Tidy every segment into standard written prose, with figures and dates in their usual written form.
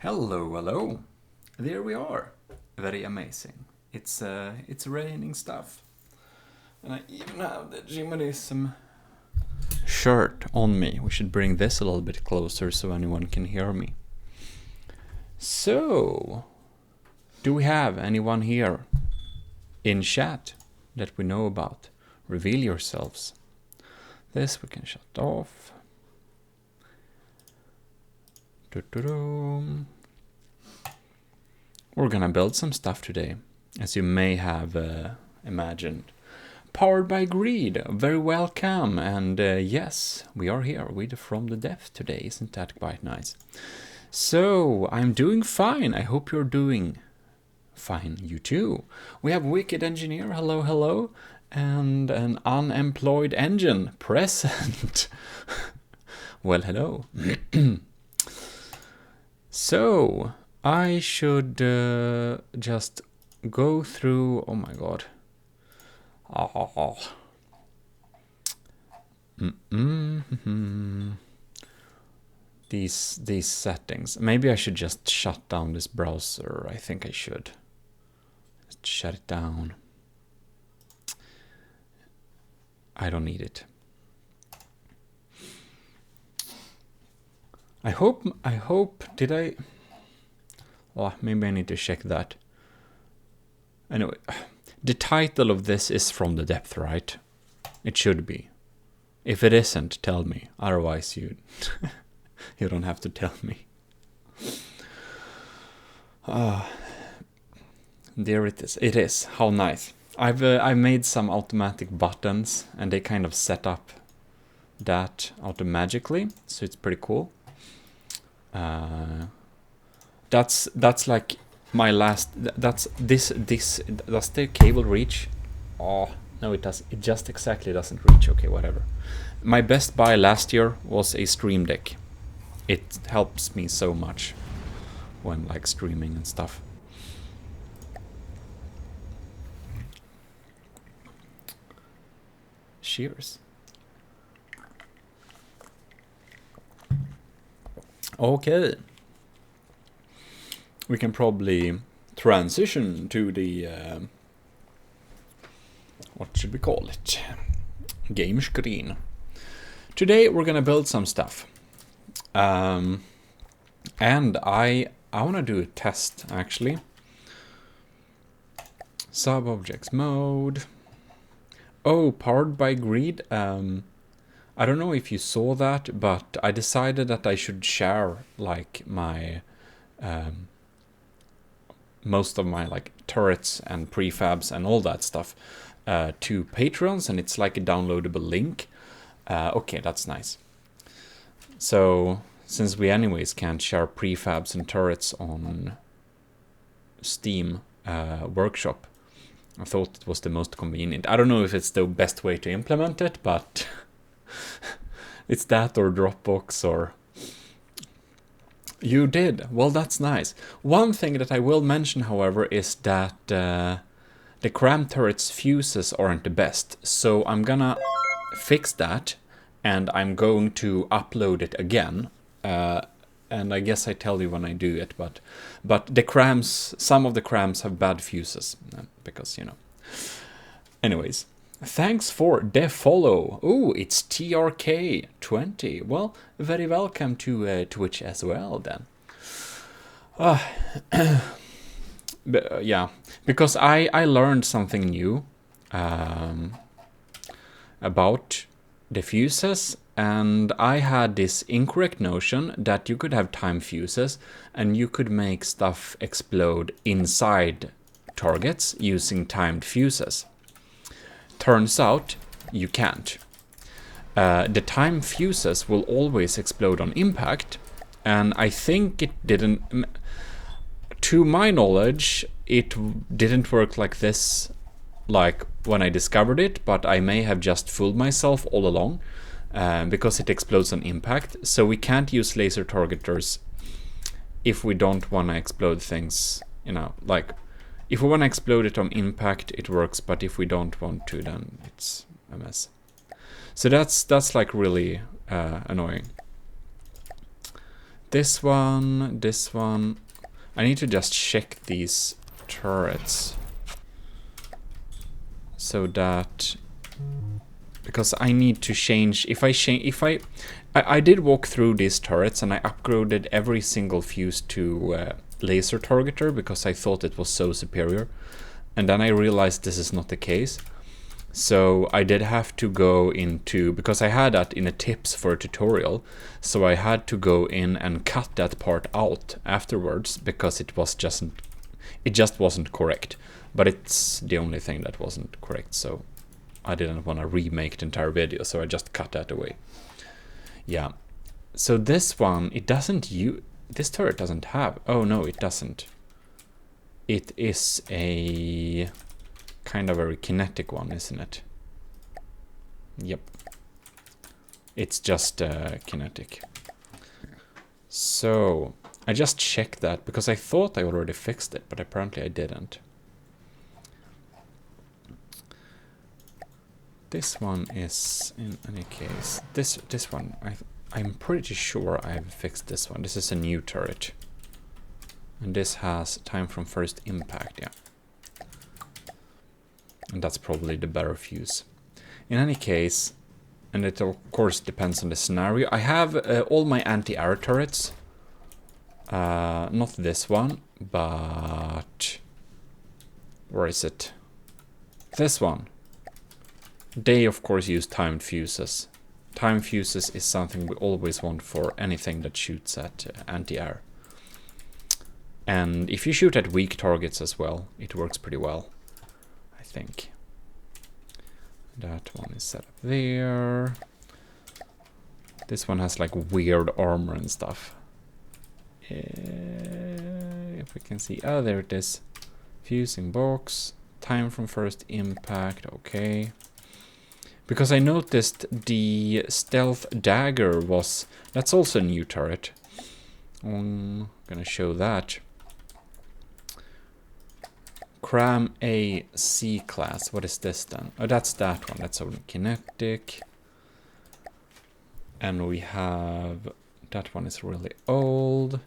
Hello, hello. There we are. Very amazing. It's raining stuff. And I even have the GMODIST shirt on me. We should bring this a little bit closer so anyone can hear me. So, do we have anyone here in chat that we know about? Reveal yourselves. This we can shut off. We're gonna build some stuff today, as you may have imagined. Powered by greed, very welcome, and yes, we are here with From the Depth today, isn't that quite nice? So, I'm doing fine, I hope you're doing fine, you too. We have Wicked Engineer, hello, hello, and an unemployed engine present. Well, hello. So, I should just go through. Oh my god. These settings. Maybe I should just shut down this browser. I think I should. Just shut it down. I don't need it. I hope, did I? Oh, maybe I need to check that. Anyway, the title of this is From the Depth, right? It should be. If it isn't, tell me. Otherwise, you you don't have to tell me. There it is. It is. How nice. I've made some automatic buttons, and they kind of set up that automatically, so it's pretty cool. That's like my last. That's this. Does the cable reach? Oh no, it does. It just exactly doesn't reach. Okay, whatever. My best buy last year was a Stream Deck. It helps me so much when like streaming and stuff. Cheers. Okay. We can probably transition to the what should we call it? Game screen. Today we're gonna build some stuff, and I wanna do a test actually. Sub objects mode. Oh, powered by greed. I don't know if you saw that, but I decided that I should share like my most of my like turrets and prefabs and all that stuff to patrons, and it's like a downloadable link. Okay, that's nice. So since we anyways can't share prefabs and turrets on Steam Workshop, I thought it was the most convenient. I don't know if it's the best way to implement it, but it's that or Dropbox or... You did. Well, that's nice. One thing that I will mention, however, is that the CRAM turret's fuses aren't the best. So I'm gonna fix that, and I'm going to upload it again. And I guess I tell you when I do it, but the CRAMs, some of the CRAMs have bad fuses, because, you know. Anyways. Thanks for the follow. Oh, it's TRK20. Well, very welcome to Twitch as well then. Yeah, because I learned something new about the fuses, and I had this incorrect notion that you could have time fuses and you could make stuff explode inside targets using timed fuses. Turns out you can't. The time fuses will always explode on impact, and I think it didn't, to my knowledge, it didn't work like this like when I discovered it, but I may have just fooled myself all along, because it explodes on impact. So we can't use laser targeters if we don't want to explode things, you know, like if we want to explode it on impact, it works, but if we don't want to, then it's a mess. So that's like really annoying. this one, this one. I need to just check these turrets. So that... Because I need to change... I did walk through these turrets and I upgraded every single fuse to laser targeter because I thought it was so superior. And then I realized this is not the case. So I did have to go into... Because I had that in a tips for a tutorial. So I had to go in and cut that part out afterwards because it just wasn't correct. But it's the only thing that wasn't correct, so I didn't want to remake the entire video, so I just cut that away. Yeah. So this one, it doesn't use... This turret doesn't have... Oh, no, it doesn't. It is a kind of very kinetic one, isn't it? Yep. It's just kinetic. So, I just checked that because I thought I already fixed it, but apparently I didn't. This one is, in any case, this one, I'm pretty sure I've fixed this one. This is a new turret. And this has time from first impact, yeah. And that's probably the better fuse. In any case, and it of course depends on the scenario, I have all my anti-air turrets. Not this one, but... Where is it? This one. They, of course, use timed fuses. Timed fuses is something we always want for anything that shoots at anti-air. And if you shoot at weak targets as well, it works pretty well, I think. That one is set up there. This one has like weird armor and stuff. If we can see, oh, there it is. Fusing box, time from first impact, okay. Because I noticed the stealth dagger was... That's also a new turret. I'm gonna show that. CRAM A C class. What is this then? Oh, that's that one. That's only kinetic. And we have... That one is really old.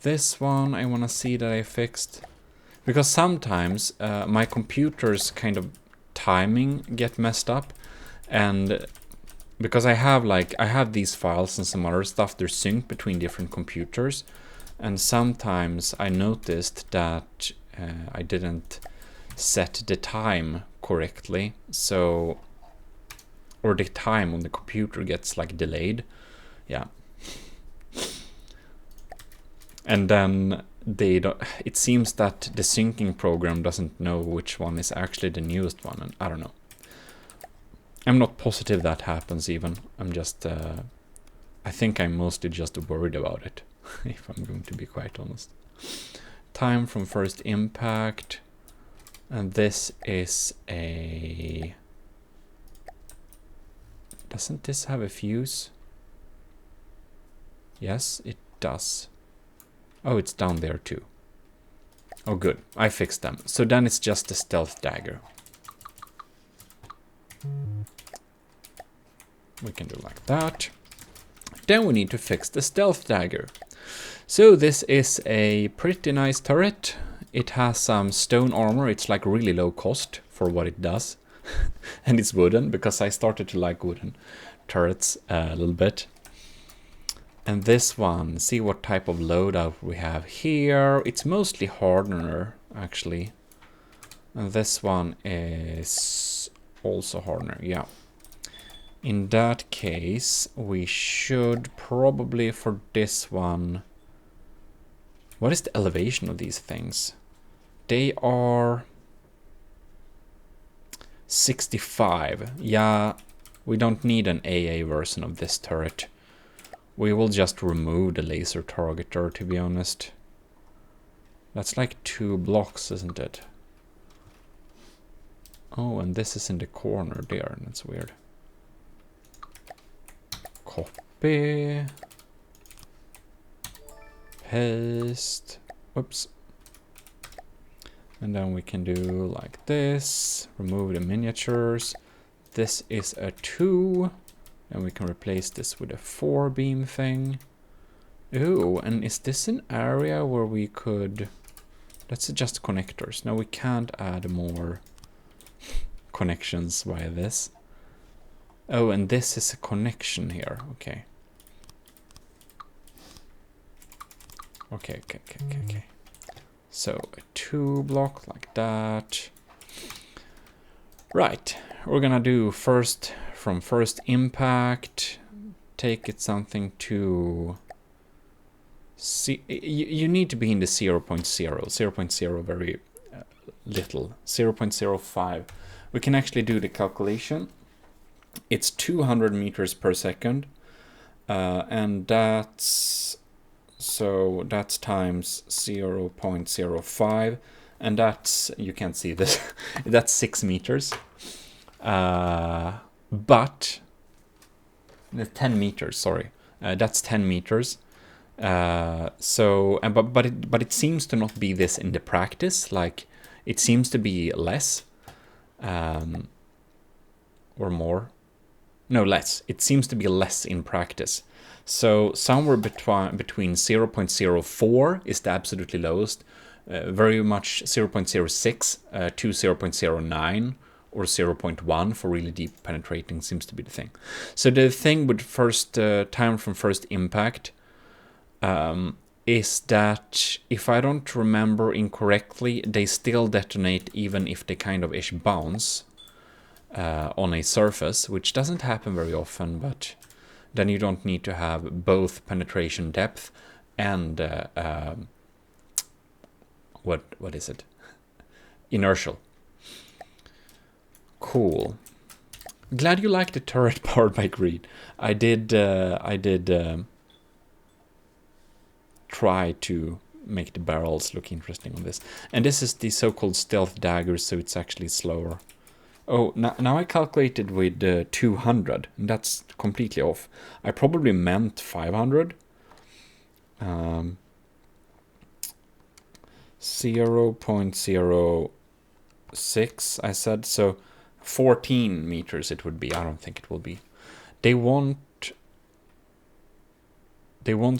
This one I want to see that I fixed. Because sometimes my computer's kind of timing get messed up, and because I have these files and some other stuff, they're synced between different computers, and sometimes I noticed that I didn't set the time correctly, so or the time on the computer gets like delayed, yeah, and then they don't, it seems that the syncing program doesn't know which one is actually the newest one, and I don't know. I'm not positive that happens even. I'm just, I think I'm mostly just worried about it, if I'm going to be quite honest. Time from first impact, and this is a... Doesn't this have a fuse? Yes, it does. Oh, it's down there too. Oh, good. I fixed them. So then it's just the stealth dagger. We can do like that. Then we need to fix the stealth dagger. So this is a pretty nice turret. It has some stone armor. It's like really low cost for what it does. And it's wooden, because I started to like wooden turrets a little bit. And this one, see what type of loadout we have here. It's mostly hardener, actually. And this one is also hardener, yeah. In that case, we should probably, for this one... What is the elevation of these things? They are... 65. Yeah, we don't need an AA version of this turret. We will just remove the laser targeter, to be honest. That's like 2 blocks, isn't it? Oh, and this is in the corner there. That's weird. Copy. Paste. Whoops. And then we can do like this. Remove the miniatures. This is a 2. And we can replace this with a 4-beam thing. Ooh, and is this an area where we could... Let's adjust connectors. Now we can't add more connections via this. Oh, and this is a connection here. Okay. Okay. So a 2 block like that. Right. We're gonna do first from first impact. Take it something to... See, you need to be in the 0.0. 0.0 very little. 0.05. We can actually do the calculation. It's 200 meters per second. And that's... So that's times 0.05. And that's... You can't see this. That's 6 meters. But... 10 meters, sorry. That's 10 meters. But it seems to not be this in the practice. Like, it seems to be less. Or more. No, less. It seems to be less in practice. So somewhere between 0.04 is the absolutely lowest, very much 0.06 to 0.09 or 0.1 for really deep penetrating seems to be the thing. So the thing with first time from first impact is that, if I don't remember incorrectly, they still detonate even if they kind of ish bounce on a surface, which doesn't happen very often, but then you don't need to have both penetration depth and what is it? Inertial. Cool. Glad you like the turret powered by greed. I did try to make the barrels look interesting on this. And this is the so-called stealth dagger, so it's actually slower. Oh, now I calculated with 200, and that's completely off. I probably meant 500. 0.06, I said, so 14 meters it would be. I don't think it will be. They won't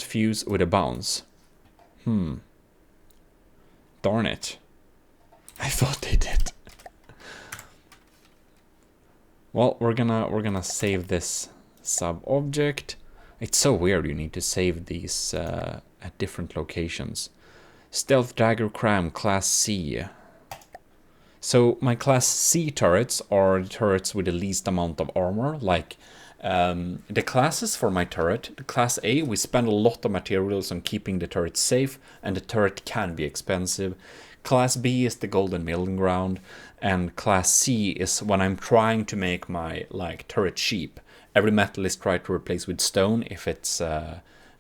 fuse with a bounce. Darn it. I thought they did. Well, we're gonna save this sub-object. It's so weird you need to save these at different locations. Stealth Dagger CRAM Class C. So my Class C turrets are the turrets with the least amount of armor. Like the classes for my turret, the Class A, we spend a lot of materials on keeping the turret safe, and the turret can be expensive. Class B is the golden middle ground, and Class C is when I'm trying to make my turret cheap. Every metal is tried to replace with stone if it's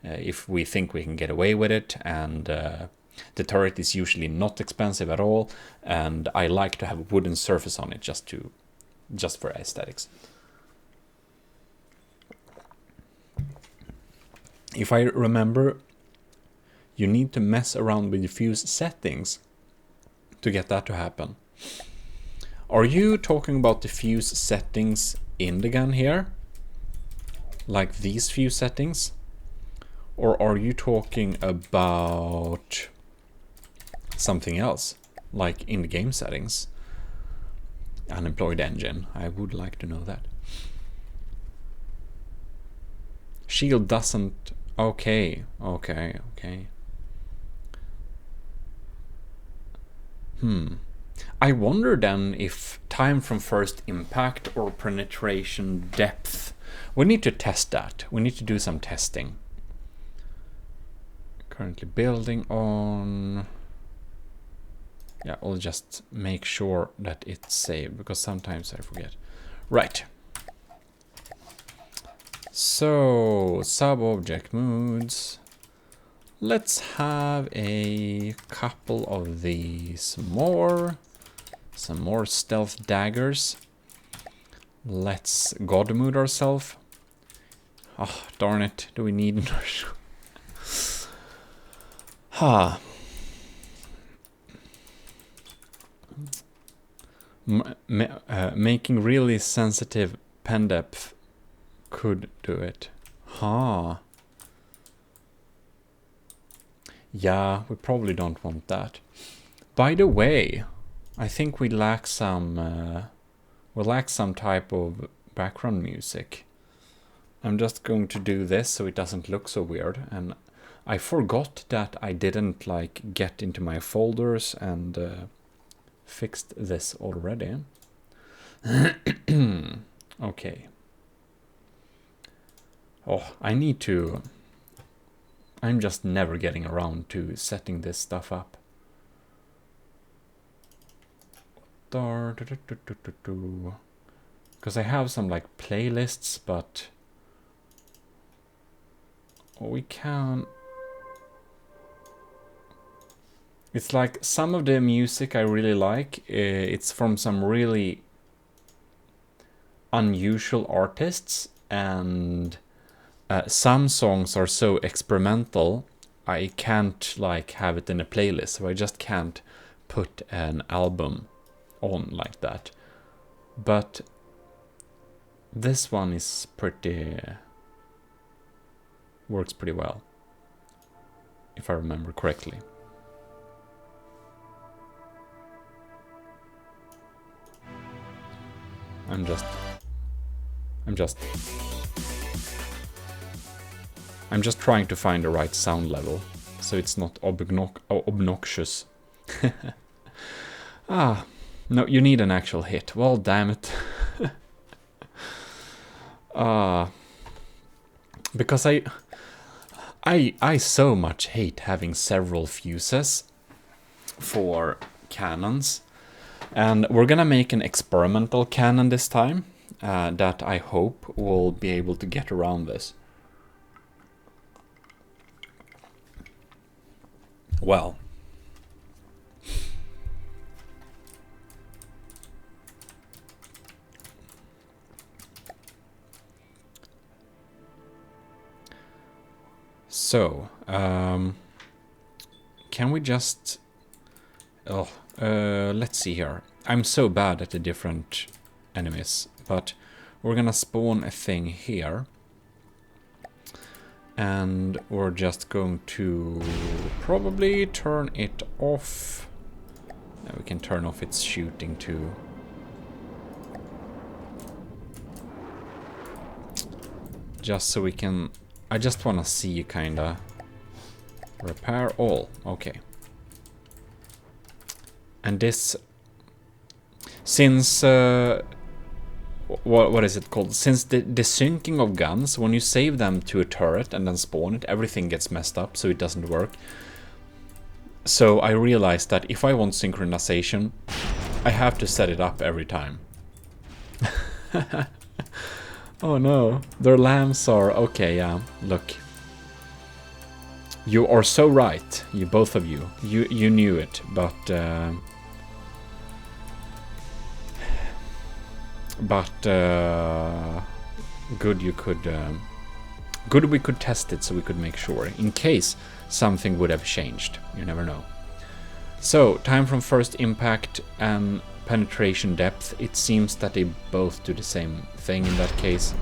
if we think we can get away with it, and the turret is usually not expensive at all, and I like to have a wooden surface on it just for aesthetics. If I remember, you need to mess around with the fuse settings to get that to happen. Are you talking about the fuse settings in the gun here? Like these fuse settings? Or are you talking about something else? Like in the game settings? Unemployed engine. I would like to know that. Shield doesn't... Okay. I wonder then if time from first impact or penetration depth. We need to test that. We need to do some testing. Currently building on... Yeah, I'll just make sure that it's saved, because sometimes I forget. Right. So, sub-object modes. Let's have a couple of these more. Some more stealth daggers. Let's god mood ourselves. Oh, darn it. Do we need inertia? Making really sensitive pen depth could do it. Huh. Yeah, we probably don't want that. By the way, I think we lack some type of background music. I'm just going to do this so it doesn't look so weird, and I forgot that I didn't like get into my folders and fixed this already. Okay. Oh, I'm just never getting around to setting this stuff up. Because I have some like playlists, but we can. It's like some of the music I really like, it's from some really unusual artists, and some songs are so experimental I can't like have it in a playlist, so I just can't put an album on like that. But this one is works pretty well, if I remember correctly. I'm just trying to find the right sound level, so it's not obnoxious. Ah, no, you need an actual hit. Well, damn it. Because I so much hate having several fuses for cannons. And we're gonna make an experimental cannon this time that I hope will be able to get around this. Well. So, can we just... let's see here. I'm so bad at the different enemies, but we're gonna spawn a thing here. And we're just going to probably turn it off. Now we can turn off its shooting too. Just so we can... I just want to see kinda... Repair all. Okay. And this... Since... What is it called? Since the syncing of guns, when you save them to a turret and then spawn it, everything gets messed up, so it doesn't work. So I realized that if I want synchronization, I have to set it up every time. Oh no, their lamps are... Okay, yeah, look. You are so right, you both of you. You knew it, but... good you could... good we could test it so we could make sure, in case something would have changed. You never know. So, time from first impact and penetration depth. It seems that they both do the same thing in that case.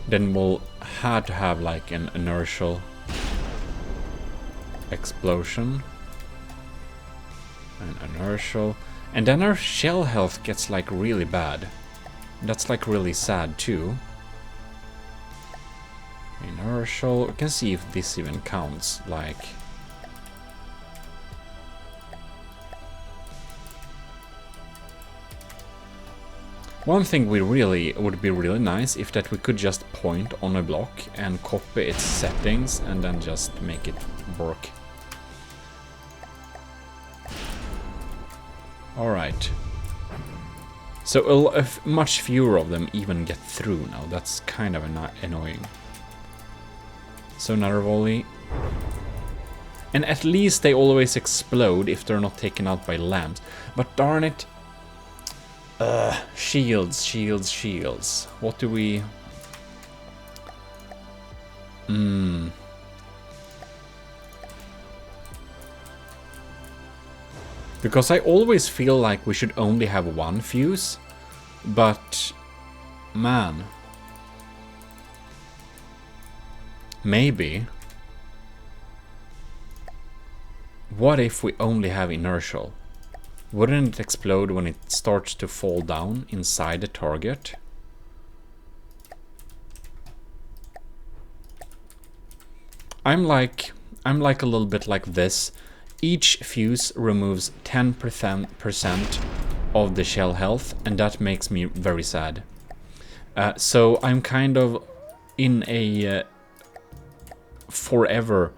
Then we'll have to have like an inertial explosion. An inertial... And then our shell health gets like really bad. That's like really sad too. Inertial. We can see if this even counts. Like... One thing would be really nice if that we could just point on a block and copy its settings and then just make it work. Alright. So much fewer of them even get through now. That's kind of annoying. So another volley. And at least they always explode if they're not taken out by lamps. But darn it. Shields, shields, shields. What do we... Because I always feel like we should only have one fuse, but man, Maybe. What if we only have inertial? Wouldn't it explode when it starts to fall down inside the target? I'm like a little bit like this. Each fuse removes 10% of the shell health, and that makes me very sad. So I'm kind of in a forever,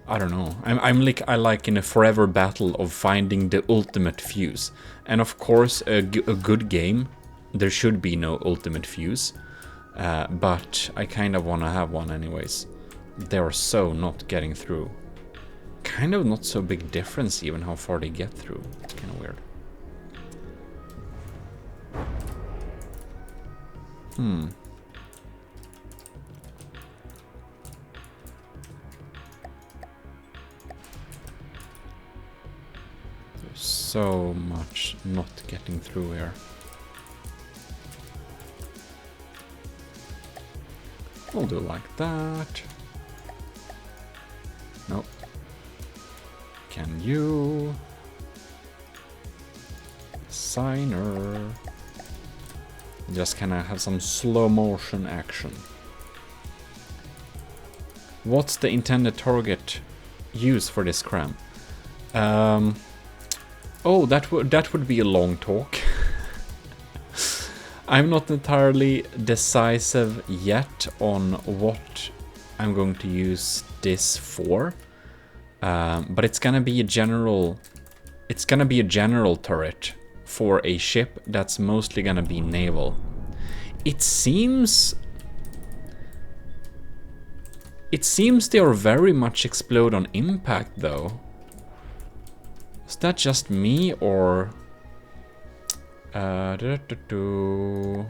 I don't know. I like in a forever battle of finding the ultimate fuse. And of course, a good game, there should be no ultimate fuse. But I kind of want to have one anyways. They are so not getting through. Kind of not so big difference even how far they get through. It's kind of weird. There's so much not getting through here. We'll do like that. Nope. Can you? Signer. Just kind of have some slow motion action. What's the intended target use for this CRAM? Oh, that would be a long talk. I'm not entirely decisive yet on what I'm going to use this for, but it's gonna be a general. It's gonna be a general turret for a ship that's mostly gonna be naval. It seems they are very much explode on impact, though. Is that just me, or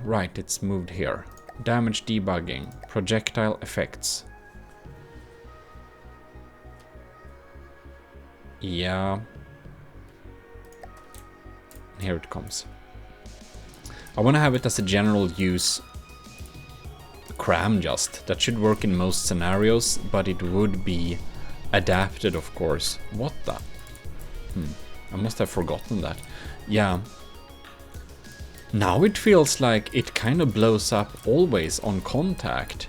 right, it's moved here. Damage debugging, projectile effects. Yeah. Here it comes. I want to have it as a general use CRAM just. That should work in most scenarios, but it would be adapted, of course. What the? I must have forgotten that. Yeah. Now it feels like it kind of blows up always on contact.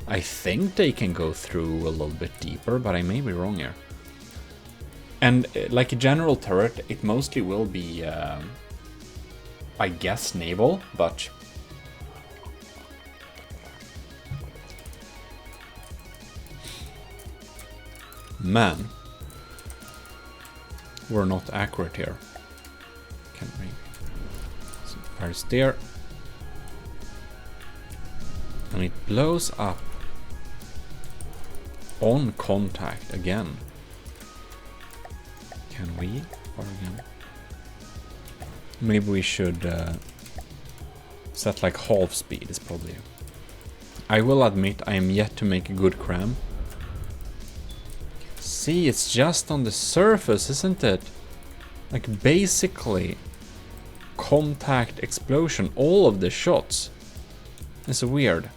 I think they can go through a little bit deeper, but I may be wrong here. And like a general turret, it mostly will be, I guess, naval, but... Man. We're not accurate here. Can we? So fires there. And it blows up on contact again. Can we? Or again? Maybe we should set like half speed is probably. I will admit I am yet to make a good CRAM. See, it's just on the surface, isn't it? Like basically contact explosion, all of the shots. It's weird.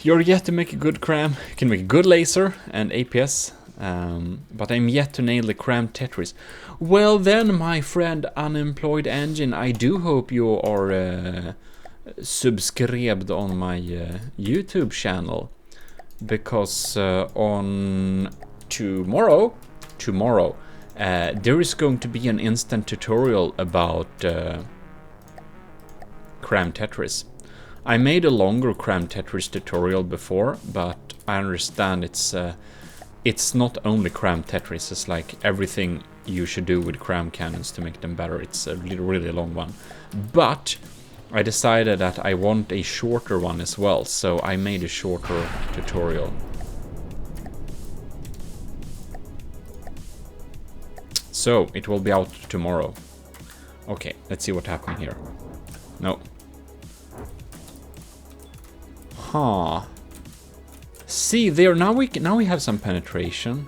You're yet to make a good CRAM. You can make a good laser and APS. But I'm yet to nail the CRAM Tetris. Well then, my friend Unemployed Engine, I do hope you are subscribed on my YouTube channel. Because on tomorrow, there is going to be an instant tutorial about CRAM Tetris. I made a longer CRAM Tetris tutorial before, but I understand it's not only CRAM Tetris, it's like everything you should do with CRAM cannons to make them better. It's a really long one. But I decided that I want a shorter one as well, so I made a shorter tutorial. So, it will be out tomorrow. Okay, let's see what happened here. No. Huh. See, there now we have some penetration.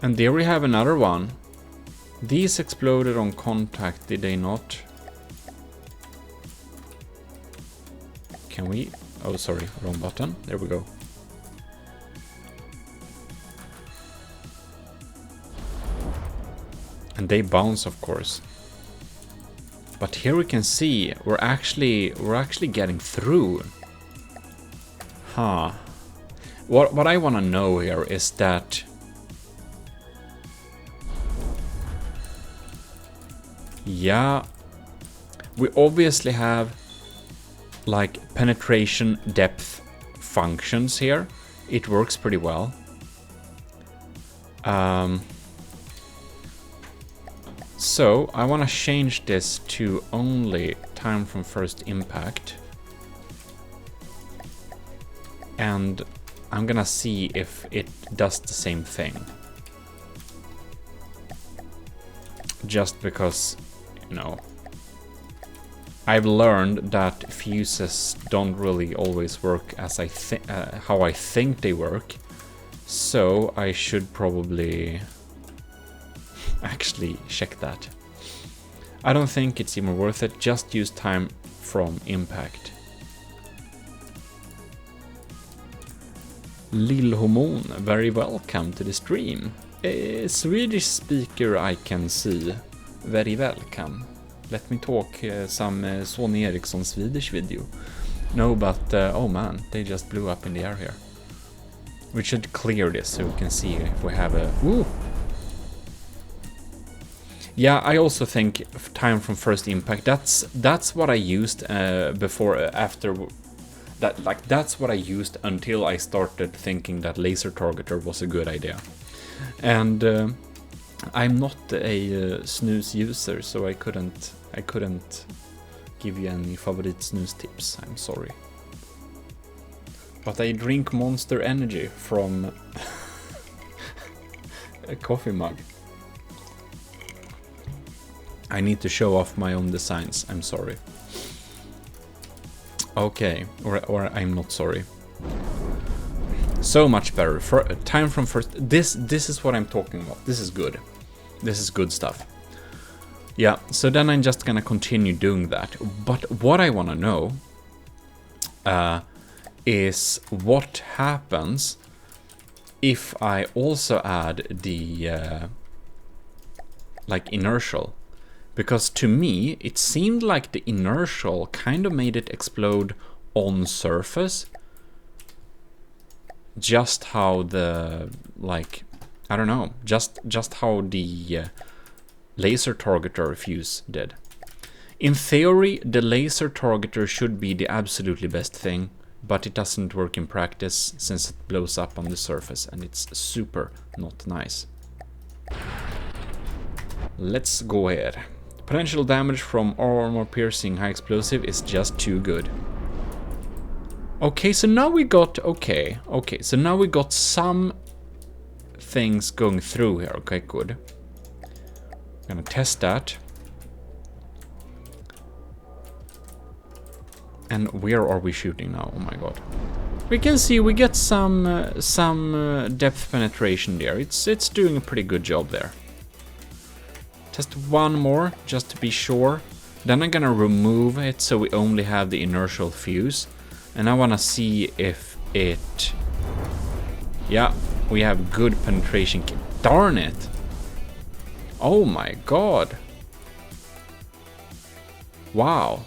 And there we have another one. These exploded on contact, did they not? Can we... Oh, sorry, wrong button. There we go. And they bounce, of course. But here we can see we're actually getting through. Huh. What I want to know here is that yeah, we obviously have like penetration depth functions here. It works pretty well. So I want to change this to only time from first impact. And I'm gonna see if it does the same thing. Just because, you know, I've learned that fuses don't really always work as how I think they work. So I should probably actually check that. I don't think it's even worth it. Just use time from impact. Lil Hormon, very welcome to the stream. A Swedish speaker I can see. Very welcome. Let me talk some Sony Ericsson Swedish video. No, but oh man, they just blew up in the air here. We should clear this so we can see if we have a... Woo! Yeah, I also think time from first impact. That's what I used after that. Like that's what I used until I started thinking that laser targeter was a good idea. And I'm not a snooze user, so I couldn't give you any favorite snooze tips. I'm sorry. But I drink Monster Energy from a coffee mug. I need to show off my own designs. I'm sorry. Okay, or I'm not sorry. So much better. For time from first. This is what I'm talking about. This is good. This is good stuff. Yeah. So then I'm just gonna continue doing that. But what I wanna know is what happens if I also add the like inertial. Because to me, it seemed like the inertial kind of made it explode on surface. Just how the, like, I don't know, just how the laser targeter fuse did. In theory, the laser targeter should be the absolutely best thing, but it doesn't work in practice since it blows up on the surface and it's super not nice. Let's go ahead. Potential damage from armor piercing high explosive is just too good. Okay, so now we got... Okay, so now we got some things going through here. Okay, good. I'm gonna test that. And where are we shooting now? Oh my god. We can see we get some depth penetration there. It's doing a pretty good job there. Just one more, just to be sure. Then I'm gonna remove it so we only have the inertial fuse. And I wanna see if it... Yeah, we have good penetration. Darn it! Oh my god! Wow.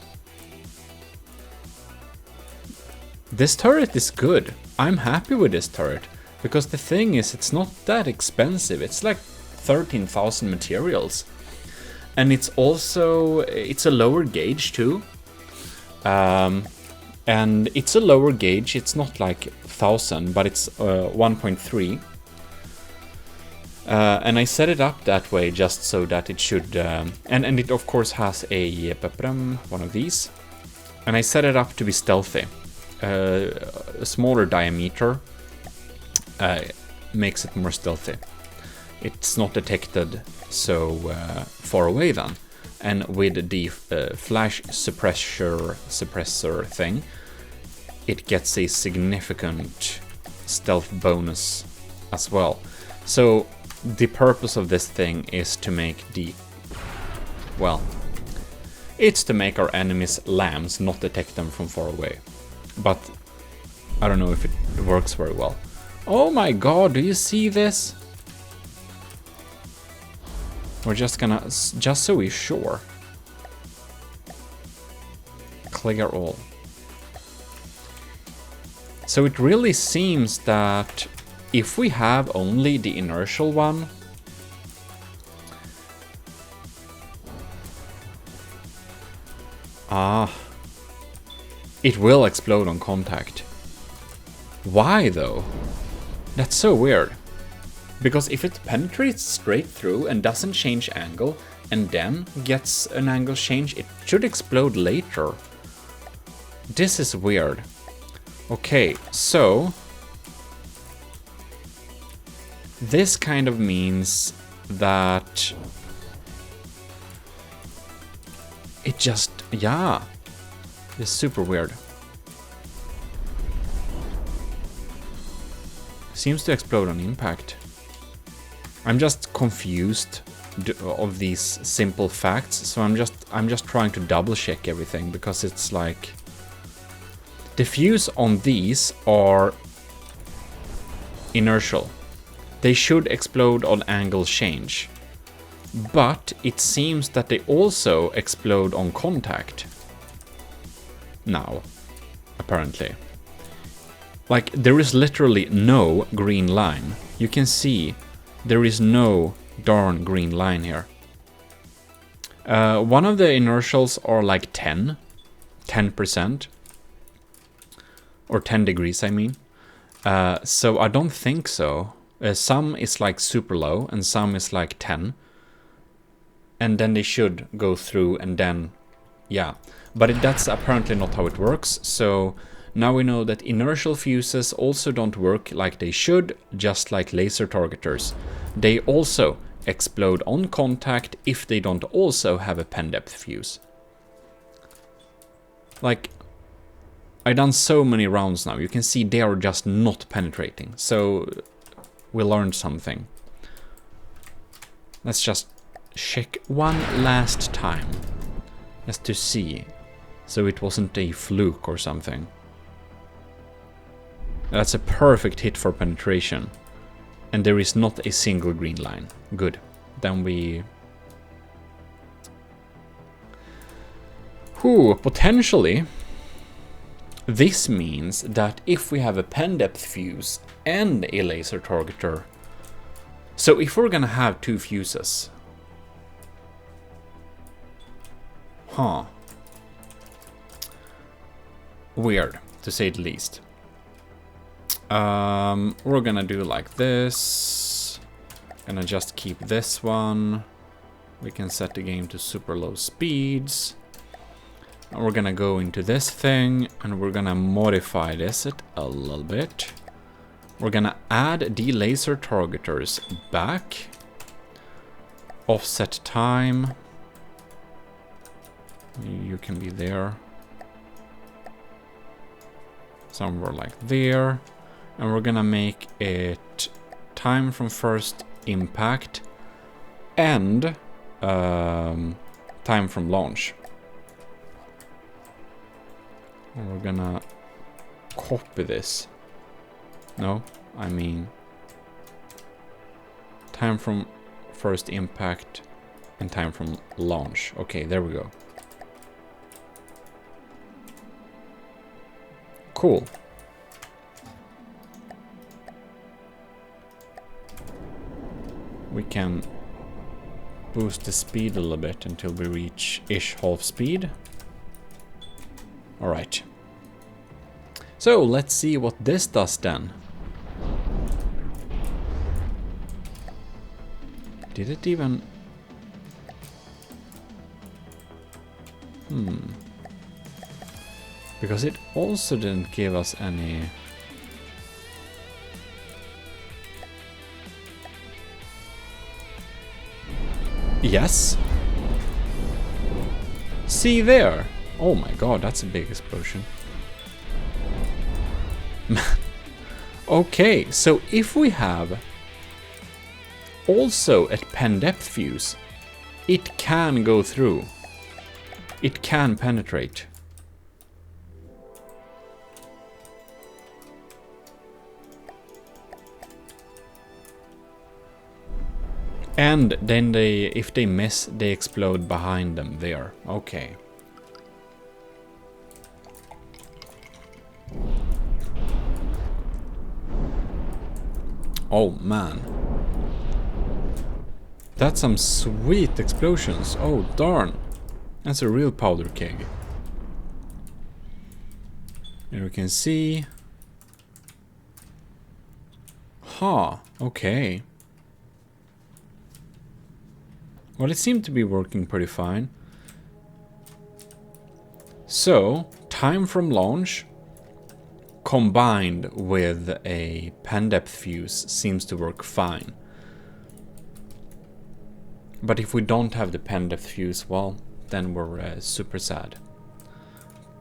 This turret is good. I'm happy with this turret. Because the thing is, it's not that expensive. It's like 13,000 materials. And it's also, it's a lower gauge too. And it's a lower gauge, it's not like 1000, but it's 1.3. And I set it up that way just so that it should, and it of course has a, one of these. And I set it up to be stealthy. A smaller diameter makes it more stealthy. It's not detected so far away then. And with the flash suppressor thing, it gets a significant stealth bonus as well. So the purpose of this thing is to make well, it's to make our enemies' lamps not detect them from far away. But I don't know if it works very well. Oh my god, do you see this? We're just gonna, just so we're sure, clear all. So it really seems that if we have only the inertial one, it will explode on contact. Why though? That's so weird. Because if it penetrates straight through and doesn't change angle, and then gets an angle change, it should explode later. This is weird. Okay, so this kind of means that it just, yeah, it's super weird. Seems to explode on impact. I'm just confused of these simple facts, so I'm just trying to double check everything, because it's like the fuse on these are inertial. They should explode on angle change. But it seems that they also explode on contact. Now, apparently. Like, there is literally no green line. You can see there is no darn green line here. One of the inertials are like 10%. Or 10 degrees, I mean. So I don't think so. Some is like super low and some is like 10. And then they should go through and then, yeah. But that's apparently not how it works. So now we know that inertial fuses also don't work like they should, just like laser targeters. They also explode on contact if they don't also have a pen depth fuse. Like, I've done so many rounds now, you can see they are just not penetrating. So we learned something. Let's just check one last time, just to see, so it wasn't a fluke or something. That's a perfect hit for penetration, and there is not a single green line. Good. Then we... potentially, this means that if we have a pen depth fuse and a laser targeter, so if we're gonna have two fuses, weird, to say the least. We're gonna do like this. Gonna just keep this one. We can set the game to super low speeds. And we're gonna go into this thing and we're gonna modify this a little bit. We're gonna add the laser targeters back. Offset time. You can be there. Somewhere like there. And we're gonna make it time from first impact and time from launch. And we're gonna copy this. No, I mean time from first impact and time from launch. Okay, there we go. Cool. We can boost the speed a little bit until we reach ish half speed. Alright. So let's see what this does then. Did it even... Because it also didn't give us any... Yes. See there. Oh my god, that's a big explosion. Okay, so if we have also at pen depth fuse, it can go through. It can penetrate. And then if they miss, they explode behind them there. Okay. Oh man. That's some sweet explosions. Oh darn. That's a real powder keg. Here we can see. Huh, okay. Well, it seemed to be working pretty fine. So, time from launch combined with a pen depth fuse seems to work fine. But if we don't have the pen depth fuse, well, then we're super sad.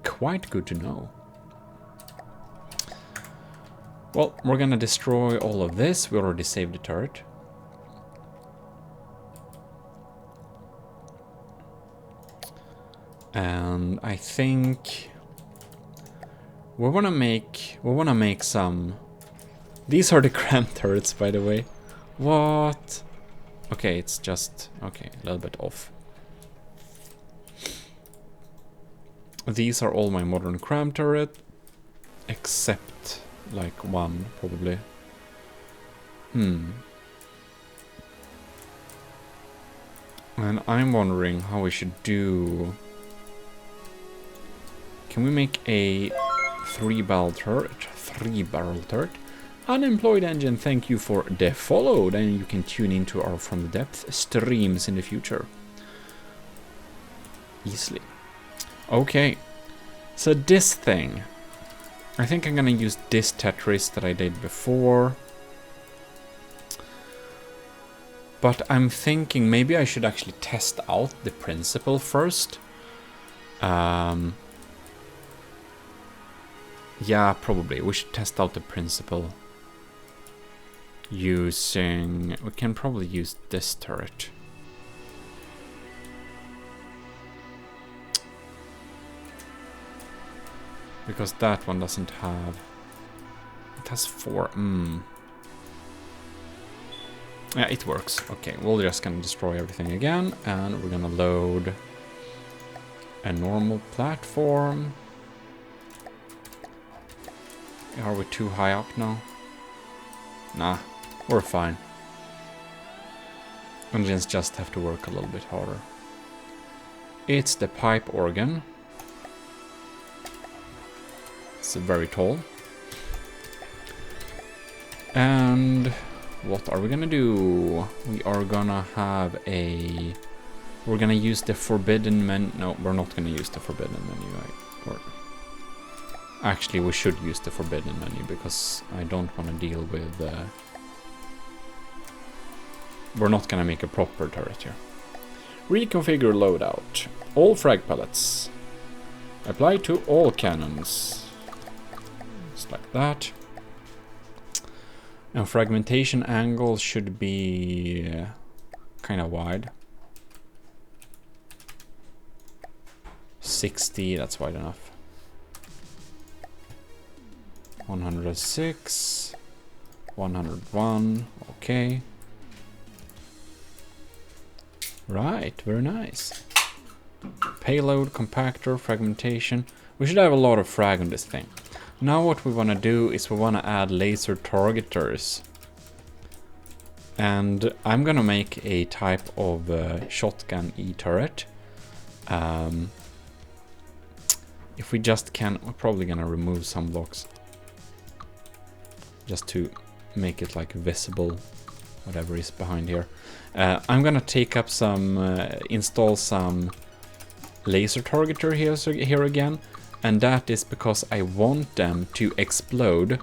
Quite good to know. Well, we're gonna destroy all of this. We already saved the turret. And I think we wanna make some. These are the CRAM turrets, by the way. What? Okay, it's just okay, a little bit off. These are all my modern CRAM turret, except like one probably. And I'm wondering how we should do. Can we make a 3-barrel turret? 3-barrel turret? Unemployed engine, thank you for the follow. Then you can tune into our From the Depth streams in the future. Easily. Okay. So this thing. I think I'm gonna use this Tetris that I did before. But I'm thinking maybe I should actually test out the principle first. Yeah, probably. We should test out the principle. Using... We can probably use this turret. Because that one doesn't have... It has 4. Yeah, it works. Okay, we're just gonna destroy everything again. And we're gonna load a normal platform. Are we too high up now? Nah, we're fine. Engines just have to work a little bit harder. It's the pipe organ. It's very tall. And what are we gonna do? We are gonna have a... We're gonna use the forbidden menu. No, we're not gonna use the forbidden menu. Actually, we should use the forbidden menu because I don't want to deal with... We're not going to make a proper turret here. Reconfigure loadout. All frag pellets. Apply to all cannons. Just like that. And fragmentation angle should be kind of wide. 60, that's wide enough. 106, 101, okay. Right, very nice. Payload, compactor, fragmentation. We should have a lot of frag on this thing. Now what we want to do is we want to add laser targeters. And I'm gonna make a type of shotgun E-turret. If we just can, we're probably gonna remove some blocks. Just to make it like visible, whatever is behind here. I'm gonna take up some, install some laser targeter here again, and that is because I want them to explode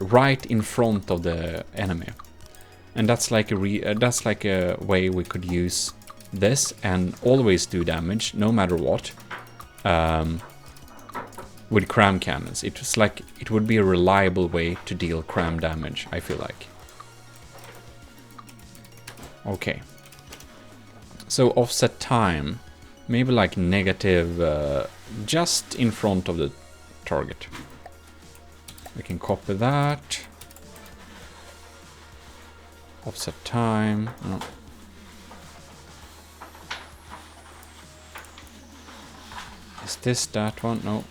right in front of the enemy, and that's like a way we could use this and always do damage no matter what. With CRAM cannons, it's like it would be a reliable way to deal CRAM damage, I feel like. Okay. So offset time. Maybe like negative just in front of the target. We can copy that. Offset time. No. Is this that one? No.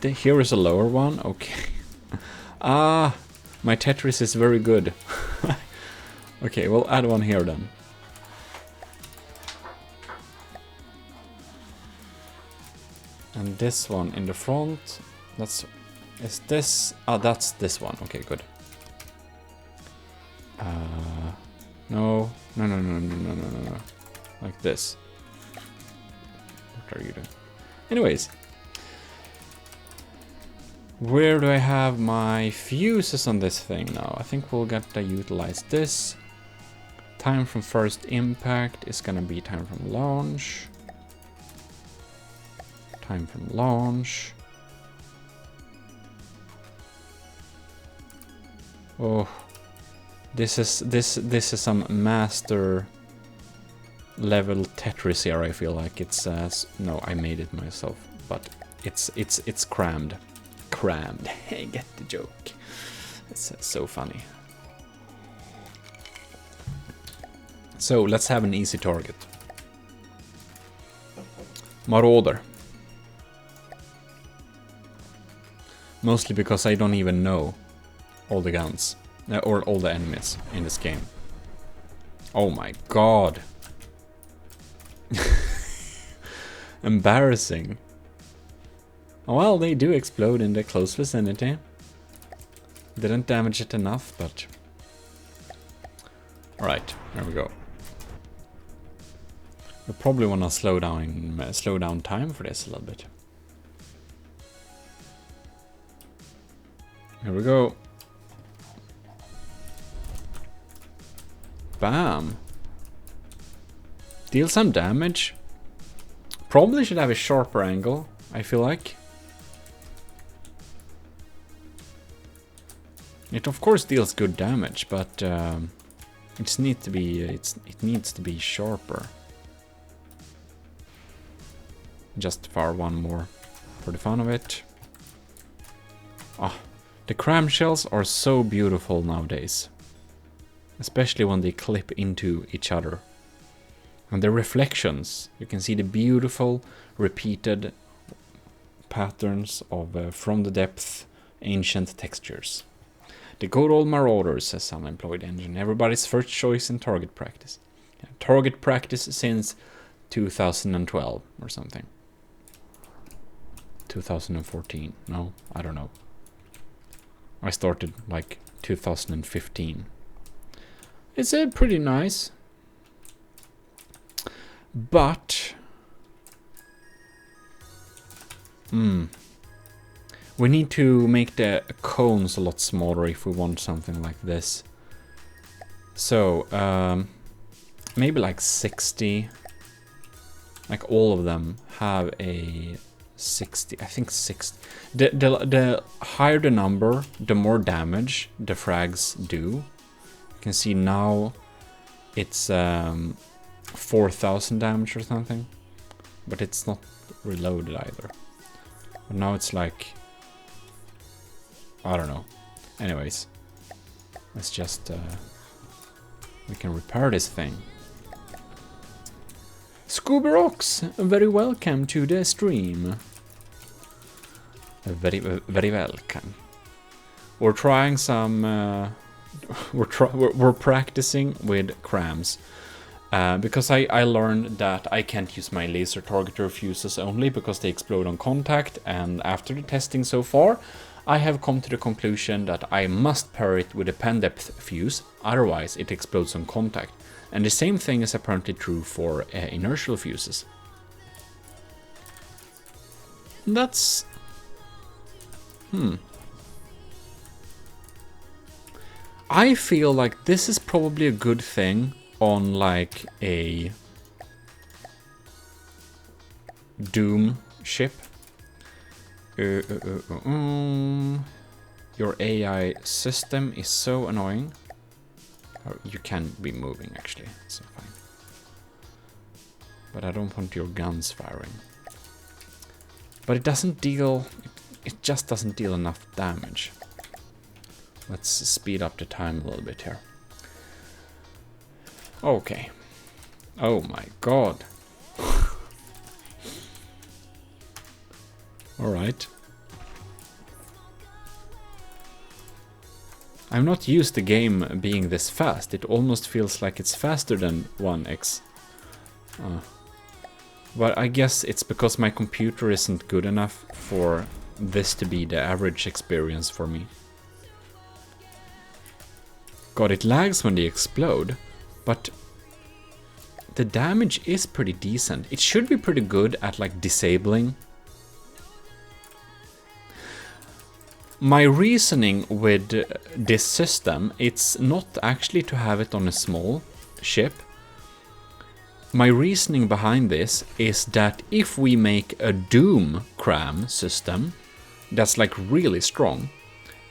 Here is a lower one. Okay. Ah, my Tetris is very good. Okay, we'll add one here then. And this one in the front. Is this? Ah, that's this one. Okay, good. No. Like this. What are you doing? Anyways. Where do I have my fuses on this thing now? I think we'll get to utilize this. Time from first impact is gonna be time from launch. Time from launch. Oh, this is some master level Tetris here. I feel like it's no, I made it myself, but it's crammed. Crammed. Get the joke. It's so funny. So let's have an easy target. Marauder. Mostly because I don't even know all the guns or all the enemies in this game. Oh my god. Embarrassing. Well, they do explode in the close vicinity. Didn't damage it enough, but... Alright, there we go. We probably want to slow down time for this a little bit. Here we go. Bam. Deal some damage. Probably should have a sharper angle, I feel like. It of course deals good damage, but it needs to be sharper. Just fire one more for the fun of it. Ah, the CRAM shells are so beautiful nowadays, especially when they clip into each other. And the reflections, you can see the beautiful repeated patterns of from the depth ancient textures. The good old Marauders, says Unemployed Engine. Everybody's first choice in target practice. Yeah, target practice since 2012 or something. 2014. No, I don't know. I started like 2015. It's pretty nice. But... we need to make the cones a lot smaller if we want something like this. So, maybe like 60. Like all of them have a 60. I think 60. The higher the number, the more damage the frags do. You can see now it's 4,000 damage or something. But it's not reloaded either. But now it's like... I don't know. Anyways, let's just we can repair this thing. Scuba Rocks, very welcome to the stream. Very welcome. We're trying some. We're practicing with CRAMs. Because I learned that I can't use my laser targeter fuses only because they explode on contact, and after the testing so far, I have come to the conclusion that I must pair it with a pen depth fuse, otherwise it explodes on contact. And the same thing is apparently true for inertial fuses. That's... I feel like this is probably a good thing on like a Doom ship. Your AI system is so annoying. You can be moving, actually, so fine. But I don't want your guns firing. But it doesn't deal... It just doesn't deal enough damage. Let's speed up the time a little bit here. Okay. Oh my god. Alright. I'm not used to the game being this fast. It almost feels like it's faster than 1x. But I guess it's because my computer isn't good enough for this to be the average experience for me. God, it lags when they explode, but the damage is pretty decent. It should be pretty good at like disabling. My reasoning with this system, it's not actually to have it on a small ship. My reasoning behind this is that if we make a Doom CRAM system that's like really strong,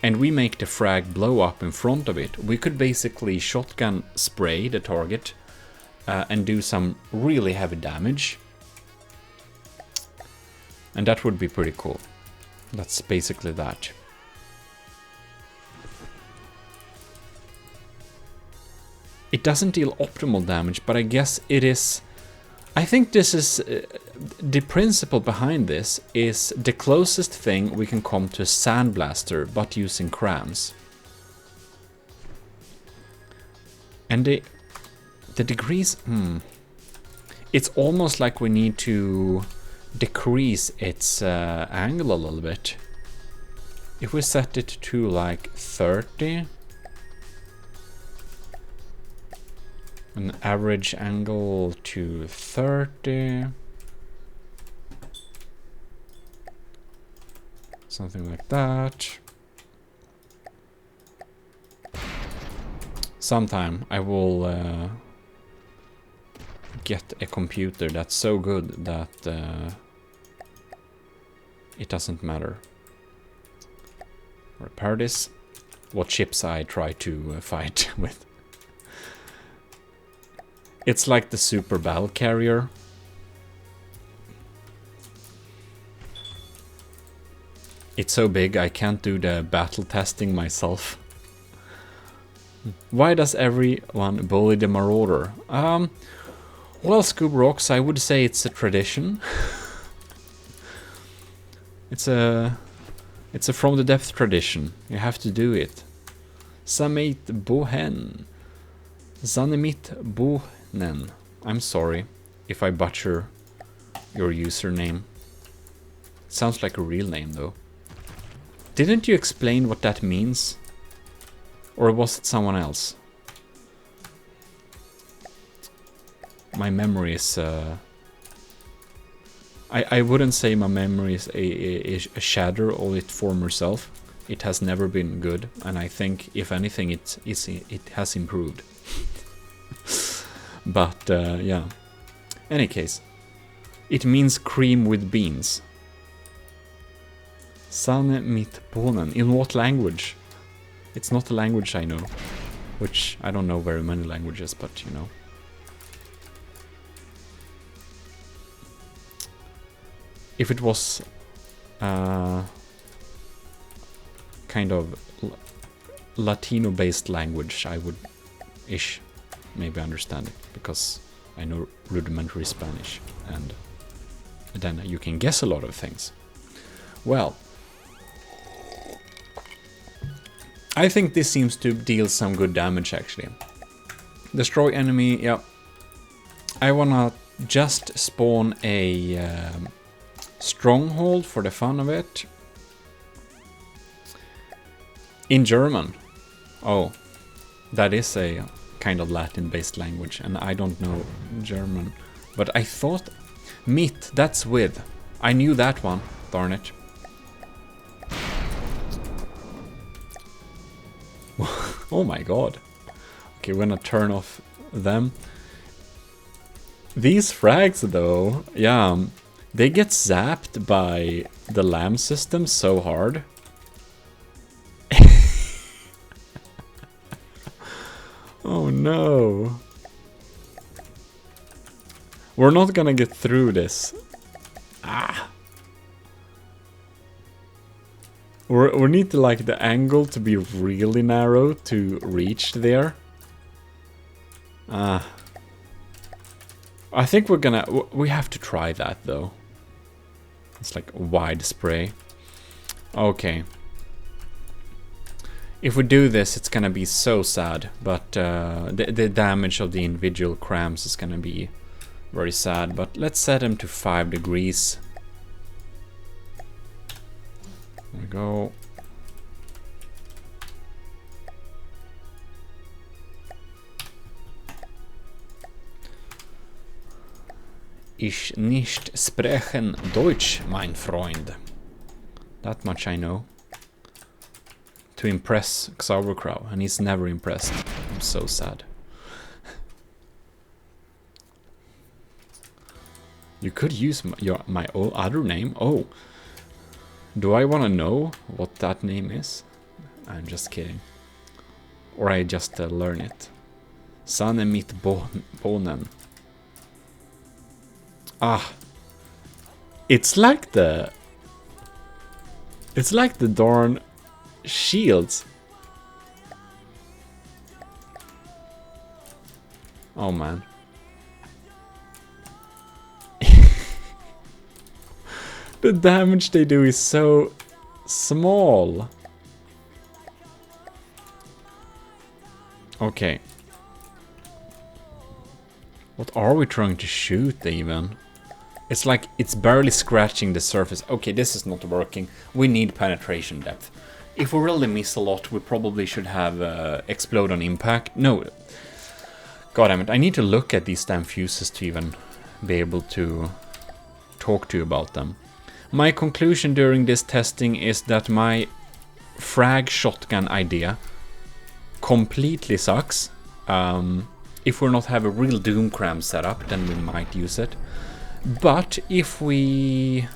and we make the frag blow up in front of it, we could basically shotgun spray the target and do some really heavy damage. And that would be pretty cool. That's basically that. It doesn't deal optimal damage, but I guess it is... I think this is... the principle behind this is the closest thing we can come to a sandblaster, but using CRAMs. And the degrees... It's almost like we need to decrease its angle a little bit. If we set it to like 30... An average angle to 30. Something like that. Sometime I will get a computer that's so good that it doesn't matter. Repair this. What ships I try to fight with. It's like the super battle carrier. It's so big I can't do the battle testing myself. Why does everyone bully the Marauder? Well, Scoob Rocks, I would say it's a tradition. It's a from the depth tradition. You have to do it. Samit Bohen. Zanimit Bohen. I'm sorry if I butcher your username. It sounds like a real name though. Didn't you explain what that means? Or was it someone else? My memory is... I wouldn't say my memory is a shadow of its former self. It has never been good, and I think, if anything, it has improved. But, yeah. Any case. It means cream with beans. Sanne mit bonen. In what language? It's not a language I know. Which, I don't know very many languages, but you know. If it was... kind of Latino-based language, I would... ish. Maybe understand it, because I know rudimentary Spanish, and then you can guess a lot of things. Well, I think this seems to deal some good damage, actually. Destroy enemy, yeah. I wanna just spawn a stronghold for the fun of it. In German. Oh, that is a kind of Latin-based language, and I don't know German. But I thought... Mit, that's with. I knew that one, darn it. Oh my god. Okay, we're gonna turn off them. These frags, though, yeah, they get zapped by the LAM system so hard. Oh no. We're not gonna get through this. Ah. We need to like the angle to be really narrow to reach there. I think we have to try that though. It's like wide spray. Okay. If we do this, it's gonna be so sad, but the damage of the individual crams is gonna be very sad. But let's set them to 5 degrees. There we go. Ich nicht sprechen Deutsch, mein Freund. That much I know. To impress Xauberkrau, and he's never impressed. I'm so sad. You could use my other name. Oh, do I want to know what that name is? I'm just kidding. Or I just learn it. Sanne mitt bonen. Ah, it's like the darn shields. Oh man. The damage they do is so small. Okay. What are we trying to shoot even? It's like it's barely scratching the surface. Okay, this is not working. We need penetration depth. If we really miss a lot, we probably should have explode on impact. No. God damn it, I need to look at these damn fuses to even be able to talk to you about them. My conclusion during this testing is that my frag shotgun idea completely sucks. If we're not have a real Doom CRAM setup, then we might use it. But if we...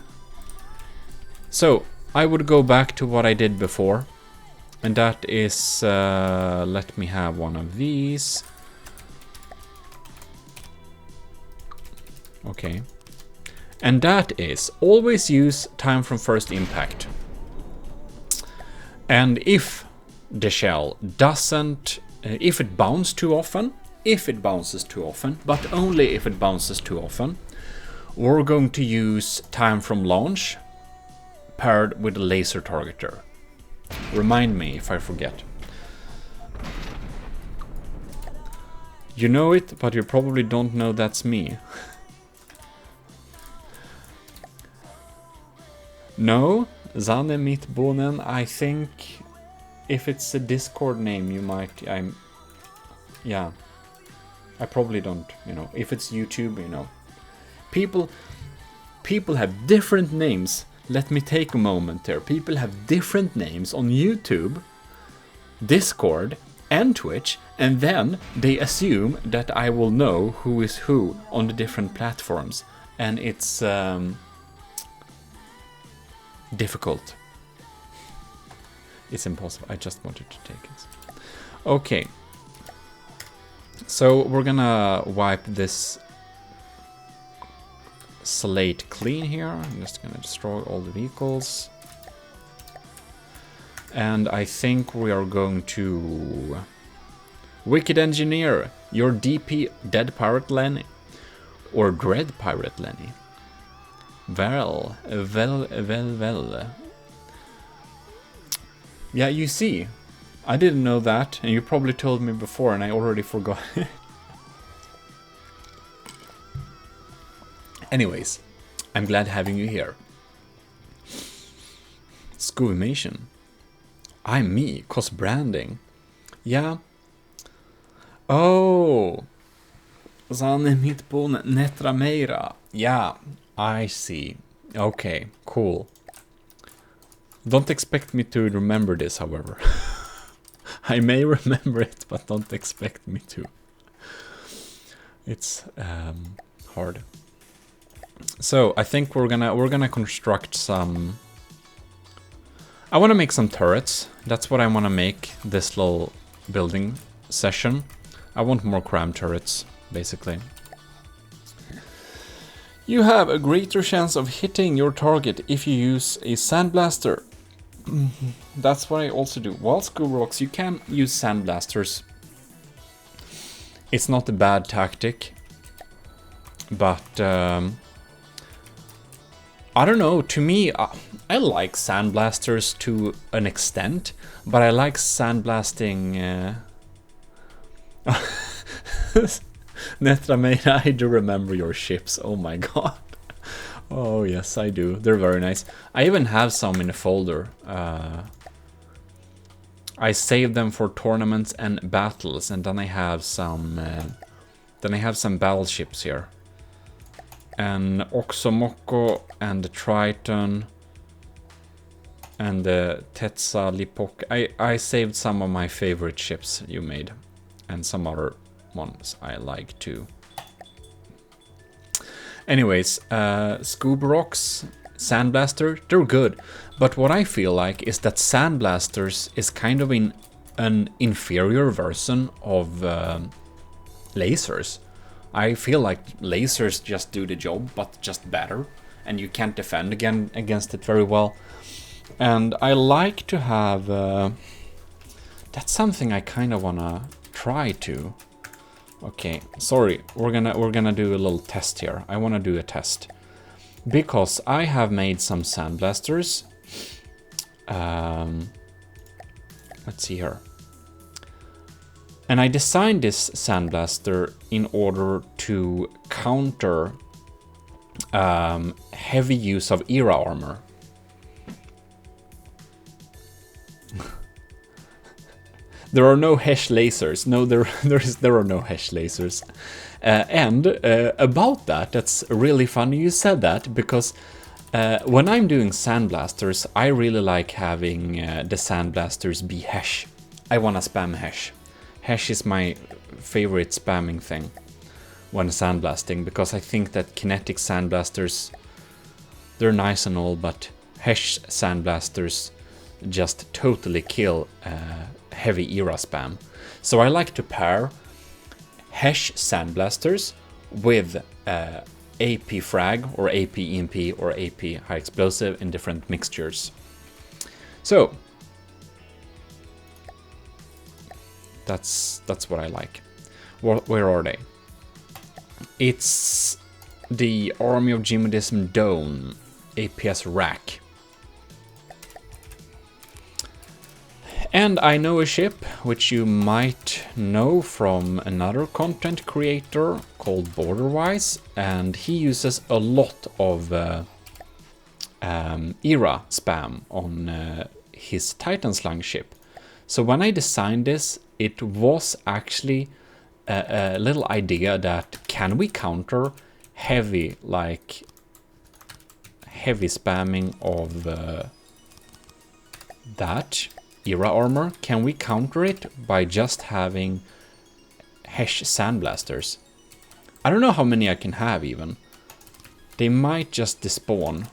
So, I would go back to what I did before. And that is... let me have one of these. Okay. And that is always use time from first impact. And if the shell doesn't... if it bounces too often, but only if it bounces too often, we're going to use time from launch paired with a laser targeter. Remind me if I forget. You know it, but you probably don't know that's me. No, Zanne Mittbonen, I think if it's a Discord name you might... yeah. I probably don't, you know. If it's YouTube, you know. People have different names. Let me take a moment there. People have different names on YouTube, Discord, and Twitch, and then they assume that I will know who is who on the different platforms. And it's difficult. It's impossible. I just wanted to take it. Okay. So we're gonna wipe this slate clean here. I'm just gonna destroy all the vehicles. And I think we are going to... Wicked Engineer, your DP Dead Pirate Lenny. Or Dread Pirate Lenny. Well. Yeah, you see. I didn't know that, and you probably told me before, and I already forgot. Anyways, I'm glad having you here. Scovimation. I'm me, cos branding. Yeah. Oh. Zanne Mittbonen Netra Meira. Yeah, I see. Okay, cool. Don't expect me to remember this, however. I may remember it, but don't expect me to. It's hard. So I think we're gonna construct some. I want to make some turrets. That's what I want to make this little building session. I want more CRAM turrets, basically. You have a greater chance of hitting your target if you use a sandblaster. That's what I also do. While Skullrocks, you can use sandblasters. It's not a bad tactic, but I don't know. To me, I like sandblasters to an extent, but I like sandblasting. Netramena, I do remember your ships. Oh my god. Oh yes, I do. They're very nice. I even have some in a folder. I save them for tournaments and battles, and then I have some. Battleships here. And Oxomoko and the Triton and the Tetsalipok. I saved some of my favorite ships you made, and some other ones I like too. Anyways, Skullrocks, Sandblaster, they're good. But what I feel like is that Sandblasters is kind of an inferior version of lasers. I feel like lasers just do the job, but just better. And you can't defend against it very well. And I like to have... that's something I kind of wanna try to. Okay, sorry, we're gonna do a little test here. I wanna do a test. Because I have made some sandblasters. Let's see here. And I designed this sandblaster in order to counter heavy use of era armor. There are no Hesh lasers. No, there are no Hesh lasers. And about that, that's really funny you said that, because when I'm doing sandblasters, I really like having the sandblasters be Hesh. I want to spam Hesh. Hesh is my favorite spamming thing when sandblasting, because I think that kinetic sandblasters, they're nice and all, but Hesh sandblasters just totally kill heavy era spam. So I like to pair Hesh sandblasters with AP frag or AP EMP or AP high explosive in different mixtures. So that's what I like. Where are they? It's the Army of GMODIST Dome APS rack. And I know a ship which you might know from another content creator called Borderwise, and he uses a lot of era spam on his Titan Slung ship. So when I designed this, it was actually a little idea that can we counter heavy spamming of that era armor? Can we counter it by just having Hesh sandblasters? I don't know how many I can have even. They might just despawn.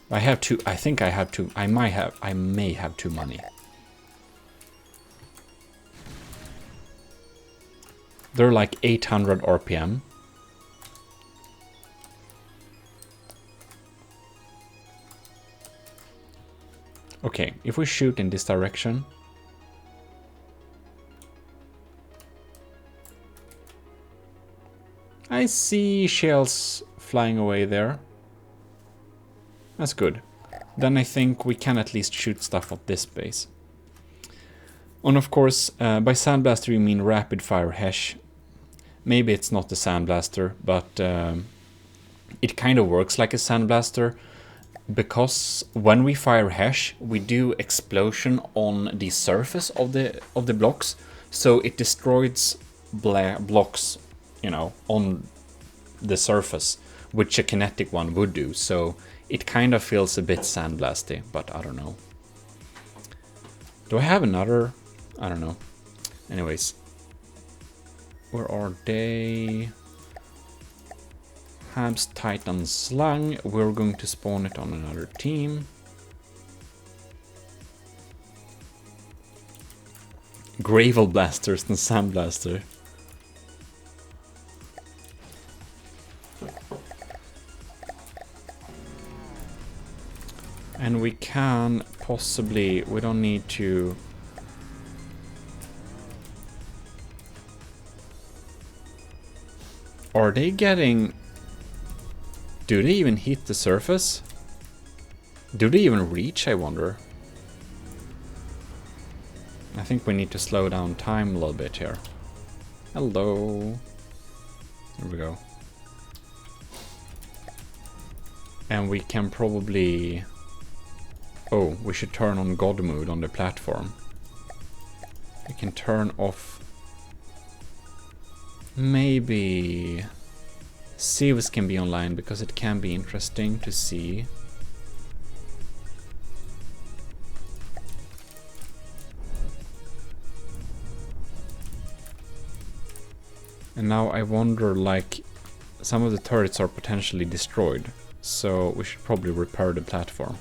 I have two. I think I have two. I may have too many. They're like 800 RPM. Okay, if we shoot in this direction. I see shells flying away there. That's good. Then I think we can at least shoot stuff at this base. And of course, by sandblaster you mean rapid fire Hesh. Maybe it's not a sandblaster, but it kind of works like a sandblaster, because when we fire Hesh, we do explosion on the surface of the blocks, so it destroys blocks, you know, on the surface, which a kinetic one would do. So it kind of feels a bit sandblasty, but I don't know. Do I have another? I don't know. Anyways, where are they? Habs Titan Slung. We're going to spawn it on another team. gravel blasters than sandblaster. And we can possibly, we don't need to... Are they getting... Do they even hit the surface? Do they even reach, I wonder? I think we need to slow down time a little bit here. Hello. There we go. And we can probably... Oh, we should turn on God mode on the platform. We can turn off... Maybe... Sieves can be online because it can be interesting to see. And now I wonder, like, some of the turrets are potentially destroyed. So we should probably repair the platform.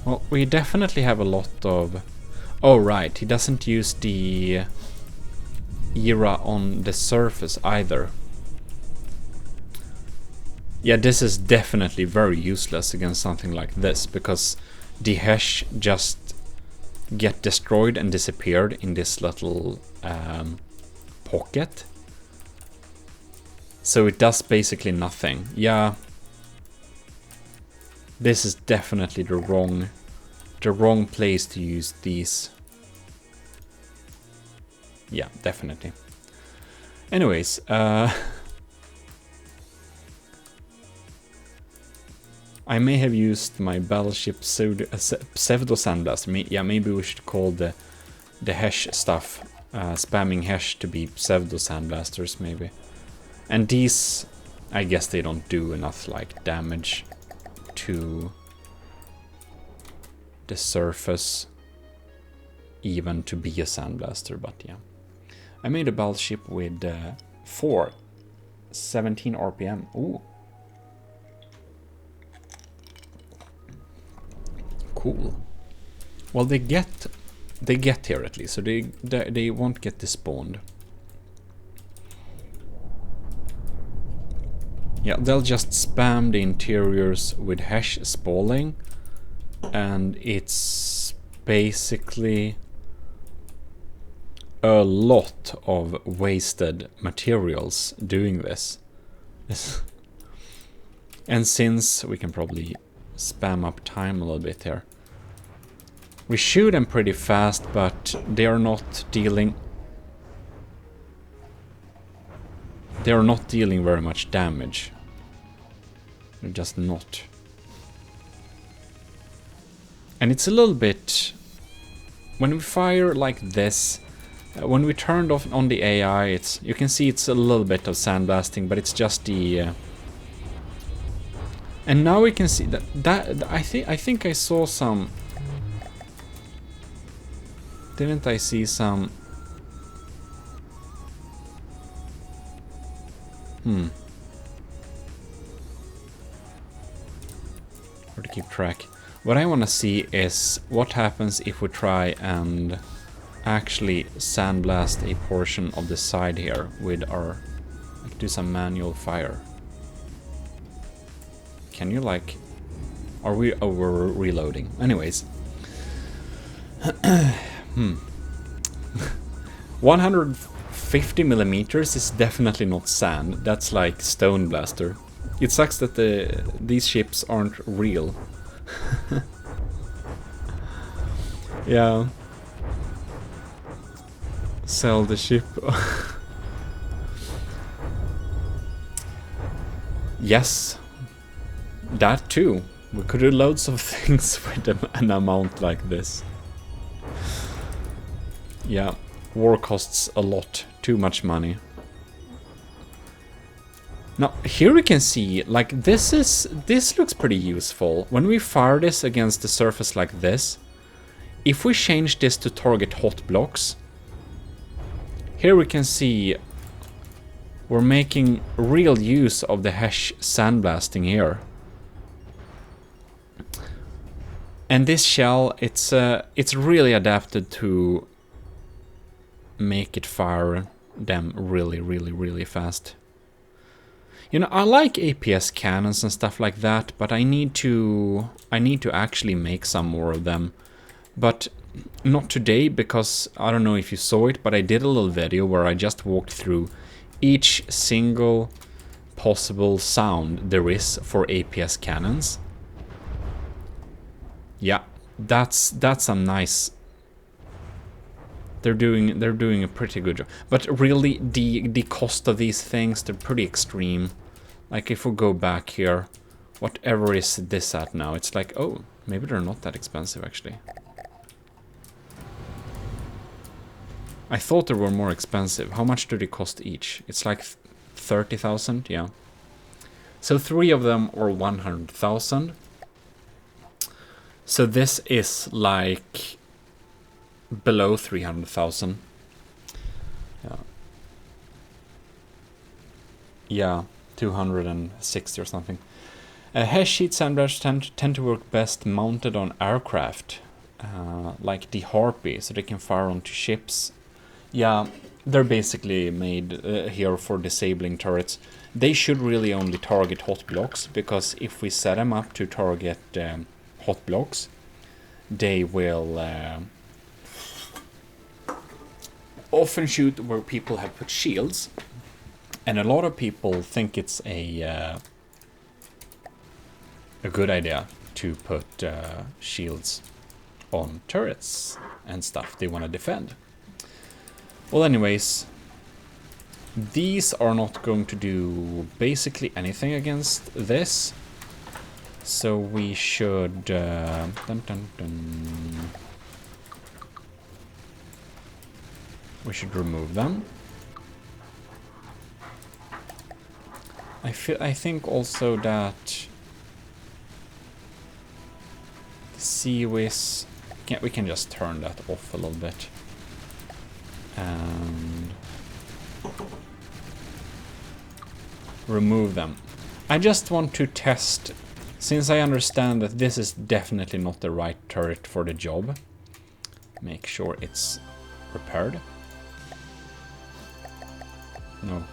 Well, we definitely have a lot of... Oh, right, he doesn't use the era on the surface either. Yeah, this is definitely very useless against something like this, because the hash just get destroyed and disappeared in this little pocket. So it does basically nothing. Yeah. This is definitely the wrong place to use these. Yeah, definitely. Anyways, I may have used my battleship pseudo sandblaster. Yeah, maybe we should call the hash stuff, spamming hash, to be pseudo sandblasters, maybe. And these, I guess they don't do enough like damage to the surface even to be a sandblaster, but yeah. I made a battleship with 17 RPM. Ooh. Cool. Well, they get here at least, so they won't get despawned. Yeah, they'll just spam the interiors with hash spalling, and it's basically a lot of wasted materials doing this. And since we can probably spam up time a little bit here, we shoot them pretty fast, but they are not dealing very much damage. They're just not. And it's a little bit... When we fire like this, when we turned off on the AI, you can see it's a little bit of sandblasting, but it's just the... And now we can see that I think I saw some... Didn't I see some... Hard to keep track. What I want to see is what happens if we try and actually sandblast a portion of the side here with our... Like, do some manual fire. Can you, like... Are we over reloading? Anyways. 150 millimeters is definitely not sand. That's like stone blaster. It sucks that these ships aren't real. Yeah. Sell the ship. Yes. That too. We could do loads of things with an amount like this. Yeah. War costs a lot. Too much money. Now, here we can see, like, this looks pretty useful. When we fire this against the surface like this, if we change this to target hot blocks, here we can see we're making real use of the hash sandblasting here. And this shell, it's really adapted to make it fire them really, really, really fast. You know, I like APS cannons and stuff like that, but I need to actually make some more of them. But not today, because I don't know if you saw it, but I did a little video where I just walked through each single possible sound there is for APS cannons. Yeah, that's a nice. They're doing a pretty good job. But really, the cost of these things, they're pretty extreme. Like if we go back here, whatever is this at now, it's like, oh, maybe they're not that expensive actually. I thought they were more expensive. How much do they cost each? It's like 30,000, yeah. So 3 of them are 100,000. So this is like below 300,000. Yeah. Yeah, 260 or something. Hair sheet sandbags tend to work best mounted on aircraft, like the Harpy, so they can fire onto ships. Yeah, they're basically made here for disabling turrets. They should really only target hot blocks, because if we set them up to target hot blocks, they will often shoot where people have put shields. And a lot of people think it's a good idea to put shields on turrets and stuff they want to defend. Well, anyways, these are not going to do basically anything against this. So we should... we should remove them. I think also that the CWIS, we can just turn that off a little bit. And remove them. I just want to test, since I understand that this is definitely not the right turret for the job. Make sure it's repaired. No.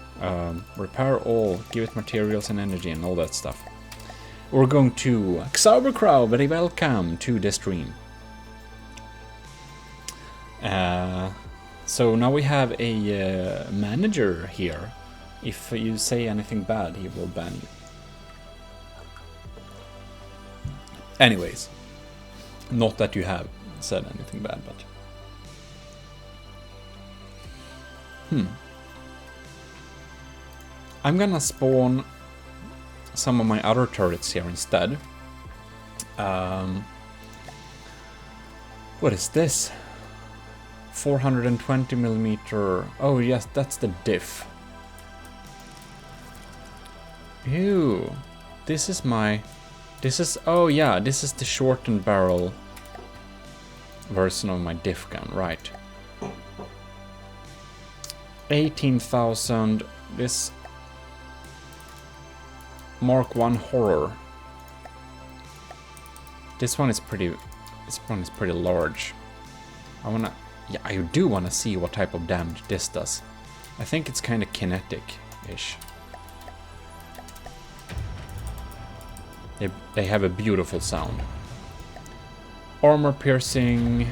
Repair all, give it materials and energy and all that stuff. We're going to Xaubercrow, very welcome to the stream. So now we have a manager here. If you say anything bad, he will ban you. Anyways, not that you have said anything bad, but... I'm gonna spawn some of my other turrets here instead. What is this? 420mm. Oh yes, that's the diff. Ew. This is my... This is... Oh yeah, this is the shortened barrel version of my diff gun, right. 18,000. This... Mark 1 horror. This one is pretty... This one is pretty large. I wanna... Yeah, I do wanna see what type of damage this does. I think it's kind of kinetic-ish. They have a beautiful sound. Armor piercing.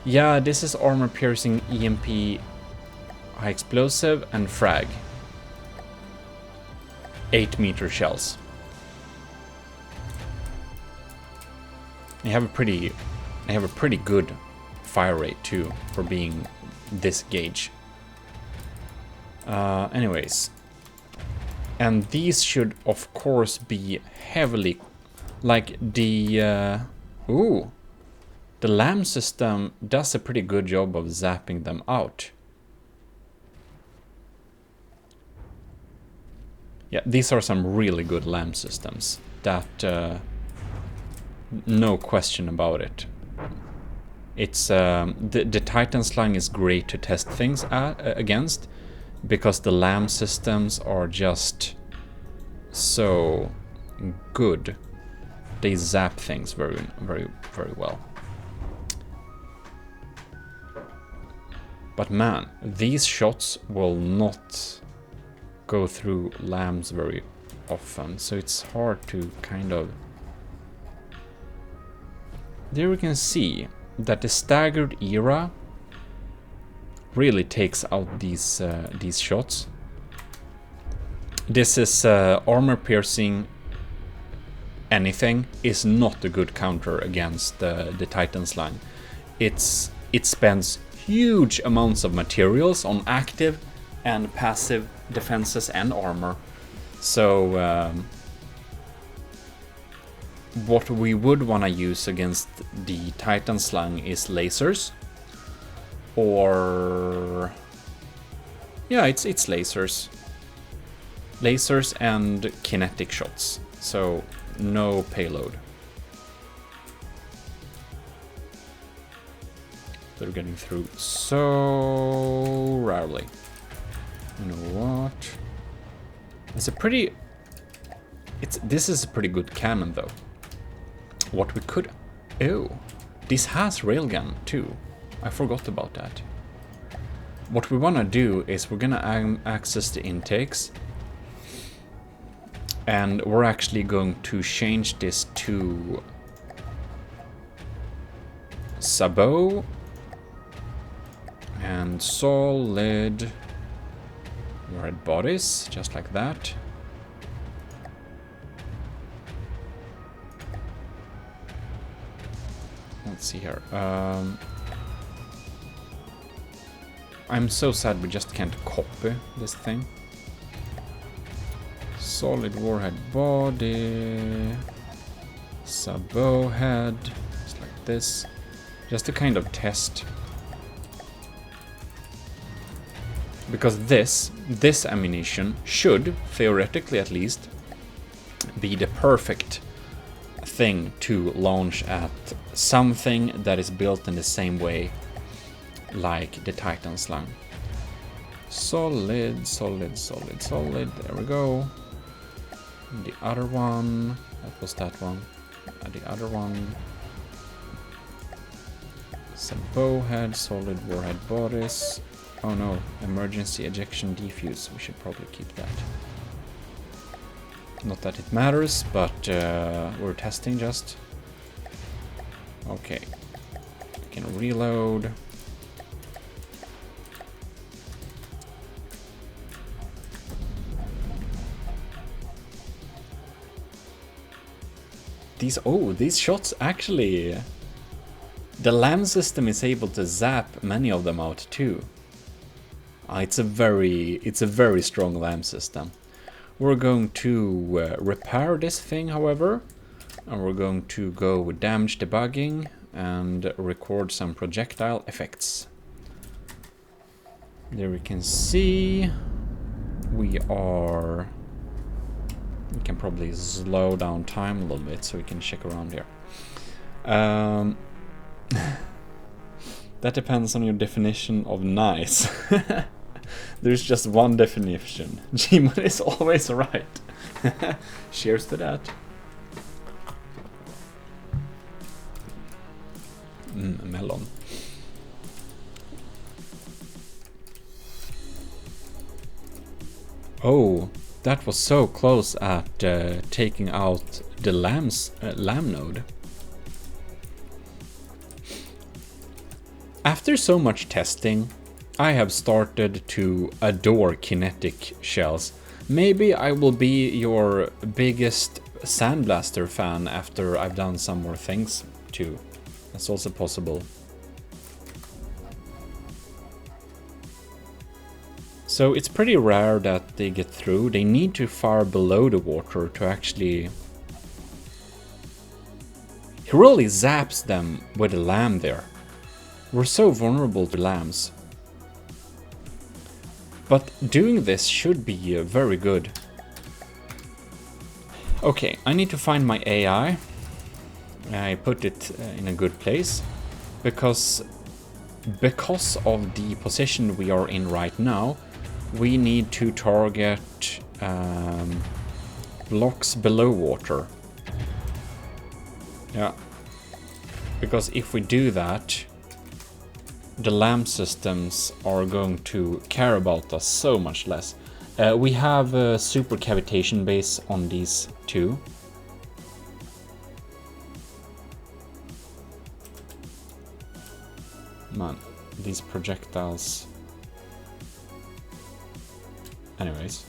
Yeah, this is armor piercing, EMP, high explosive, and frag. 8-meter shells. They have a pretty good fire rate too for being this gauge. Anyways. And these should, of course, be heavily... Like, the... the LAM system does a pretty good job of zapping them out. Yeah, these are some really good LAM systems. That... no question about it. It's... the Titan Slang is great to test things against. Because the LAM systems are just so good. They zap things very, very, very well. But man, these shots will not go through lambs very often, so it's hard to kind of... There we can see that the staggered era really takes out these shots. This is armor piercing anything is not a good counter against the Titan's line. It spends huge amounts of materials on active and passive defenses and armor. So what we would want to use against the Titan Slang is lasers. Or... yeah, it's lasers. Lasers and kinetic shots. So, no payload. They're getting through so rarely. You know what? It's a pretty... this is a pretty good cannon, though. What we could... oh, this has railgun, too. I forgot about that. What we want to do is we're going to access the intakes. And we're actually going to change this to sabot and solid red bodies, just like that. Let's see here. I'm so sad we just can't copy this thing. Solid warhead body, sabot head, just like this, just to kind of test. Because this ammunition should, theoretically at least, be the perfect thing to launch at something that is built in the same way like the Titan Slang. Solid, solid, solid, solid. There we go. The other one. That was that one. The other one. Sabot head, solid warhead bodies. Oh no, emergency ejection defuse. We should probably keep that. Not that it matters, but we're testing just. Okay. We can reload. These shots actually... the LAM system is able to zap many of them out too. It's a very strong LAM system. We're going to repair this thing, however, and we're going to go with damage debugging and record some projectile effects. There we can see we can probably slow down time a little bit so we can check around here. That depends on your definition of nice. There's just one definition. GMOD is always right. Cheers to that. Melon. Oh, that was so close at taking out the LAM node. After so much testing, I have started to adore kinetic shells. Maybe I will be your biggest Sandblaster fan after I've done some more things too. That's also possible. So it's pretty rare that they get through. They need to fire below the water to actually... He really zaps them with a LAM there. We're so vulnerable to LAMs. But doing this should be very good. Okay, I need to find my AI. I put it in a good place. Because of the position we are in right now, we need to target blocks below water. Yeah. Because if we do that, the LAMP systems are going to care about us so much less. We have a super cavitation base on these two. Man, these projectiles. Anyways.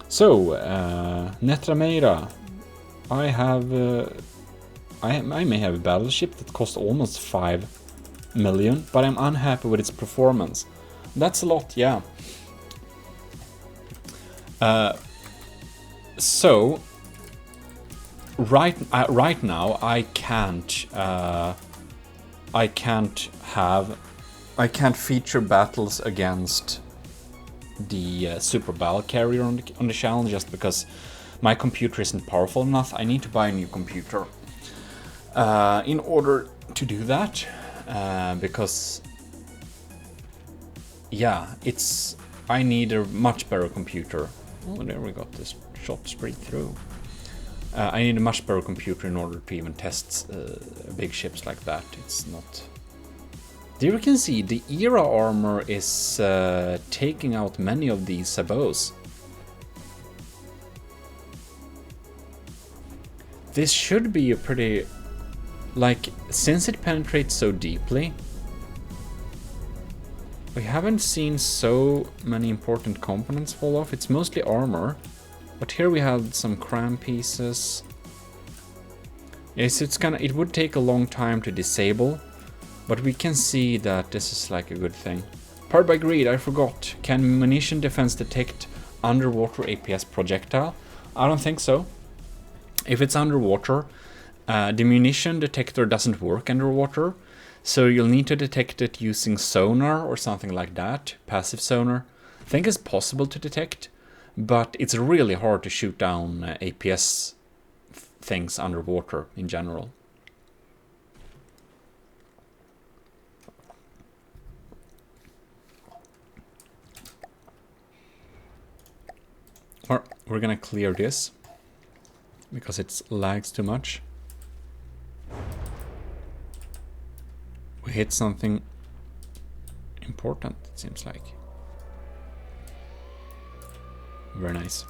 So, Netrameira. I have... I may have a battleship that costs almost 5 million, but I'm unhappy with its performance. That's a lot, yeah. So, right now I can't feature battles against the Super Battle Carrier on the channel just because my computer isn't powerful enough. I need to buy a new computer in order to do that, because yeah, I need a much better computer. Oh, there we got this shot straight through. I need a much better computer in order to even test big ships like that. It's not... There you can see the era armor is taking out many of these sabots. This should be a pretty... Like, since it penetrates so deeply, we haven't seen so many important components fall off. It's mostly armor. But here we have some CRAM pieces. Yes, it would take a long time to disable, but we can see that this is like a good thing. Powered by greed, I forgot. Can munition defense detect underwater APS projectile? I don't think so. If it's underwater, the munition detector doesn't work underwater, so you'll need to detect it using sonar or something like that, passive sonar. I think it's possible to detect, but it's really hard to shoot down APS things underwater in general. Or we're gonna clear this because it lags too much. We hit something important, it seems like. Very nice.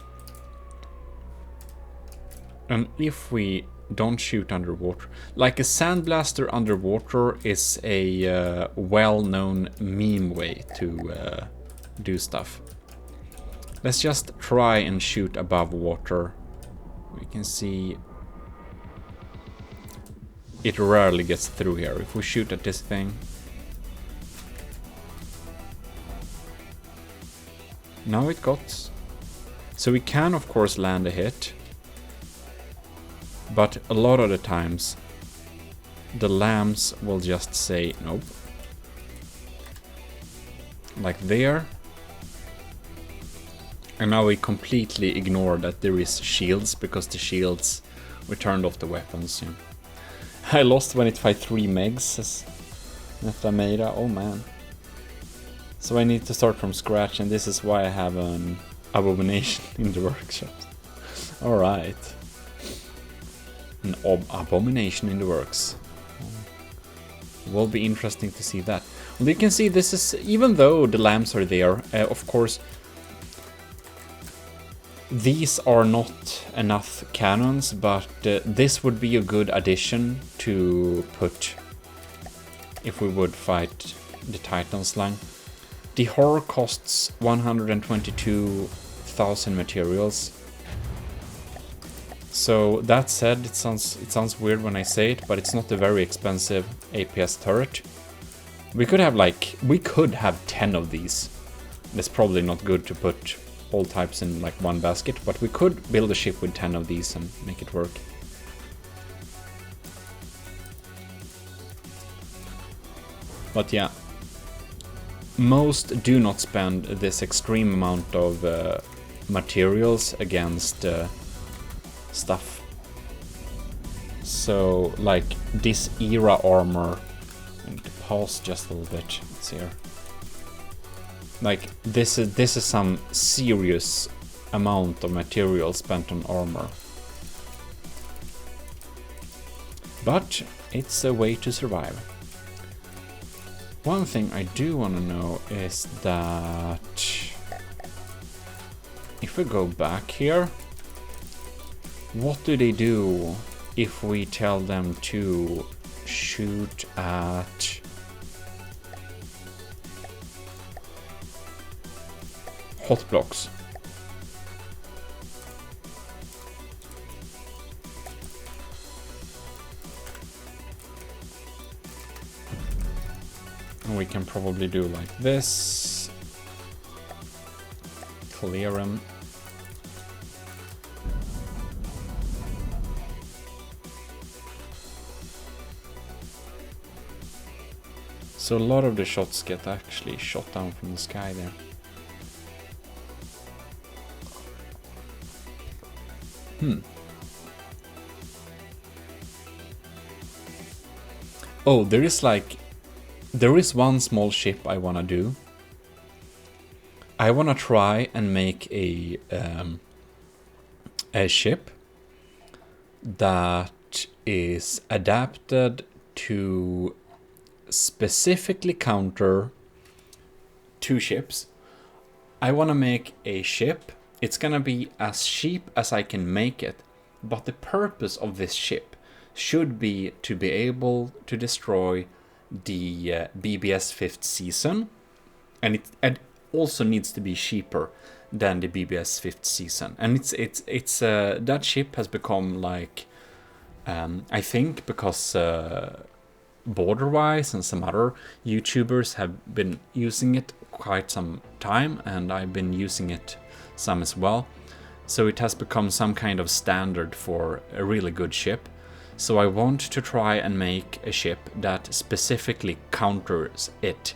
And if we don't shoot underwater, like a sandblaster underwater is a well-known meme way to do stuff. Let's just try and shoot above water. We can see it rarely gets through here. If we shoot at this thing. Now it got... So we can of course land a hit. But a lot of the times the lambs will just say nope. Like there. And now we completely ignore that there is shields, because the shields, we turned off the weapons. Yeah. I lost when it fight 3 megs, says Netrameira. Oh man. So I need to start from scratch, and this is why I have an abomination in the workshop. Alright. An abomination in the works. Will be interesting to see that. Well, you can see this is, even though the lamps are there, of course, these are not enough cannons, but this would be a good addition to put if we would fight the Titan slang. The horror costs 122,000 materials. So that said, it sounds weird when I say it, but it's not a very expensive APS turret. We could have 10 of these. It's probably not good to put all types in like one basket, but we could build a ship with 10 of these and make it work. But yeah, most do not spend this extreme amount of materials against stuff. So like this era armor, I need to pause just a little bit. Let's see here. Like this is some serious amount of material spent on armor. But it's a way to survive. One thing I do want to know is that if we go back here, what do they do if we tell them to shoot at hot blocks? And we can probably do like this. Clear them. So a lot of the shots get actually shot down from the sky there. Oh, there is one small ship I wanna do. I wanna try and make a ship that is adapted to specifically counter two ships. I wanna make a ship. It's gonna be as cheap as I can make it, but the purpose of this ship should be to be able to destroy the BBS 5th season, and it also needs to be cheaper than the BBS 5th season. And it's that ship has become like I think because Borderwise and some other YouTubers have been using it quite some time, and I've been using it some as well. So it has become some kind of standard for a really good ship. So I want to try and make a ship that specifically counters it.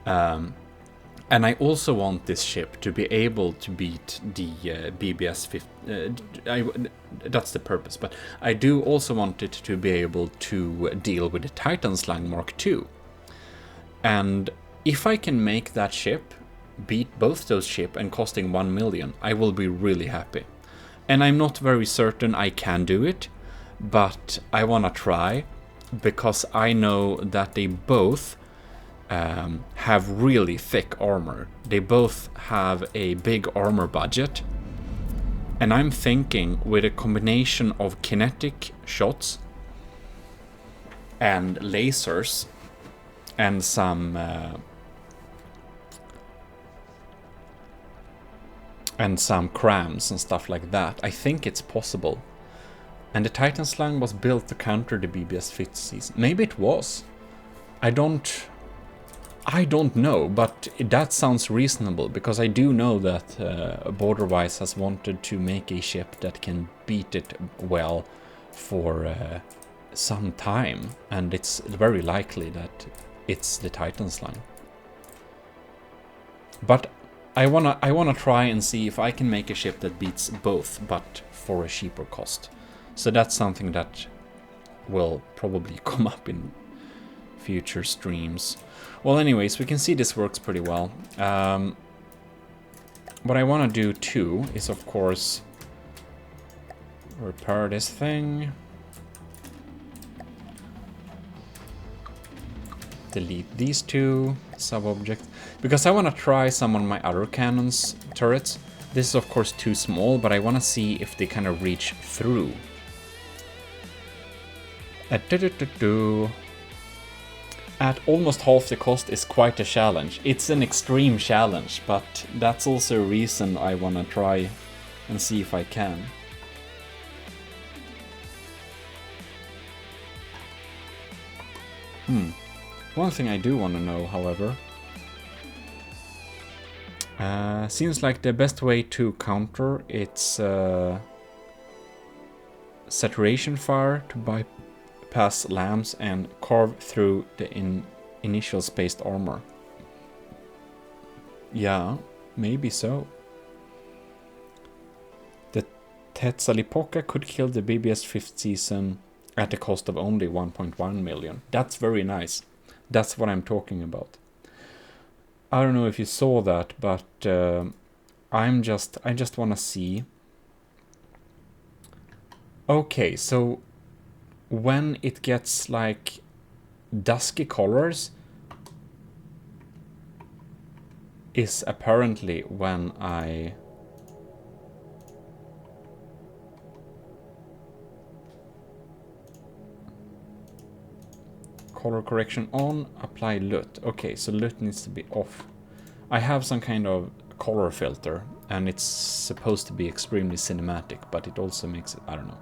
And I also want this ship to be able to beat the BBS 5th. That's the purpose, but I do also want it to be able to deal with the Titan Slang Mark II. And if I can make that ship beat both those ships and costing 1 million, I will be really happy. And I'm not very certain I can do it, but I wanna try, because I know that they both have really thick armor. They both have a big armor budget. And I'm thinking with a combination of kinetic shots and lasers and some CRAMs and stuff like that, I think it's possible. And the Titan Slang was built to counter the BBS 5th season. Maybe it was. I don't know, but that sounds reasonable, because I do know that Borderwise has wanted to make a ship that can beat it well for some time, and it's very likely that it's the Titan Slang. But I wanna try and see if I can make a ship that beats both, but for a cheaper cost. So that's something that will probably come up in future streams. Well, anyways, we can see this works pretty well. What I want to do too is, of course, repair this thing. Delete these two sub-objects, because I want to try some on my other cannons turrets. This is of course too small, but I want to see if they kind of reach through. At almost half the cost is quite a challenge. It's an extreme challenge, but that's also a reason I want to try and see if I can. One thing I do want to know, however, seems like the best way to counter its saturation fire to bypass lamps and carve through the initial spaced armor. Yeah, maybe so. The Tetzalipoca could kill the BBS 5th season at the cost of only 1.1 million. That's very nice. That's what I'm talking about. I don't know if you saw that, but I just want to see. Okay, so when it gets like dusky colors is apparently when I color correction on, apply LUT. Okay, so LUT needs to be off. I have some kind of color filter and it's supposed to be extremely cinematic, but it also makes it, I don't know.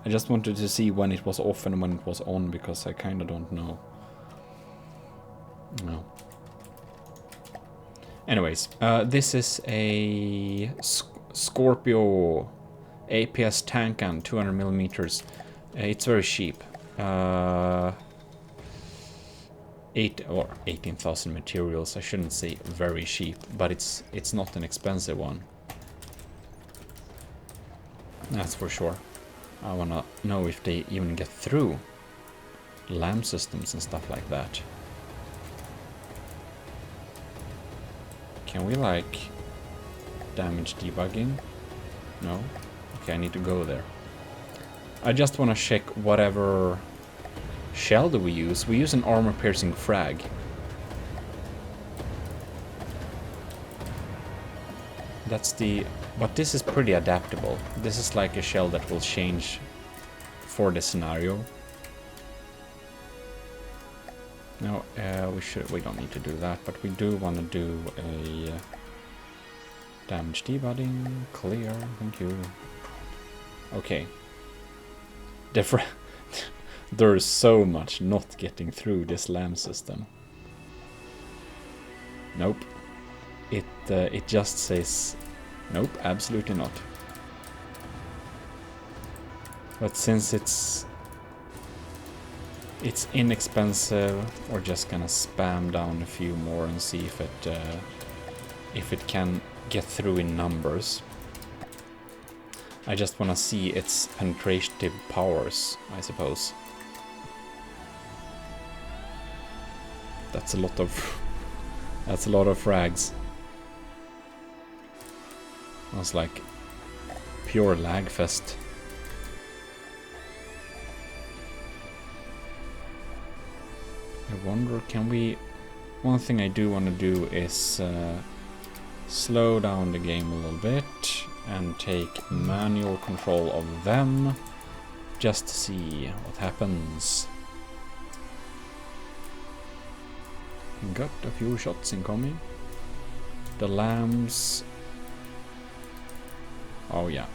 I just wanted to see when it was off and when it was on because I kind of don't know. No. Anyways, this is a Scorpio APS tank gun, 200 millimeters. It's very cheap. 18,000 materials. I shouldn't say very cheap, but it's not an expensive one. That's for sure. I wanna know if they even get through LAM systems and stuff like that. Can we like damage debugging? No? Okay, I need to go there. I just wanna check whatever shell do we use. We use an armor piercing frag. That's the... But this is pretty adaptable. This is like a shell that will change for the scenario. No, we don't need to do that, but we do want to do a damage debugging. Clear, thank you. Okay. There's so much not getting through this LAM system. Nope. It just says nope, absolutely not. But since it's inexpensive, we're just gonna spam down a few more and see if it can get through in numbers. I just wanna see its penetrative powers, I suppose. That's a lot of frags. It was like pure lag fest. I wonder, can we... One thing I do want to do is slow down the game a little bit and take manual control of them just to see what happens. Got a few shots incoming. The lambs... Oh yeah.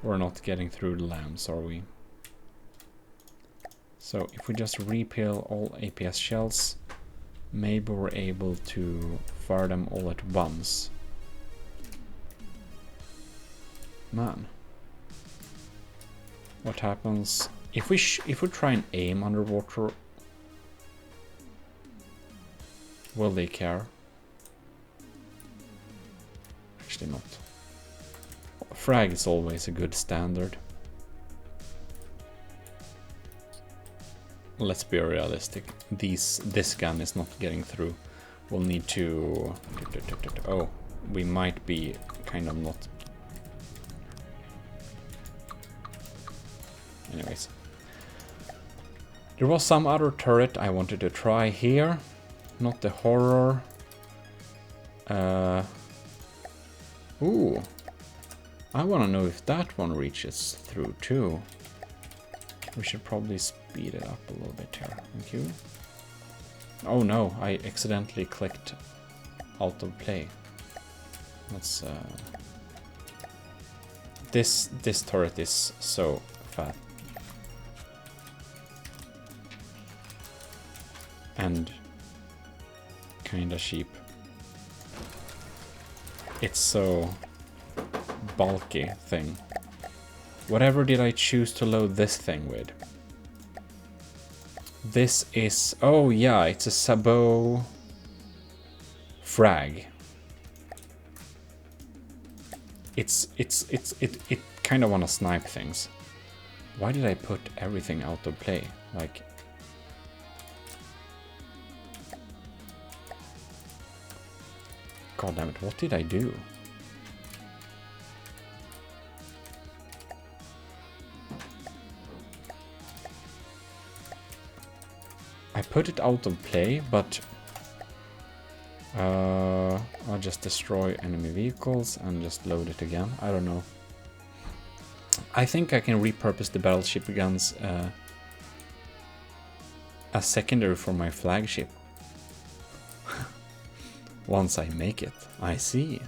We're not getting through the lambs, are we? So if we just repeal all APS shells, maybe we're able to fire them all at once. Man. What happens if we try and aim underwater? Will they care? Actually not. Frag is always a good standard. Let's be realistic. This gun is not getting through. We'll need to... Oh, we might be kind of not... Anyways. There was some other turret I wanted to try here. Not the horror. Ooh. I want to know if that one reaches through too. We should probably speed it up a little bit here. Thank you. Oh no, I accidentally clicked out of play. Let's this turret is so fat. And kinda cheap. It's so bulky thing. Whatever did I choose to load this thing with? This is... Oh yeah, it's a sabot frag. It kind of want to snipe things. Why did I put everything out of play? Like... God damn it, what did I do? I put it out of play, but I'll just destroy enemy vehicles and just load it again. I don't know. I think I can repurpose the battleship guns as secondary for my flagship. Once I make it. I see.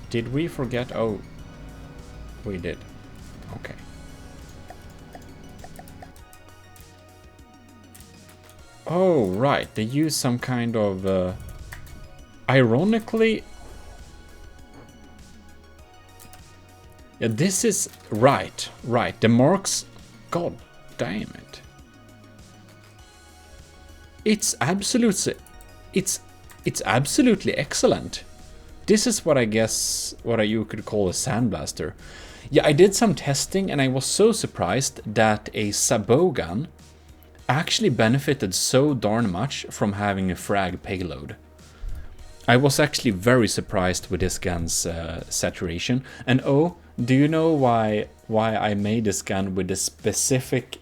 Did we forget? Oh, we did. Okay. Oh, right. They use some kind of... ironically... Yeah, this is... Right. The marks... God damn it. It's absolutely... It's absolutely excellent. This is what I guess... What you could call a sandblaster. Yeah, I did some testing and I was so surprised that a sabot gun actually benefited so darn much from having a frag payload. I was actually very surprised with this gun's saturation. And oh, do you know why I made this gun with a specific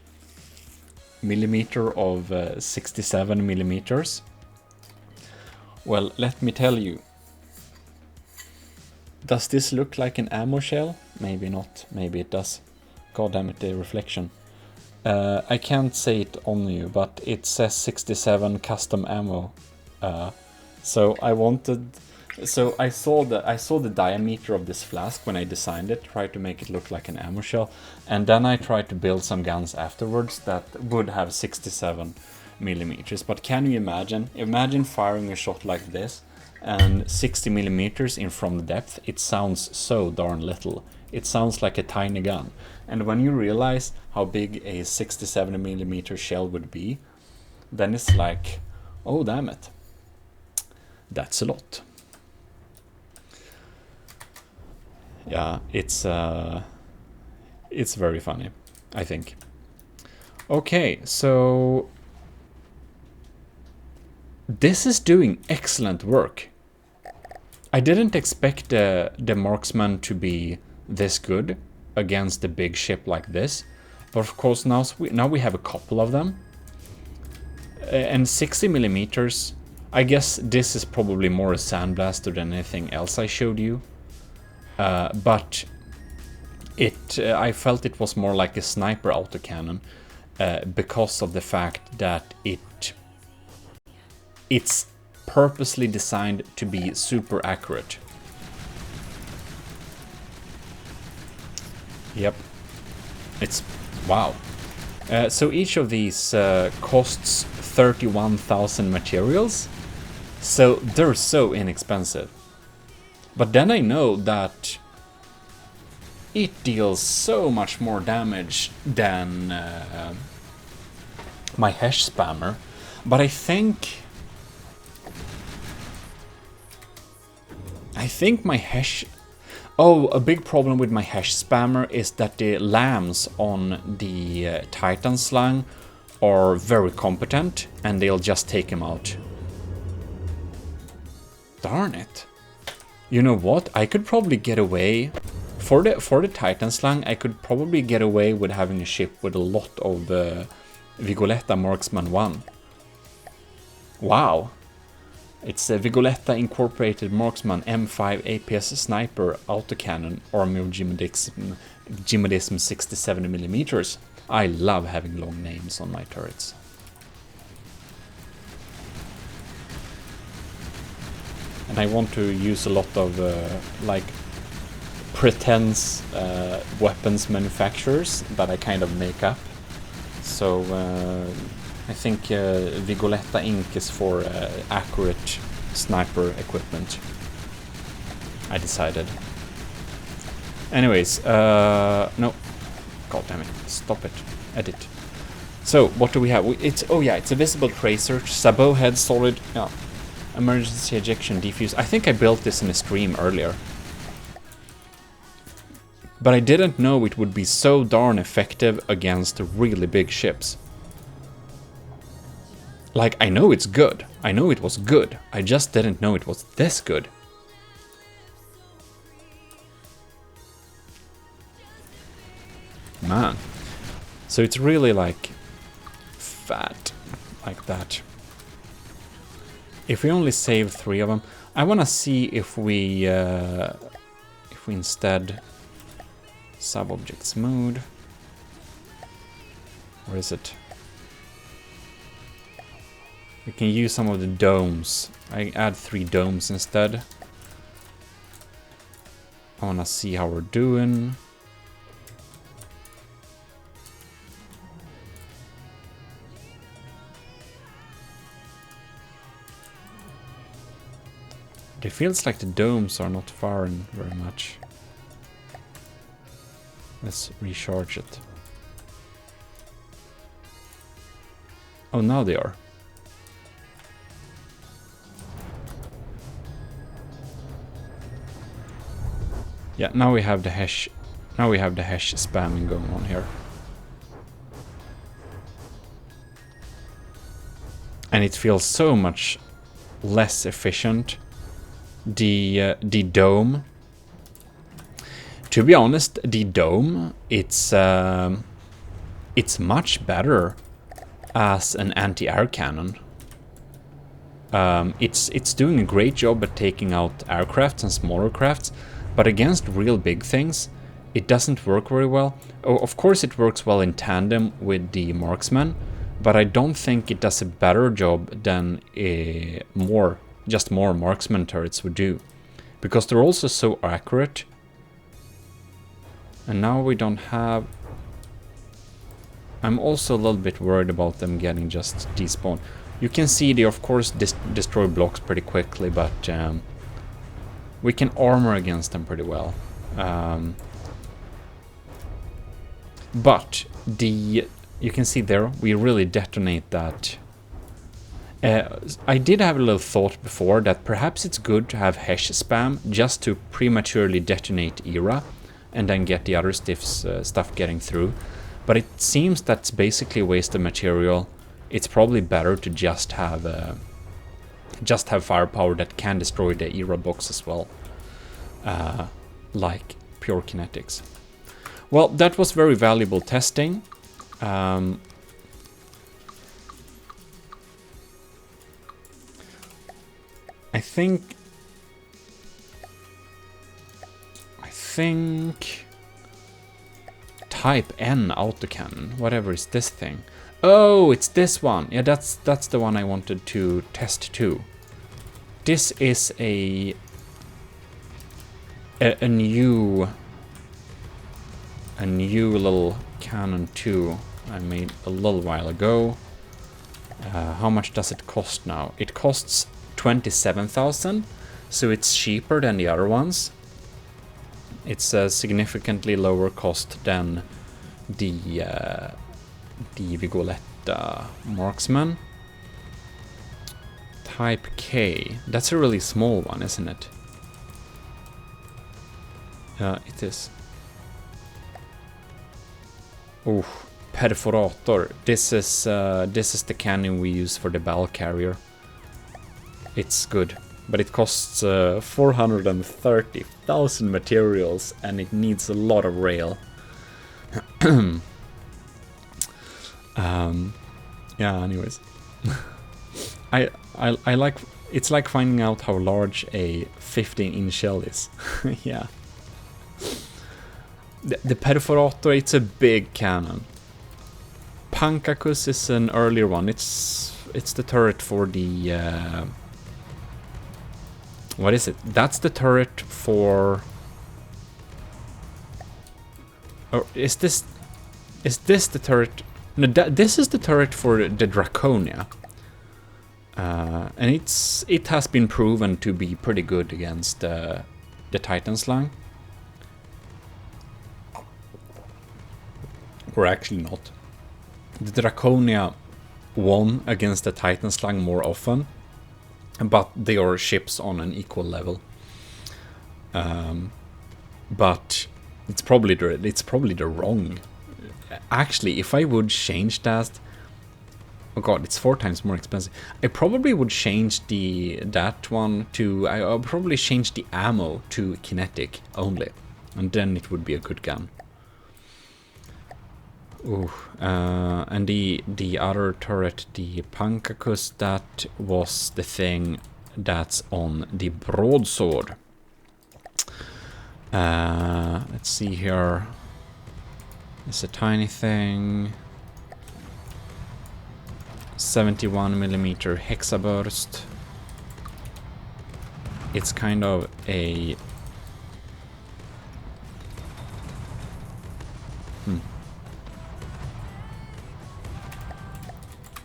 millimeter of 67 millimeters? Well, let me tell you. Does this look like an ammo shell? Maybe not. Maybe it does. God damn it, the reflection. I can't say it on you, but it says 67 custom ammo. So I saw the diameter of this flask when I designed it, tried to make it look like an ammo shell, and then I tried to build some guns afterwards that would have 67 millimeters. But can you imagine? Imagine firing a shot like this and 60 millimeters in from the depth. It sounds so darn little. It sounds like a tiny gun. And when you realize how big a 67 millimeter shell would be, then it's like, oh damn it. That's a lot. Yeah, it's very funny, I think. Okay, so this is doing excellent work. I didn't expect the marksman to be this good against a big ship like this, but of course now we have a couple of them, and 60 millimeters. I guess this is probably more a sandblaster than anything else I showed you, but I felt it was more like a sniper autocannon because of the fact that it's purposely designed to be super accurate. Yep, it's wow. So each of these costs 31,000 materials, so they're so inexpensive. But then I know that it deals so much more damage than my hash spammer. But I think my hash... Oh, a big problem with my hash spammer is that the lambs on the Titan slang are very competent and they'll just take him out. Darn it. You know what? I could probably get away... For the Titan slang, I could probably get away with having a ship with a lot of Vigoletta Marksman 1. Wow. It's a Vigoletta Incorporated Marksman M5 APS Sniper Autocannon Army of GMODIST 67 millimeters. I love having long names on my turrets. And I want to use a lot of like pretense weapons manufacturers that I kind of make up. So I think Vigoletta Inc. is for accurate sniper equipment. I decided. Anyways, no. God damn it. Stop it. Edit. So, what do we have? It's a visible tracer, sabot head, solid, yeah. Emergency ejection defuse. I think I built this in a stream earlier. But I didn't know it would be so darn effective against really big ships. Like, I know it's good. I know it was good. I just didn't know it was this good. man. So it's really like fat, like that. If we only save 3 of them, I want to see if we instead sub-objects mode. Where is it? We can use some of the domes. I add 3 domes instead. I want to see how we're doing. It feels like the domes are not firing very much. Let's recharge it. Oh, now they are. Yeah, now we have the hash. Now we have the hash spamming going on here. And it feels so much less efficient. The dome. To be honest, the dome, it's much better as an anti-air cannon. It's doing a great job at taking out aircrafts and smaller crafts, but against real big things, it doesn't work very well. Oh, of course it works well in tandem with the marksman, but I don't think it does a better job than more marksman turrets would do, because they're also so accurate. And now we don't have... I'm also a little bit worried about them getting just despawned. You can see they of course destroy blocks pretty quickly, but we can armor against them pretty well. But you can see there, we really detonate that. I did have a little thought before that perhaps it's good to have hash spam just to prematurely detonate era and then get the other stuff getting through. But it seems that's basically a waste of material. It's probably better to just have firepower that can destroy the era box as well, like pure kinetics. Well, that was very valuable testing. I think Type N autocannon, whatever is this thing. Oh, it's this one. Yeah, that's the one I wanted to test too. This is a new little cannon too I made a little while ago. How much does it cost now? It costs 27,000, so it's cheaper than the other ones. It's a significantly lower cost than the Vigoletta marksman. Type K. That's a really small one, isn't it? It is. Oh, perforator. This is the cannon we use for the ball carrier. It's good, but it costs 430,000 materials, and it needs a lot of rail. Yeah. Anyways, I like. It's like finding out how large a 15-inch shell is. Yeah. The perforator, it's a big cannon. Pankakos is an earlier one. It's the turret for the. What is it? That's the turret for. Or is this the turret? No, this is the turret for the Draconia. And it has been proven to be pretty good against the Titan Slang. Or actually not. The Draconia won against the Titan Slang more often, but they are ships on an equal level. But it's probably the wrong. Actually, if I would change that, oh god, it's 4 times more expensive. I probably would change that one to. I'll probably change the ammo to kinetic only, and then it would be a good gun. Ooh, and the other turret, the Pancacus, that was the thing that's on the broadsword. Let's see here. It's a tiny thing. 71mm hexaburst. It's kind of a...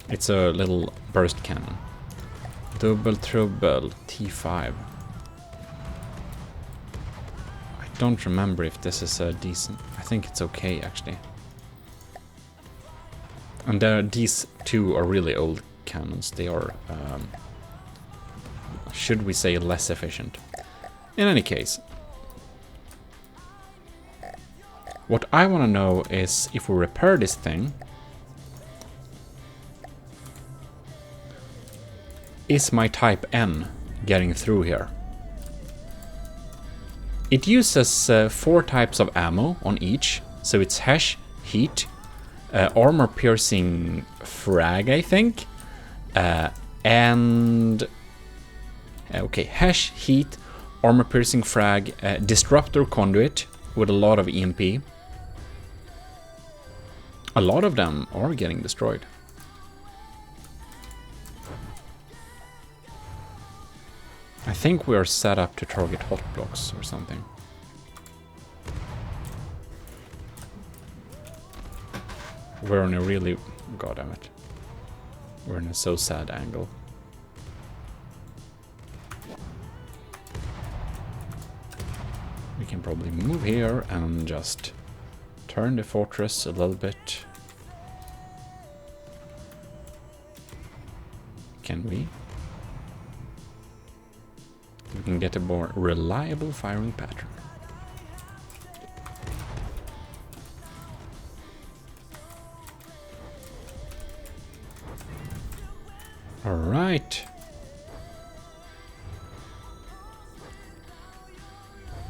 It's a little burst cannon. Double Trouble T5. I don't remember if this is a decent... I think it's okay, actually. And these two are really old cannons. They are, should we say, less efficient. In any case, what I want to know is if we repair this thing, is my type N getting through here? It uses 4 types of ammo on each, so it's Hesh, Heat, armor piercing frag, I think, and okay, Hesh, Heat, armor piercing frag, disruptor conduit with a lot of EMP. A lot of them are getting destroyed. I think we are set up to target hot blocks or something. We're in a really... God damn it. We're in a so sad angle. We can probably move here and just turn the fortress a little bit. Can we? We can get a more reliable firing pattern. All right.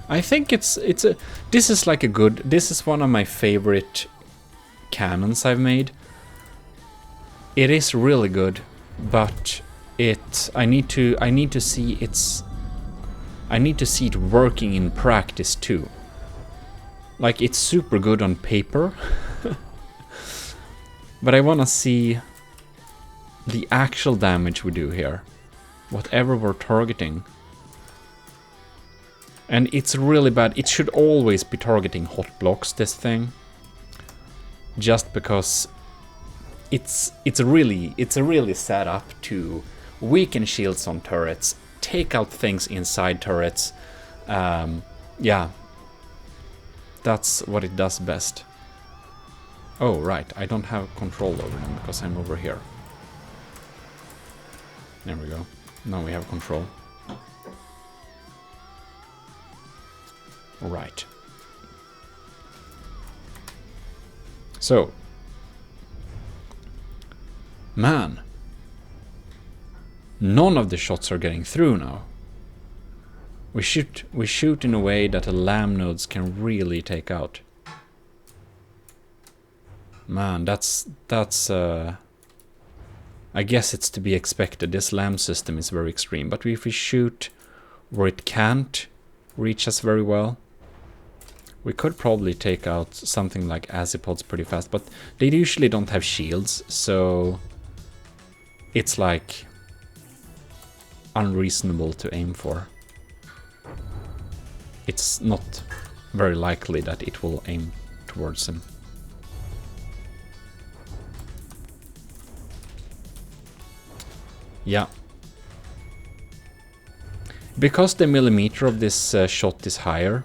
I think this is like a good, this is one of my favorite cannons I've made. It is really good, but I need to see it working in practice too. Like, it's super good on paper, but I want to see the actual damage we do here, whatever we're targeting. And it's really bad. It should always be targeting hot blocks, this thing, just because it's really set up to weaken shields on turrets, take out things inside turrets. Yeah, that's what it does best. Oh right, I don't have control over them because I'm over here. There we go. Now we have control. Right. So, man, none of the shots are getting through now. We shoot in a way that the LAM nodes can really take out. Man, that's I guess it's to be expected. This LAM system is very extreme, but if we shoot where it can't reach us very well, we could probably take out something like Azipods pretty fast, but they usually don't have shields, so it's like unreasonable to aim for. It's not very likely that it will aim towards him. Yeah. Because the millimeter of this shot is higher,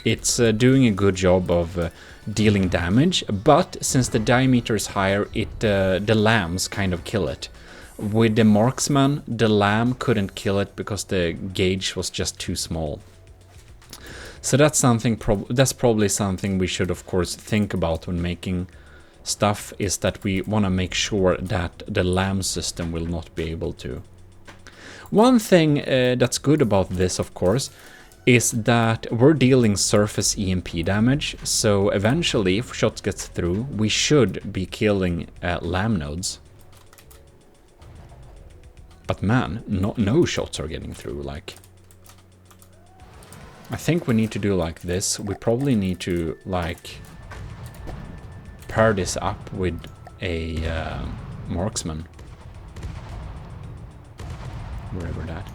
it's doing a good job of dealing damage, but since the diameter is higher, the LAMs kind of kill it. With the marksman, the LAM couldn't kill it because the gauge was just too small. So that's something. That's probably something we should, of course, think about when making stuff. Is that we want to make sure that the LAM system will not be able to. One thing that's good about this, of course, is that we're dealing surface EMP damage, so eventually, if shots get through, we should be killing LAM nodes. But man, no shots are getting through, like... I think we need to do like this. We probably need to, like, pair this up with a marksman. Wherever that.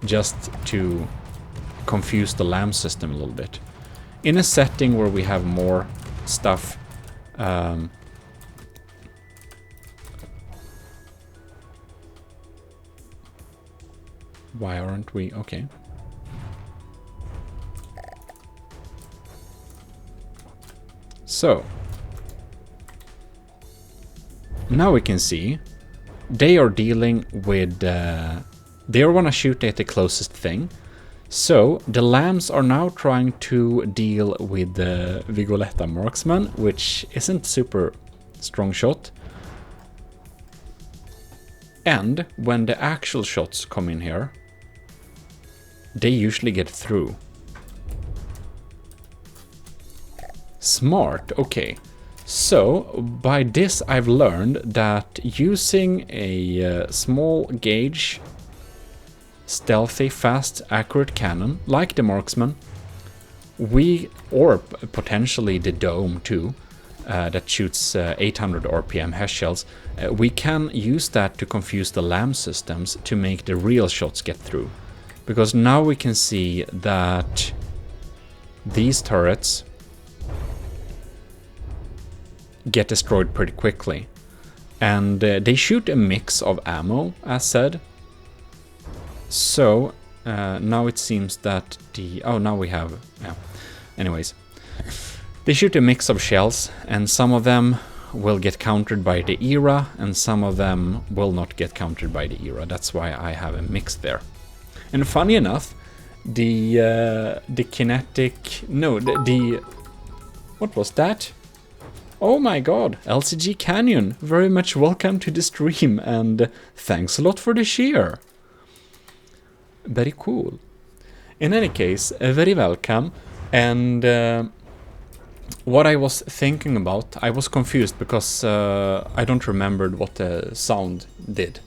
Just to confuse the LAM system a little bit. In a setting where we have more stuff... why aren't we... Okay. So, now we can see they are dealing with, they want to shoot at the closest thing. So, the lambs are now trying to deal with the Vigoletta marksman, which isn't super strong shot. And when the actual shots come in here, they usually get through. Smart, okay. So, by this I've learned that using a small gauge, stealthy, fast, accurate cannon, like the marksman, or potentially the dome too, that shoots 800 RPM HESH shells, we can use that to confuse the LAM systems to make the real shots get through. Because now we can see that these turrets get destroyed pretty quickly. And they shoot a mix of ammo, as said. So, now it seems that the... Oh, now we have... Yeah. Anyways. They shoot a mix of shells, and some of them will get countered by the era, and some of them will not get countered by the era. That's why I have a mix there. And funny enough, the kinetic... No, the... What was that? Oh my god, LCG Canyon, very much welcome to the stream, and thanks a lot for the share. Very cool. In any case, very welcome, and what I was thinking about, I was confused because I don't remember what the sound did.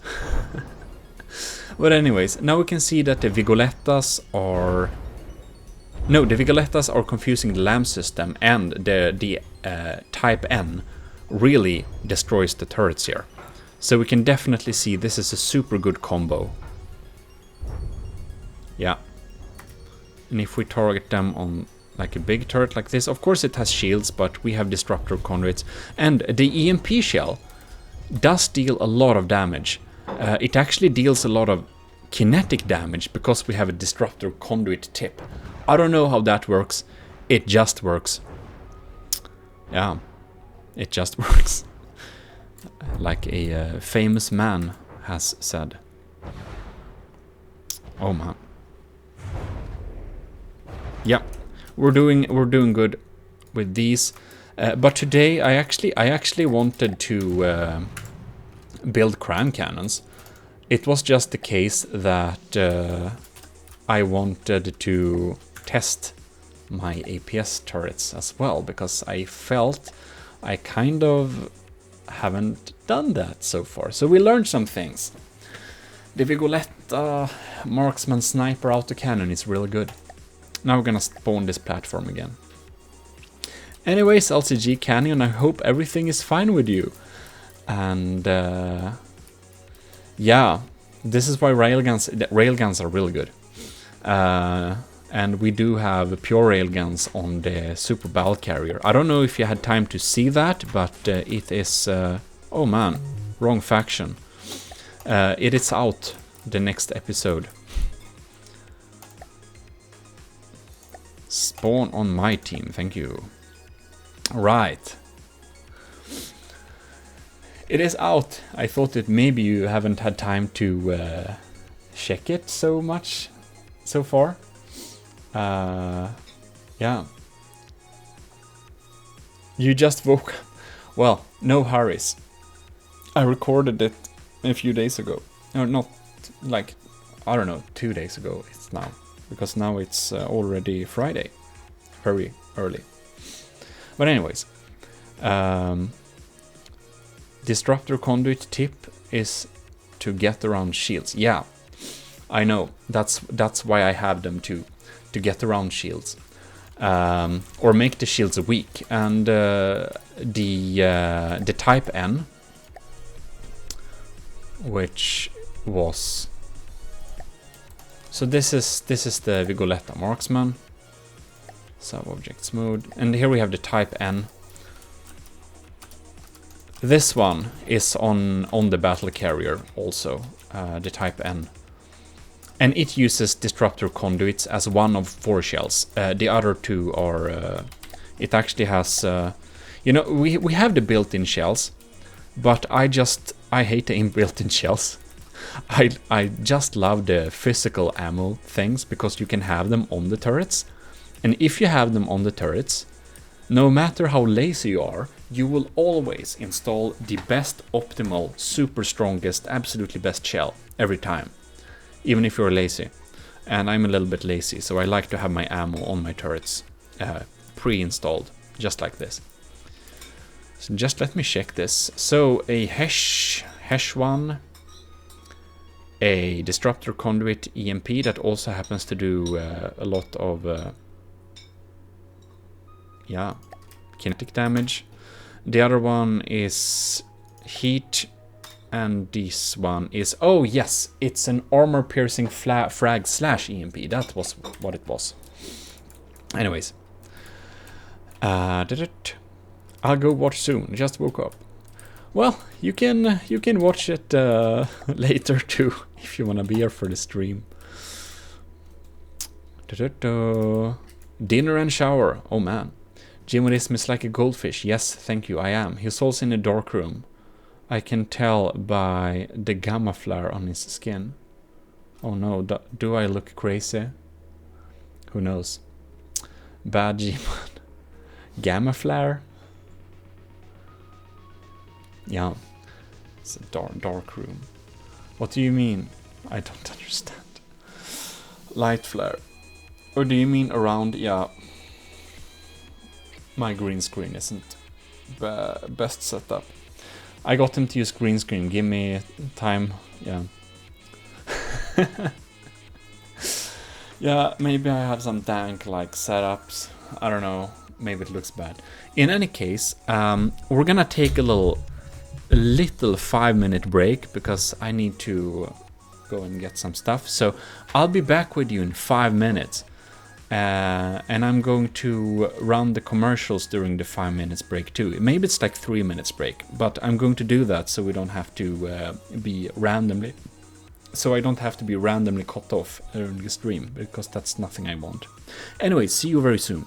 But anyways, now we can see that the Vigolettas are... No, the Vigolettas are confusing the LAM system, and the Type N really destroys the turrets here. So we can definitely see this is a super good combo. Yeah. And if we target them on like a big turret like this, of course it has shields, but we have disruptor conduits. And the EMP shell does deal a lot of damage. It actually deals a lot of kinetic damage because we have a disruptor conduit tip. I don't know how that works. It just works. Yeah, it just works. Like a famous man has said. Oh man. Yeah, we're doing good with these. But today I actually wanted to build CRAM cannons. It was just the case that I wanted to test my APS turrets as well, because I felt I kind of haven't done that so far. So we learned some things. The Vigoletta Marksman Sniper Autocannon is really good. Now we're gonna spawn this platform again. Anyways, LCG Canyon, I hope everything is fine with you. And yeah, this is why railguns are really good. And we do have pure railguns on the Super Battle Carrier. I don't know if you had time to see that, but it is... oh man, wrong faction. It is out the next episode. Spawn on my team, thank you. Right. It is out. I thought that maybe you haven't had time to check it so much so far. Yeah. You just woke up. Well, no hurries. I recorded it a few days ago. Or not, like, I don't know, 2 days ago it's now. because now it's already Friday. Very early. But anyways, disruptor conduit tip is to get around shields. Yeah, I know. That's why I have them too, to get around shields, or make the shields weak. And the type N, which was, so this is the Vigoletta marksman. Sub-objects mode, and here we have the type N. This one is on the battle carrier also, the type N, and it uses disruptor conduits as one of 4 shells. The other 2 are it actually has you know, we have the built-in shells, but I hate the inbuilt-in shells. I just love the physical ammo things, because you can have them on the turrets. And if you have them on the turrets, no matter how lazy you are, you will always install the best, optimal, super strongest, absolutely best shell every time. Even if you're lazy. And I'm a little bit lazy, so I like to have my ammo on my turrets pre-installed, just like this. So just let me check this. So a Hesh 1, a disruptor conduit EMP that also happens to do a lot of kinetic damage. The other one is heat, and this one is, oh yes, it's an armor piercing frag / EMP. That was what it was. Anyways, I'll go watch soon. Just woke up. Well, you can watch it later too if you wanna be here for the stream. Dinner and shower. Oh man. GMODIST is like a goldfish. Yes, thank you, I am. He's also in a dark room. I can tell by the gamma flare on his skin. Oh no, do I look crazy? Who knows? Bad Gmod. Gamma flare? Yeah. It's a dark room. What do you mean? I don't understand. Light flare. Or do you mean around? Yeah. My green screen isn't best setup. I got him to use green screen. Give me time. Yeah. Yeah, maybe I have some dank like setups. I don't know. Maybe it looks bad. In any case, we're gonna take a little 5-minute break because I need to go and get some stuff. So I'll be back with you in 5 minutes. And I'm going to run the commercials during the 5 minutes break too. Maybe it's like 3 minutes break, but I'm going to do that so we don't have to be randomly. So I don't have to be randomly cut off during the stream, because that's nothing I want. Anyway, see you very soon.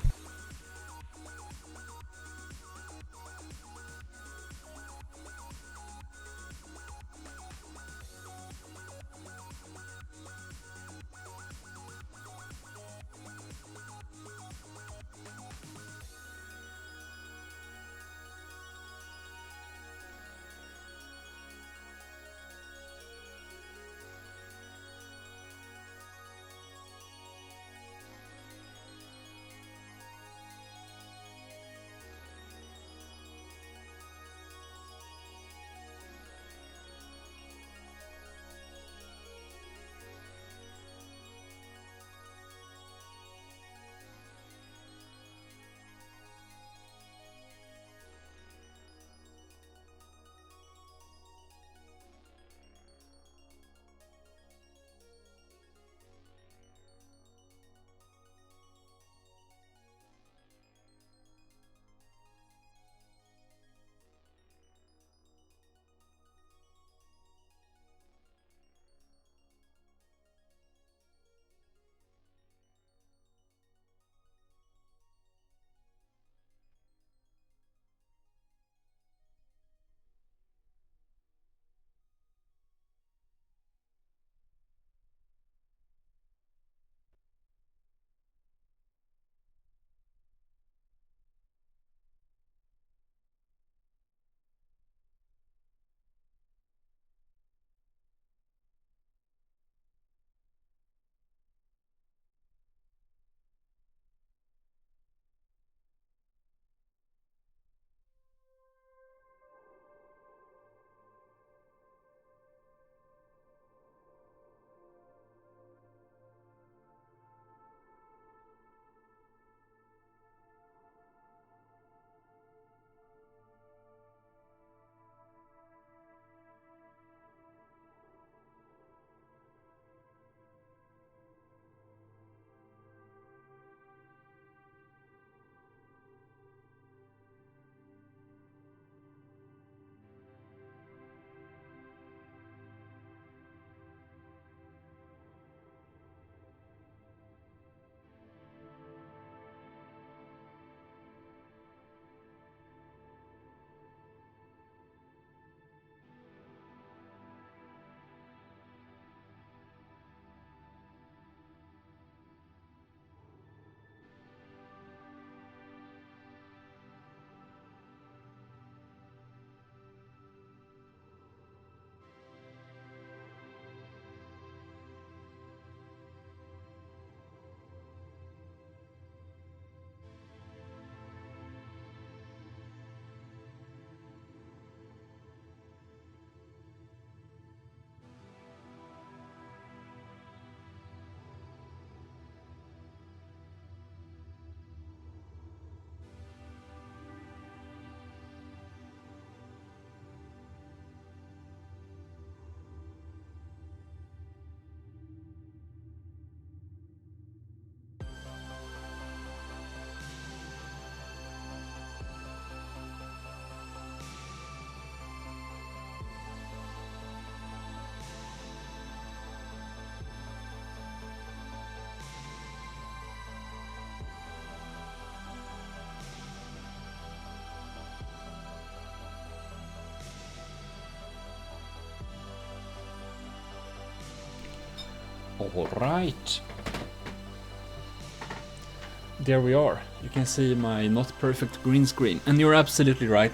All right. There we are. You can see my not perfect green screen. And you're absolutely right.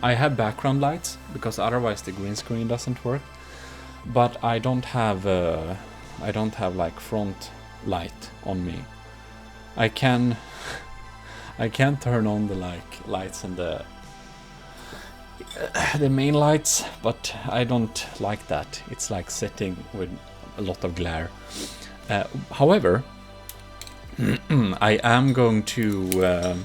I have background lights because otherwise the green screen doesn't work. But I don't have like front light on me. I can turn on the lights and the main lights, but I don't like that. It's like sitting with a lot of glare. However, I am going to...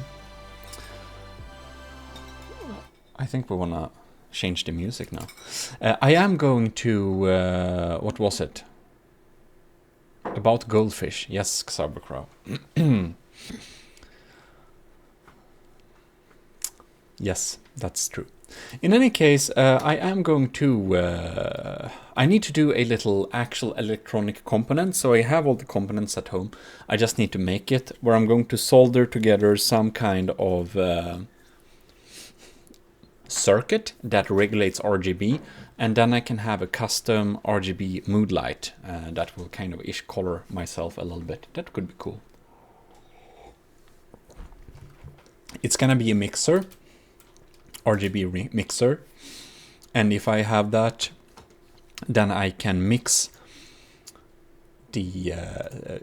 I think we wanna change the music now. I am going to... what was it? About goldfish. Yes, Xabercrow. Yes, that's true. In any case, I am going to... I need to do a little actual electronic component, so I have all the components at home. I just need to make it, where I'm going to solder together some kind of circuit that regulates RGB, and then I can have a custom RGB mood light that will kind of ish color myself a little bit. That could be cool. It's gonna be a mixer. RGB mixer, and if I have that, then I can mix the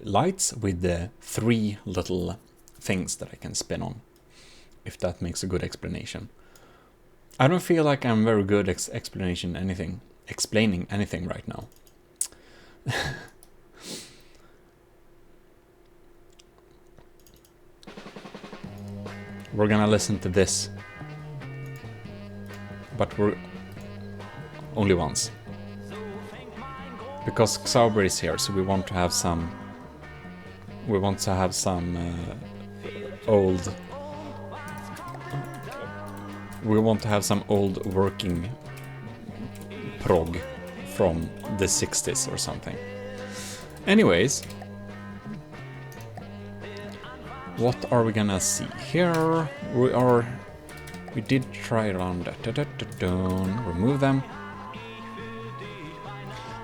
lights with the 3 little things that I can spin on, if that makes a good explanation. I don't feel like I'm very good at explaining anything right now. We're gonna listen to this. But we're only once. Because Xauber is here, so we want to have some... We want to have some old... We want to have some old working prog from the 60s or something. Anyways. What are we gonna see here? We did try around that. Remove them.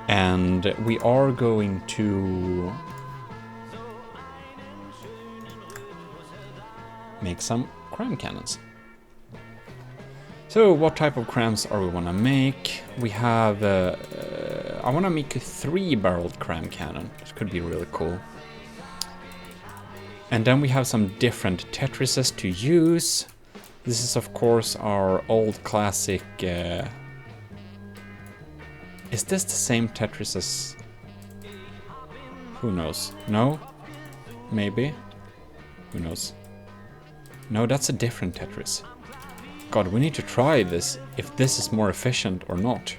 And we are going to make some CRAM cannons. So what type of CRAMs are we want to make? We have... I want to make a 3-barreled CRAM cannon. It could be really cool. And then we have some different Tetrises to use. This is, of course, our old classic... Is this the same Tetris as... Who knows? No? Maybe? Who knows? No, that's a different Tetris. God, we need to try this, if this is more efficient or not.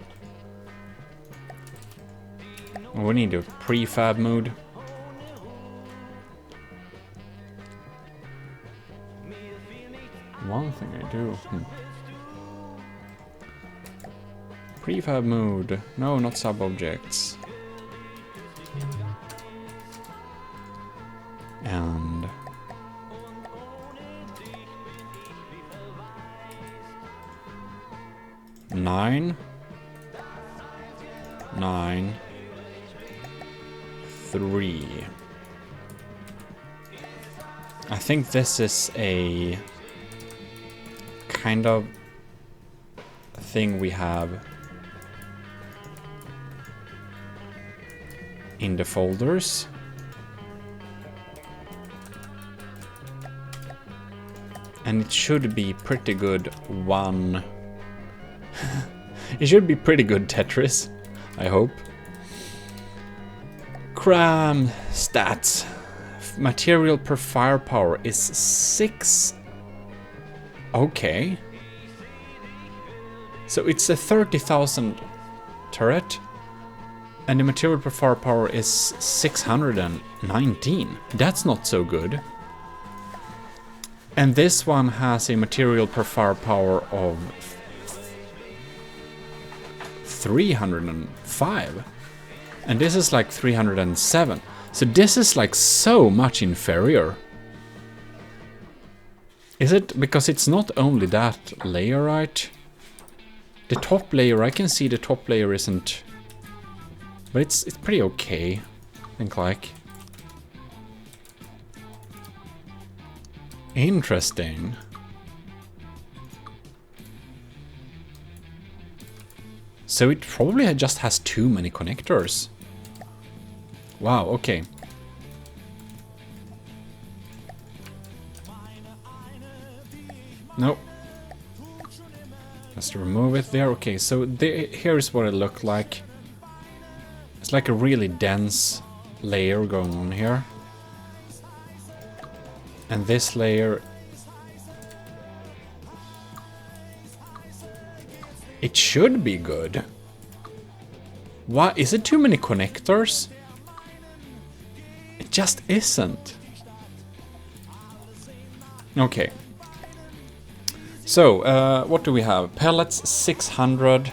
We need a prefab mode. One thing I do. Prefab mode. No, not sub-objects. And... Nine. 3. I think this is a kind of thing we have in the folders. And it should be pretty good one. It should be pretty good Tetris, I hope. CRAM stats. Material per firepower is 6. Okay. So it's a 30,000 turret. And the material per firepower is 619. That's not so good. And this one has a material per firepower of 305. And this is like 307. So this is like so much inferior. Is it because it's not only that layer, right? The top layer, I can see the top layer isn't... But it's pretty okay. think like. Interesting. So it probably just has too many connectors. Wow, okay. Nope. Just remove it there. Okay, so here's what it looked like. It's like a really dense layer going on here. And this layer... It should be good. Why? Is it too many connectors? It just isn't. Okay. So, what do we have? Pellets 600.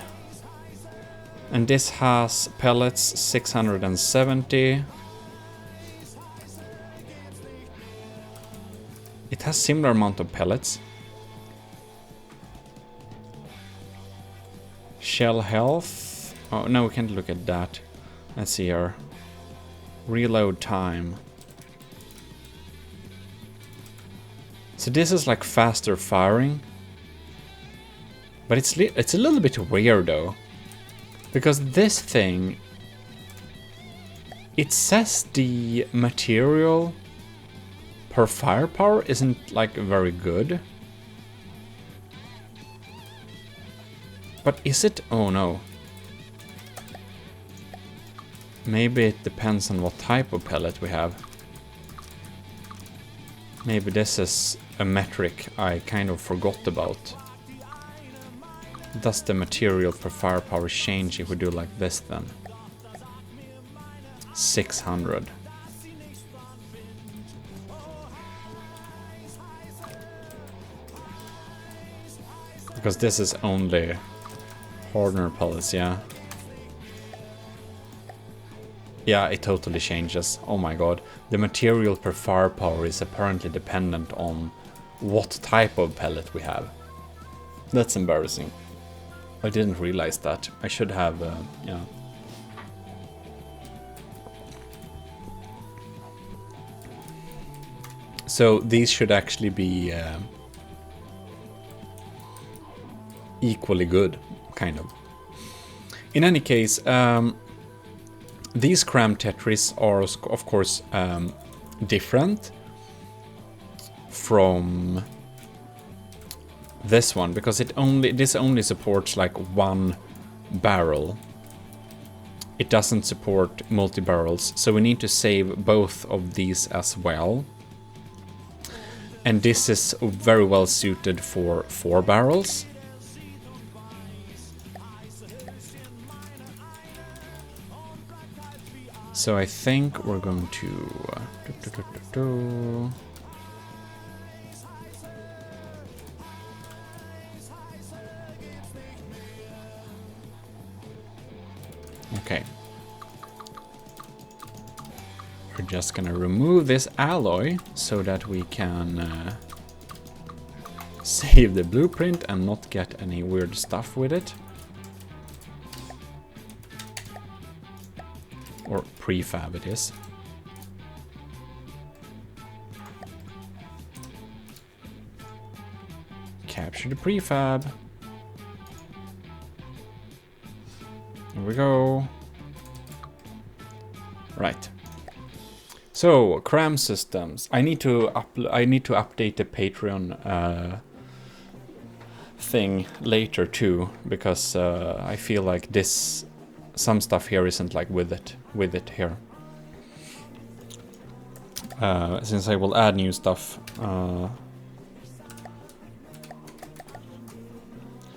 And this has pellets 670. It has similar amount of pellets. Shell health. Oh, no, we can't look at that. Let's see here. Reload time. So this is like faster firing. But it's a little bit weird though. Because this thing... It says the material per firepower isn't like very good. But is it? Oh no. Maybe it depends on what type of pellet we have. Maybe this is a metric I kind of forgot about. Does the material per firepower change if we do like this then? 600. Because this is only hardener pellets, yeah. Yeah, it totally changes. Oh my god. The material per firepower is apparently dependent on what type of pellet we have. That's embarrassing. I didn't realize that. I should have, yeah. So these should actually be equally good, kind of. In any case, these CRAM Tetris are, of course, different from this one, because this only supports like one barrel. It doesn't support multi-barrels, so we need to save both of these as well. And this is very well suited for 4 barrels. So I think we're going to... Okay. We're just gonna remove this alloy so that we can save the blueprint and not get any weird stuff with it. Or prefab it is. Capture the prefab. Here we go. Right. So, CRAM systems. I need to update the Patreon thing later too, because I feel like some stuff here isn't like with it here. Since I will add new stuff.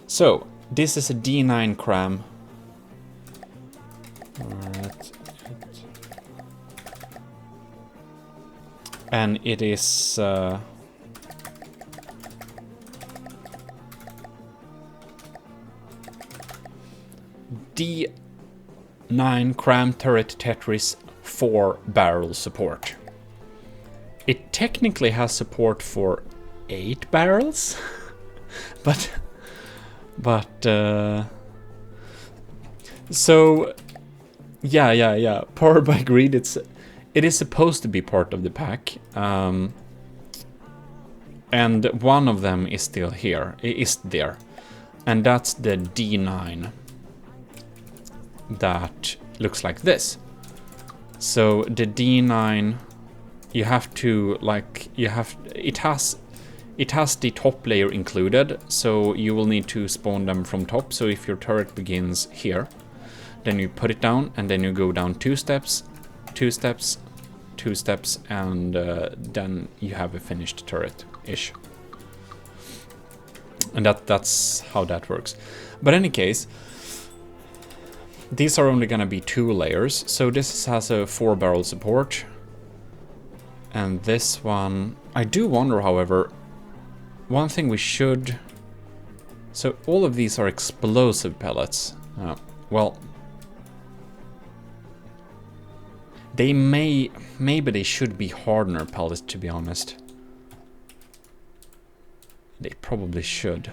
So, this is a D9 CRAM. Alright. And it is D9 CRAM turret Tetris 4 barrel support. It technically has support for 8 barrels, but so Yeah. Powered by greed. It is supposed to be part of the pack. And one of them is still here. It is there. And that's the D9. That looks like this. So the D9, you have to it has the top layer included, so you will need to spawn them from top. So if your turret begins here, then you put it down, and then you go down 2 steps, 2 steps, 2 steps, and then you have a finished turret-ish. And that's how that works. But in any case, these are only gonna be 2 layers. So this has a 4-barrel support. And this one, I do wonder, however, one thing we should... So all of these are explosive pellets. Well, they maybe they should be hardener pellets, to be honest. They probably should.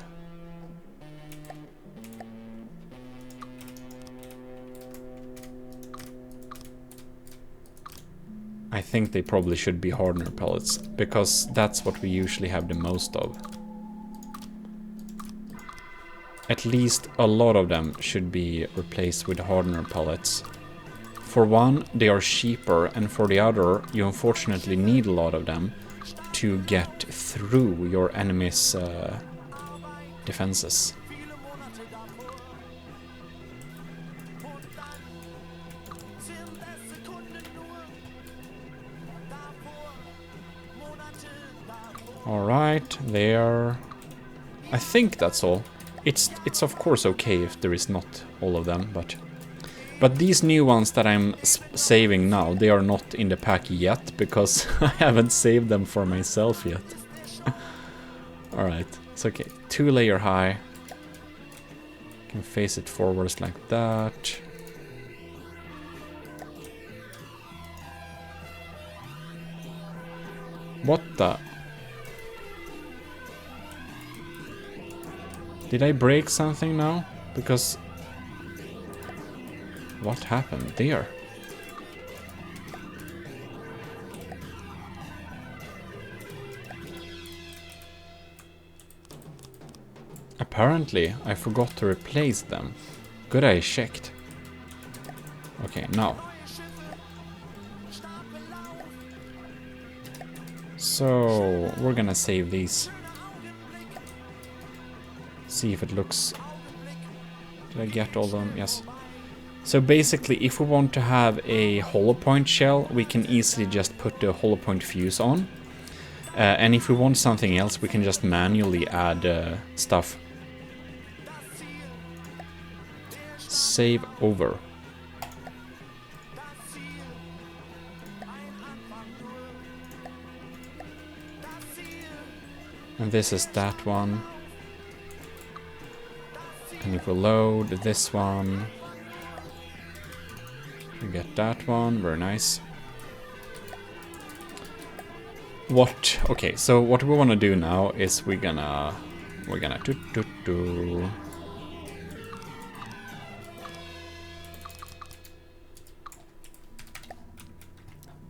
I think they probably should be hardener pellets, because that's what we usually have the most of. At least a lot of them should be replaced with hardener pellets. For one, they are cheaper, and for the other, you unfortunately need a lot of them to get through your enemy's defenses. Alright, there. I think that's all. It's of course okay if there is not all of them, but these new ones that I'm saving now, they are not in the pack yet, because I haven't saved them for myself yet. Alright, it's okay. 2 layer high. Can face it forwards like that. What the? Did I break something now? Because... What happened there? Apparently, I forgot to replace them. Good, I checked. Okay, now. So, we're gonna save these. See if it looks... Did I get all of them? Yes. So basically, if we want to have a hollow point shell, we can easily just put the hollow point fuse on. And if we want something else, we can just manually add stuff. Save over. And this is that one. And if we load this one, we get that one. Very nice. Okay, so what we want to do now is we're gonna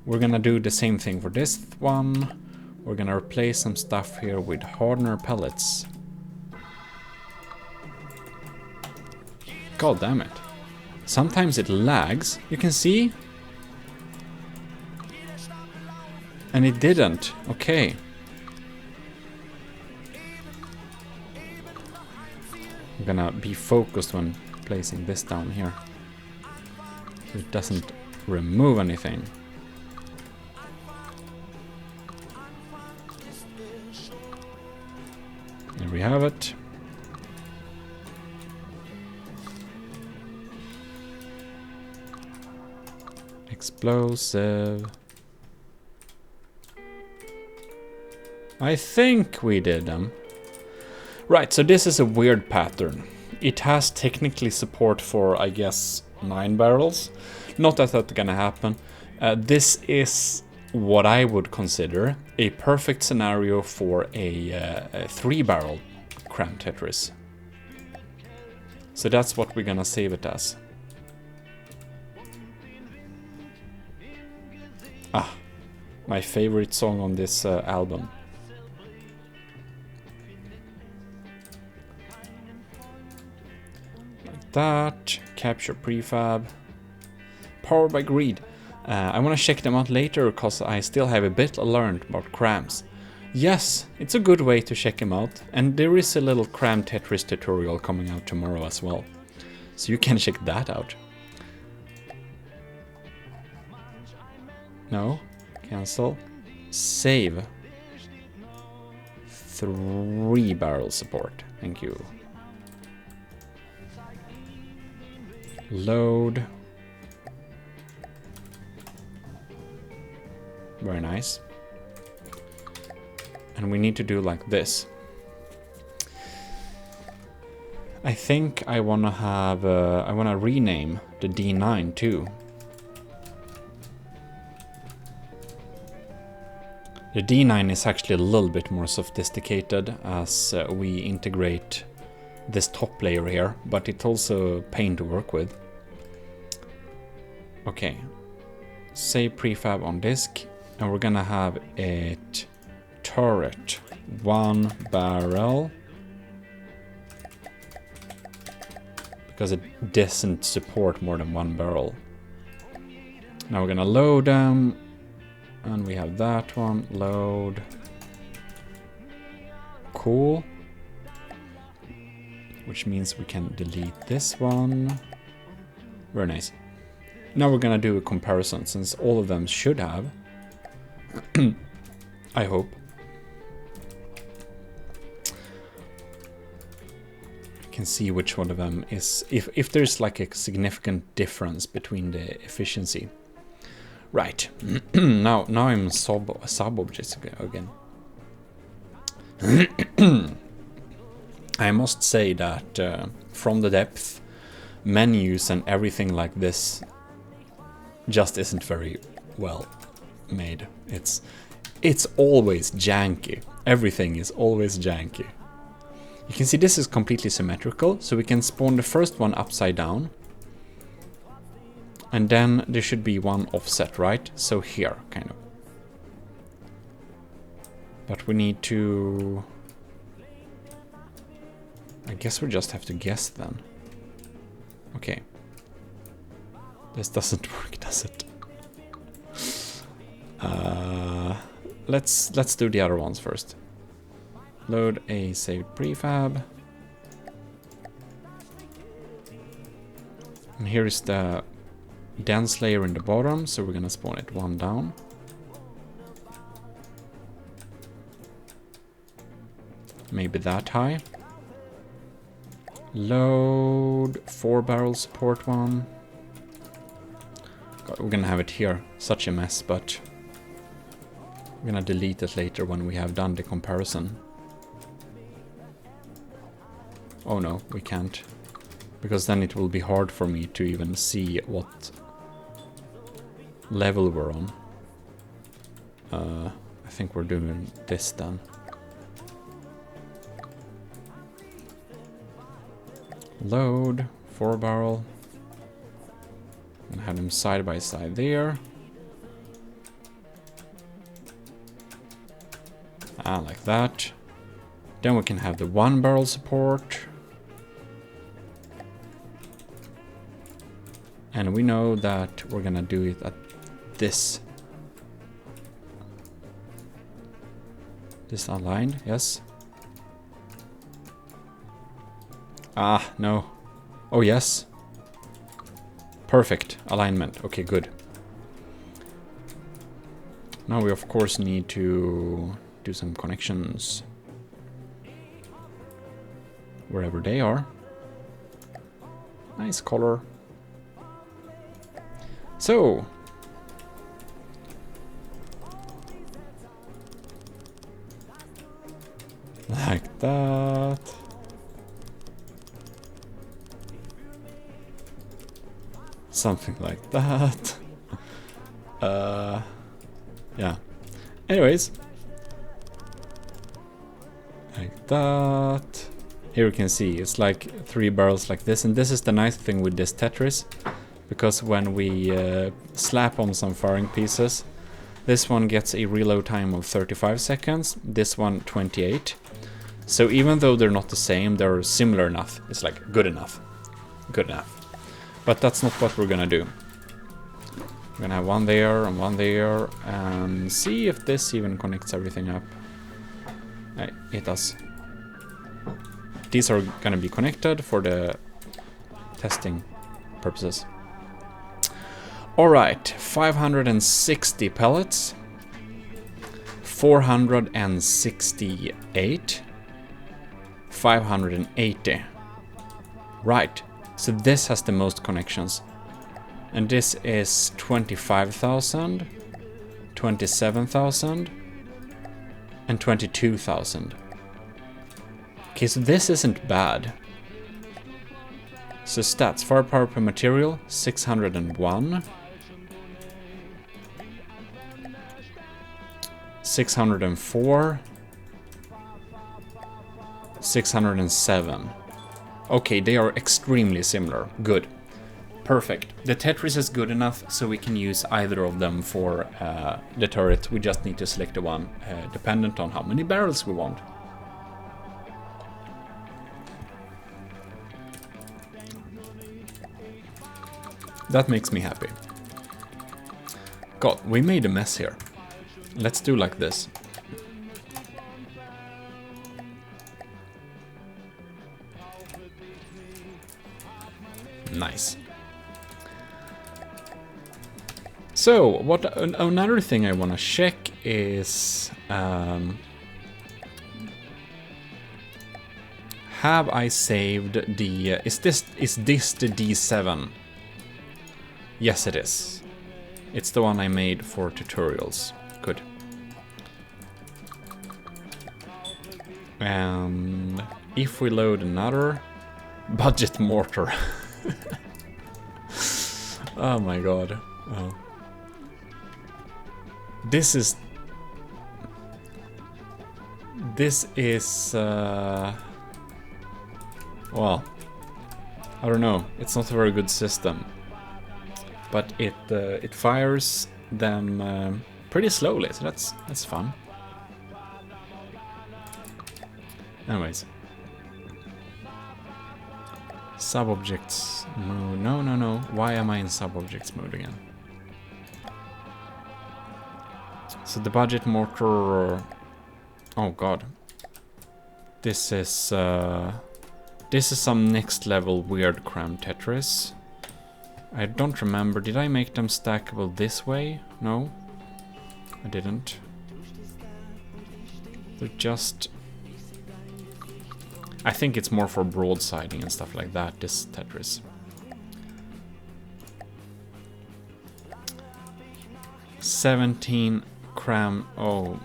We're gonna do the same thing for this one. We're gonna replace some stuff here with hardener pellets. God damn it. Sometimes it lags, you can see. And it didn't. Okay. I'm gonna be focused when placing this down here, so it doesn't remove anything. There we have it. Explosive. I think we did them. Right, so this is a weird pattern. It has technically support for, I guess, 9 barrels. Not that that's gonna happen. This is what I would consider a perfect scenario for a 3-barrel CRAM Tetris. So that's what we're gonna save it as. Ah, my favorite song on this album. Like that. Capture prefab. Powered by greed. I want to check them out later because I still have a bit learned about CRAMs. Yes, it's a good way to check them out, and there is a little CRAM Tetris tutorial coming out tomorrow as well, so you can check that out. No, cancel, save. 3 barrel support, thank you. Load. Very nice. And we need to do like this. I think I want to have, I want to rename the D9 too. The D9 is actually a little bit more sophisticated as we integrate this top layer here, but it's also a pain to work with. Okay, save prefab on disk, and we're gonna have it turret 1 barrel because it doesn't support more than 1 barrel. Now we're gonna load them, and we have that one, load. Cool. Which means we can delete this one. Very nice. Now we're gonna do a comparison since all of them should have. I hope. You can see which one of them is, if there's like a significant difference between the efficiency. Right. now I'm sub-objects again. I must say that from the depth, menus and everything like this just isn't very well made. It's always janky. Everything is always janky. You can see this is completely symmetrical, so we can spawn the first one upside down. And then there should be one offset, right? So here, kind of. But we need to... I guess we just have to guess then. Okay. This doesn't work, does it? Let's do the other ones first. Load a saved prefab. And here is the dense layer in the bottom, so we're gonna spawn it 1 down. Maybe that high. Load 4 barrel support 1. God, we're gonna have it here. Such a mess, but we're gonna delete it later when we have done the comparison. Oh no, we can't. Because then it will be hard for me to even see what level we're on. I think we're doing this then. Load 4 barrel. And have them side by side there. Like that. Then we can have the 1 barrel support. And we know that we're gonna do it at this aligned, yes. Ah, no. Oh, yes. Perfect alignment. Okay, good. Now we of course need to do some connections wherever they are. Nice color. So, like that. Something like that. Yeah. Anyways. Like that. Here you can see it's like 3 barrels like this, and this is the nice thing with this Tetris, because when we slap on some firing pieces, This one gets a reload time of 35 seconds, this one 28. So even though they're not the same, they're similar enough. It's like good enough. Good enough. But that's not what we're gonna do. We're gonna have one there and one there, and see if this even connects everything up. It does. These are gonna be connected for the testing purposes. Alright, 560 pellets. 468. 580. Right, so this has the most connections. And this is 25,000, 27,000, and 22,000. Okay, so this isn't bad. So stats, firepower per material, 601. 604. 607. Okay, they are extremely similar. Good. Perfect. The Tetris is good enough, so we can use either of them for the turret. We just need to select the one dependent on how many barrels we want. That makes me happy. God, we made a mess here. Let's do like this. Nice. So, what another thing I want to check is have I saved the is this the D7? Yes, it is. It's the one I made for tutorials. Good. And if we load another budget mortar. Oh my god. Oh. This is well, I don't know. It's not a very good system, but it fires them pretty slowly, so that's fun. Anyways, sub-objects mode. No. Why am I in sub-objects mode again? So the budget mortar. Oh god, this is some next level weird CRAM Tetris. I don't remember. Did I make them stackable this way? No, I didn't. They're just. I think it's more for broadsiding and stuff like that, this Tetris. $17 CRAM. Oh.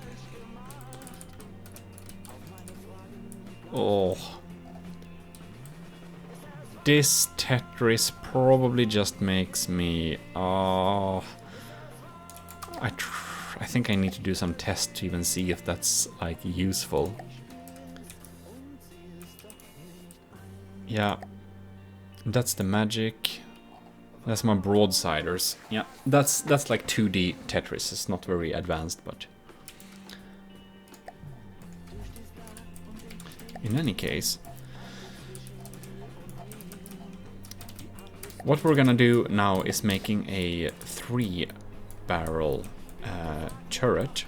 This Tetris probably just makes me. I think I need to do some tests to even see if that's like useful. Yeah, that's the magic. That's my broadsiders. Yeah, that's like 2D Tetris. It's not very advanced, but in any case, what we're gonna do now is making a 3-barrel turret.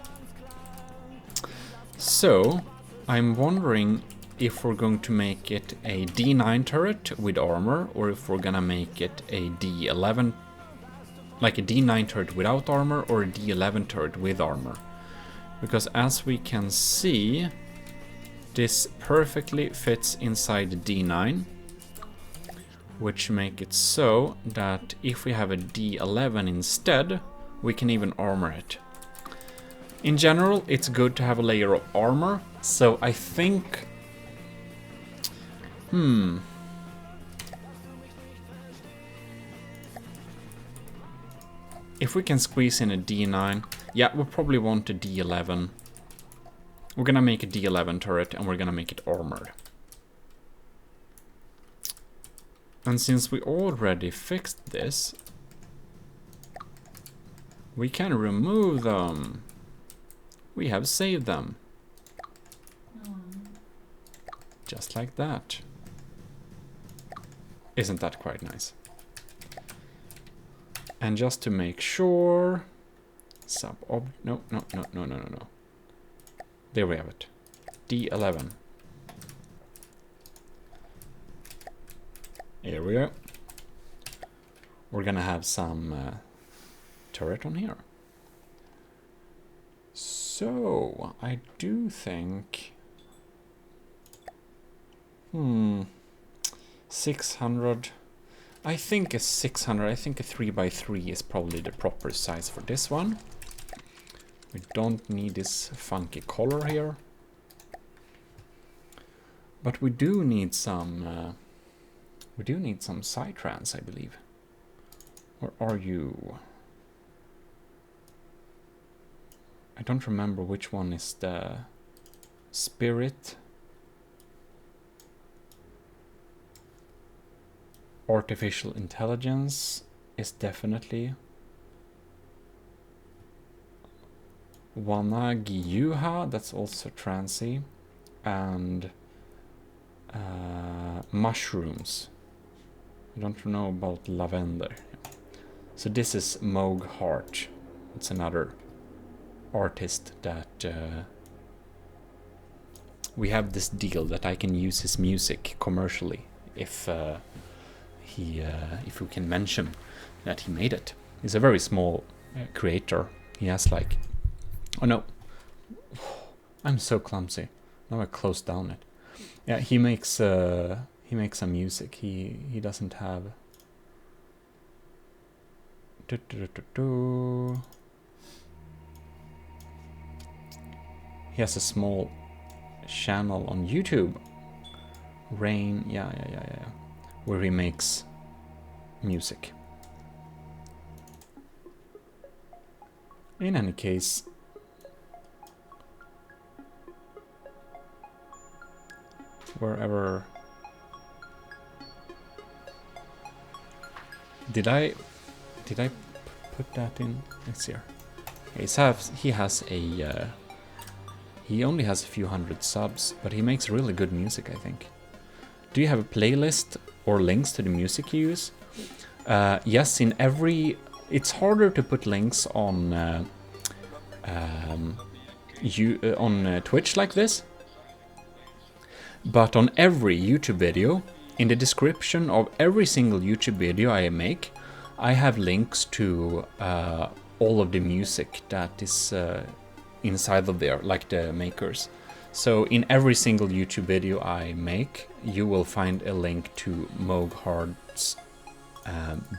So I'm wondering if we're going to make it a D9 turret with armor, or if we're gonna make it a D11, like a D9 turret without armor, or a D11 turret with armor. Because as we can see, this perfectly fits inside the D9, which make it so that if we have a D11 instead, we can even armor it. In general, it's good to have a layer of armor, so I think if we can squeeze in a D9, yeah, we'll probably want a D11. We're gonna make a D11 turret and we're gonna make it armored. And since we already fixed this, We can remove them. We have saved them. Just like that. Isn't that quite nice? And just to make sure, no. There we have it. D11. Here we go. We're gonna have some turret on here. So I do think 600. I think a 600. I think a 3x3 is probably the proper size for this one. We don't need this funky color here, but we do need some. We do need some Psytrance, I believe. Or are you? I don't remember which one is the Spirit. Artificial intelligence is definitely Wanagiuha, that's also transy, and mushrooms. I don't know about lavender. So this is Moog Hart. It's another artist that we have this deal that I can use his music commercially if we can mention that he made it. He's a very small creator. He has like, oh no, I'm so clumsy. Now I closed down it. Yeah, he makes some music. He doesn't have. He has a small channel on YouTube. Rain, yeah, where he makes music. In any case, wherever did I put that in? Let's see here. He only has a few hundred subs, but he makes really good music, I think. Do you have a playlist or links to the music you use? Yes, in every. It's harder to put links on Twitch like this, but on every YouTube video, in the description of every single YouTube video I make, I have links to all of the music that is inside of there, like the makers. So in every single YouTube video I make, you will find a link to Moog Hart's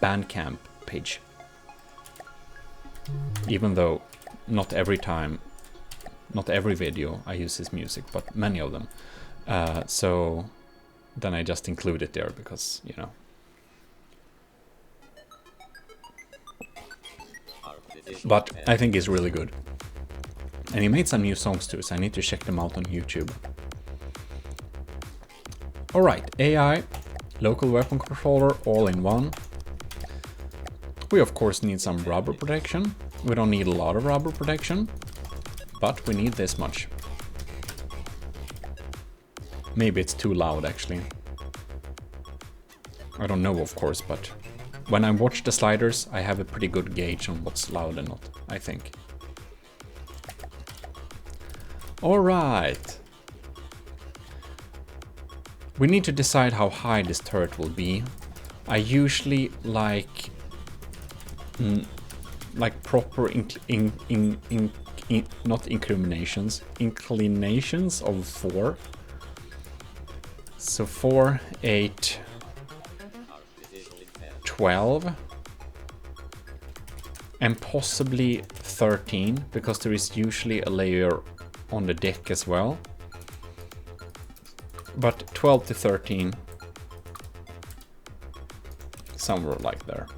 Bandcamp page. Even though not every video I use his music, but many of them. So then I just include it there because, you know. But I think he's really good. And he made some new songs too, so I need to check them out on YouTube. Alright, AI, local weapon controller, all in one. We of course need some rubber protection. We don't need a lot of rubber protection, but we need this much. Maybe it's too loud actually. I don't know, of course, but when I watch the sliders, I have a pretty good gauge on what's loud and not, I think. Alright. We need to decide how high this turret will be. I usually like proper not inclinations of 4. So 4, 8, 12, and possibly 13, because there is usually a layer on the deck as well. But 12 to 13, somewhere like there.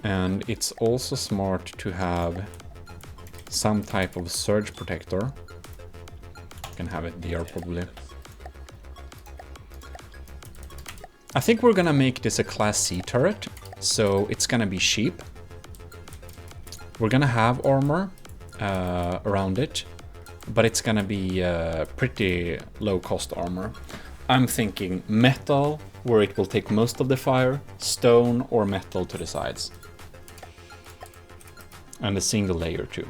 And it's also smart to have some type of surge protector. You can have it there probably. I think we're gonna make this a Class C turret, so it's gonna be cheap. We're gonna have armor around it, but it's gonna be pretty low cost armor. I'm thinking metal, where it will take most of the fire, stone or metal to the sides. And a single layer too.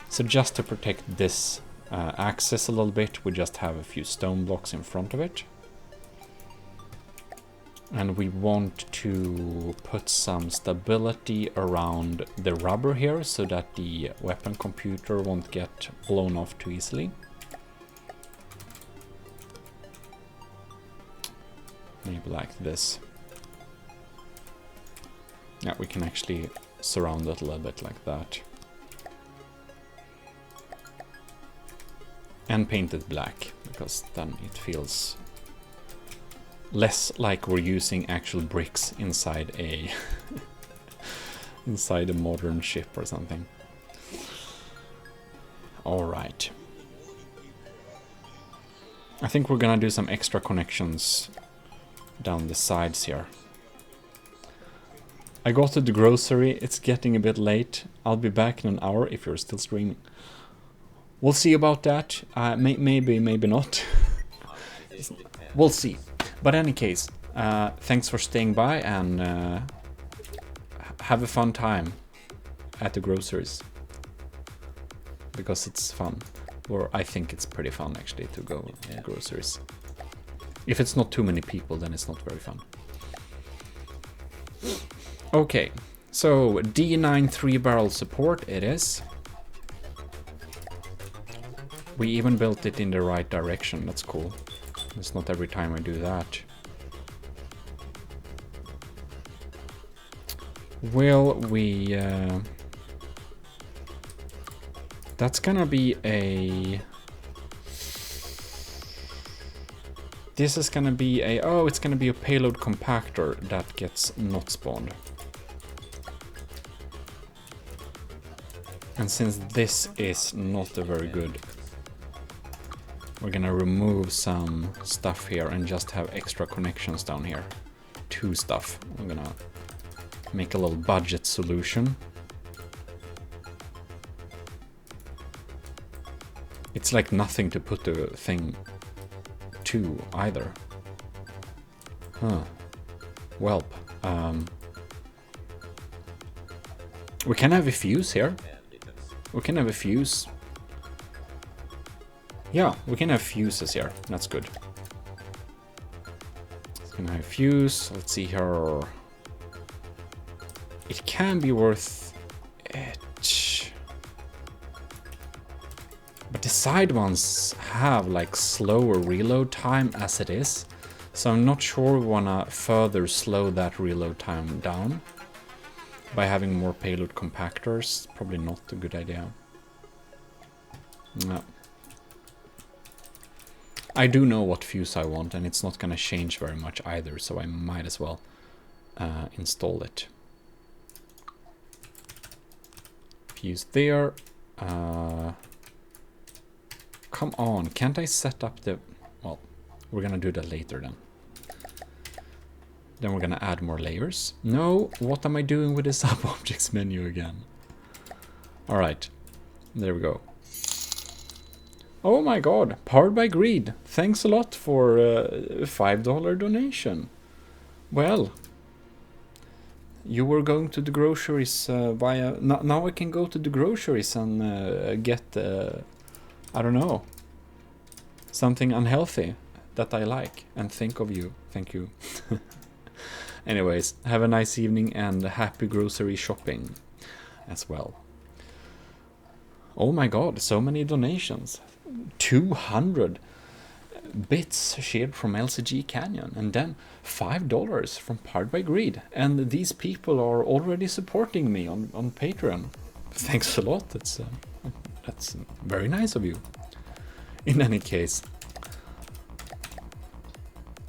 So just to protect this axis a little bit, we just have a few stone blocks in front of it. And we want to put some stability around the rubber here so that the weapon computer won't get blown off too easily. Maybe like this. Yeah, we can actually surround it a little bit like that. And paint it black, because then it feels less like we're using actual bricks inside a inside a modern ship or something. All right. I think we're gonna do some extra connections down the sides here. I got to the grocery. It's getting a bit late. I'll be back in an hour if you're still streaming. We'll see about that. Maybe, maybe not. We'll see. But in any case, thanks for staying by and have a fun time at the groceries. Because it's fun. Or I think it's pretty fun actually to go to groceries. If it's not too many people, then it's not very fun. Okay, so D9 3-barrel support it is. We even built it in the right direction, that's cool. It's not every time I do that. Will we... that's gonna be a... This is gonna be a... Oh, it's gonna be a payload compactor that gets not spawned. And since this is not a very good... We're gonna remove some stuff here and just have extra connections down here. 2 stuff. I'm gonna make a little budget solution. It's like nothing to put the thing to either. Huh. Welp. We can have a fuse here. We can have a fuse. Yeah, we can have fuses here. That's good. It's gonna have a fuse. Let's see here. It can be worth it. But the side ones have like slower reload time as it is. So I'm not sure we wanna further slow that reload time down. By having more payload compactors, probably not a good idea. No. I do know what fuse I want, and it's not gonna change very much either, so I might as well install it. Fuse there. Come on, can't I set up the... Well, we're gonna do that later then. Then we're gonna add more layers. No, what am I doing with the sub-objects menu again? Alright, there we go. Oh my god, Powered by Greed. Thanks a lot for a $5 donation. Well, you were going to the groceries via... Now I can go to the groceries and get, I don't know, something unhealthy that I like and think of you. Thank you. Anyways, have a nice evening and happy grocery shopping as well. Oh my god, so many donations. 200 bits shared from LCG Canyon, and then $5 from Powered by Greed. And these people are already supporting me on Patreon. Thanks a lot. That's very nice of you. In any case,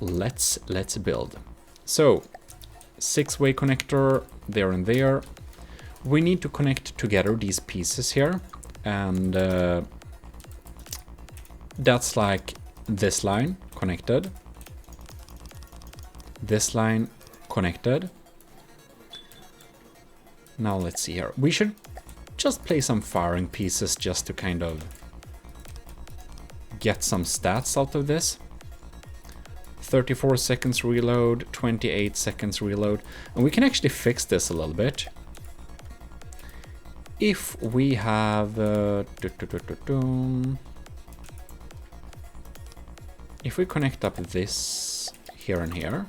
let's build. So, 6-way connector there and there. We need to connect together these pieces here, and that's like this line connected, this line connected, Now let's see here. We should just play some firing pieces just to kind of get some stats out of this. 34 seconds reload, 28 seconds reload. And we can actually fix this a little bit. If we have... if we connect up this here and here,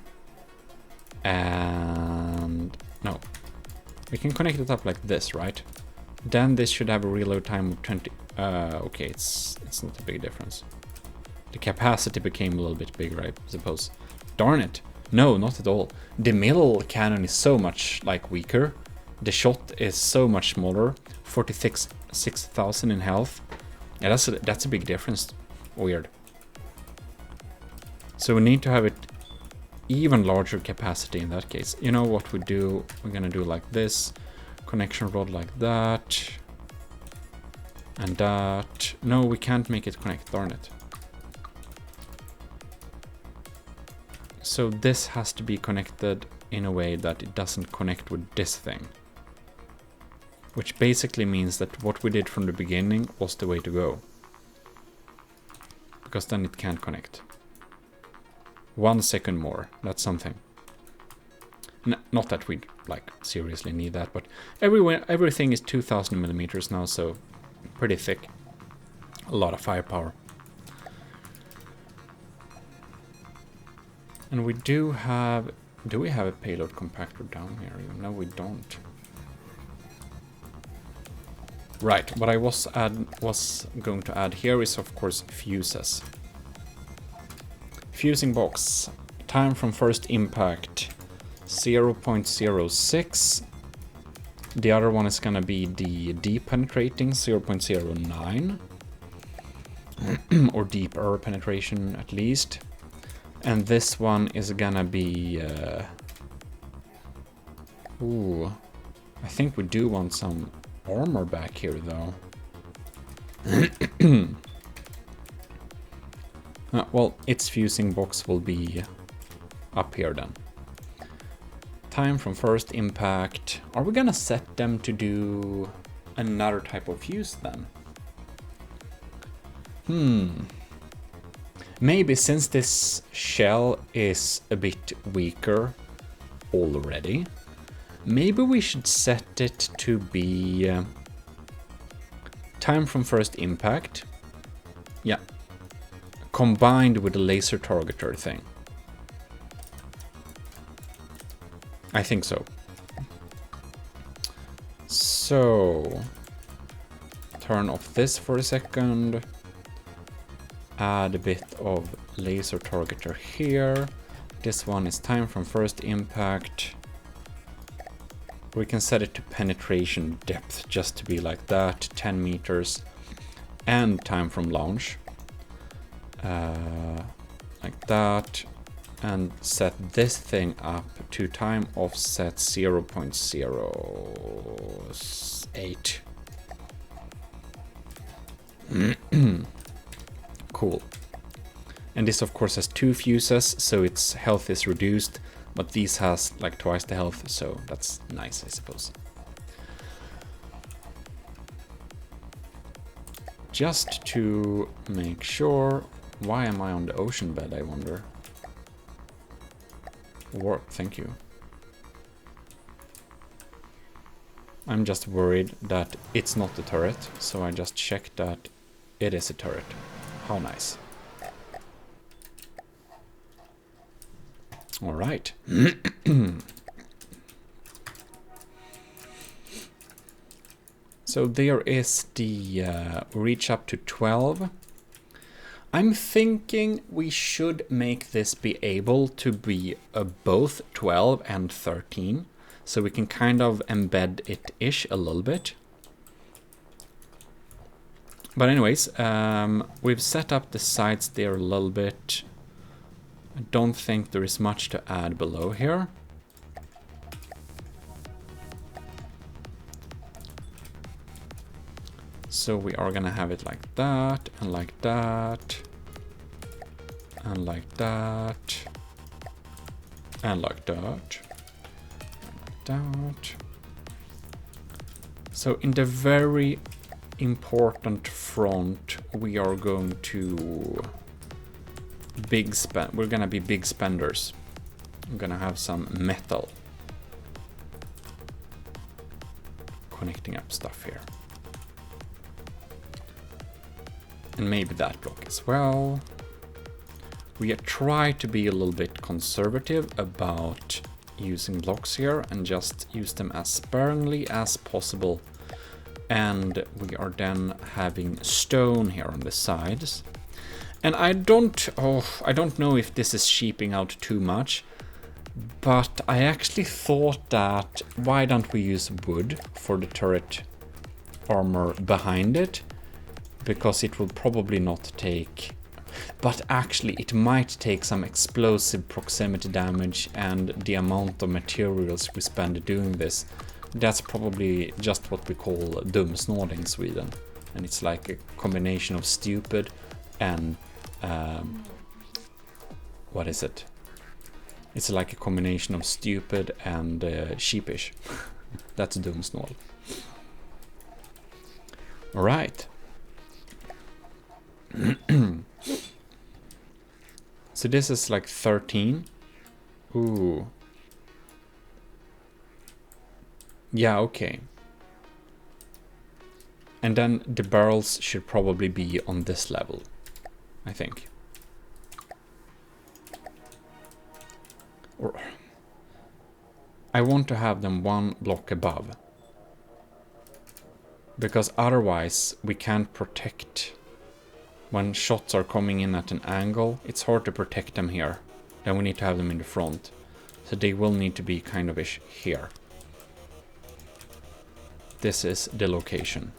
and no, we can connect it up like this, right? Then this should have a reload time of 20. Okay, it's not a big difference. The capacity became a little bit bigger, I suppose. Darn it! No, not at all. The middle cannon is so much like weaker. The shot is so much smaller. 46,000 in health. Yeah, that's a big difference. Weird. So we need to have it even larger capacity in that case. You know what we do? We're gonna do like this. Connection rod like that. And that. No, we can't make it connect, darn it. So this has to be connected in a way that it doesn't connect with this thing. Which basically means that what we did from the beginning was the way to go. Because then it can't connect. 1 second more, that's something. Not that we like seriously need that, but everything is 2000 millimeters now, so pretty thick. A lot of firepower. And we do have we have a payload compactor down here? No, we don't. Right, what I was going to add here is of course fuses. Fusing box, time from first impact 0.06. The other one is gonna be the deep penetrating 0.09 or deeper penetration at least. And this one is gonna be ooh, I think we do want some armor back here though. Well, its fusing box will be up here then. Time from first impact. Are we gonna set them to do another type of fuse then? Maybe since this shell is a bit weaker already, maybe we should set it to be time from first impact. Yeah. Combined with the laser targeter thing. I think so. So, turn off this for a second. Add a bit of laser targeter here. This one is time from first impact. We can set it to penetration depth just to be like that, 10 meters. And time from launch. Like that, and set this thing up to time offset 0.08. Cool. And this of course has 2 fuses, so its health is reduced, but these has like twice the health, so that's nice, I suppose. Just to make sure. Why am I on the ocean bed, I wonder? Warp, thank you. I'm just worried that it's not a turret, so I just checked that it is a turret. How nice. All right. So there is the reach up to 12. I'm thinking we should make this be able to be both 12 and 13, so we can kind of embed it-ish a little bit. But anyways, we've set up the sides there a little bit. I don't think there is much to add below here. So we are gonna have it like that, and like that, and like that, and like that, and like that. So in the very important front, we are going to we're gonna be big spenders. I'm gonna have some metal connecting up stuff here. And maybe that block as well. We try to be a little bit conservative about using blocks here and just use them as sparingly as possible. And we are then having stone here on the sides. And I don't know if this is sheeping out too much, but I actually thought that why don't we use wood for the turret armor behind it? Because it will probably not take, but actually it might take some explosive proximity damage, and the amount of materials we spend doing this, that's probably just what we call dumsnål in Sweden. And it's like a combination of stupid and what is it? It's like a combination of stupid and sheepish. That's dumsnål. All right. So this is like 13. Ooh. Yeah, okay. And then the barrels should probably be on this level, I think. Or I want to have them one block above. Because otherwise we can't protect. When shots are coming in at an angle, it's hard to protect them here. Then we need to have them in the front. So they will need to be kind of ish here. This is the location.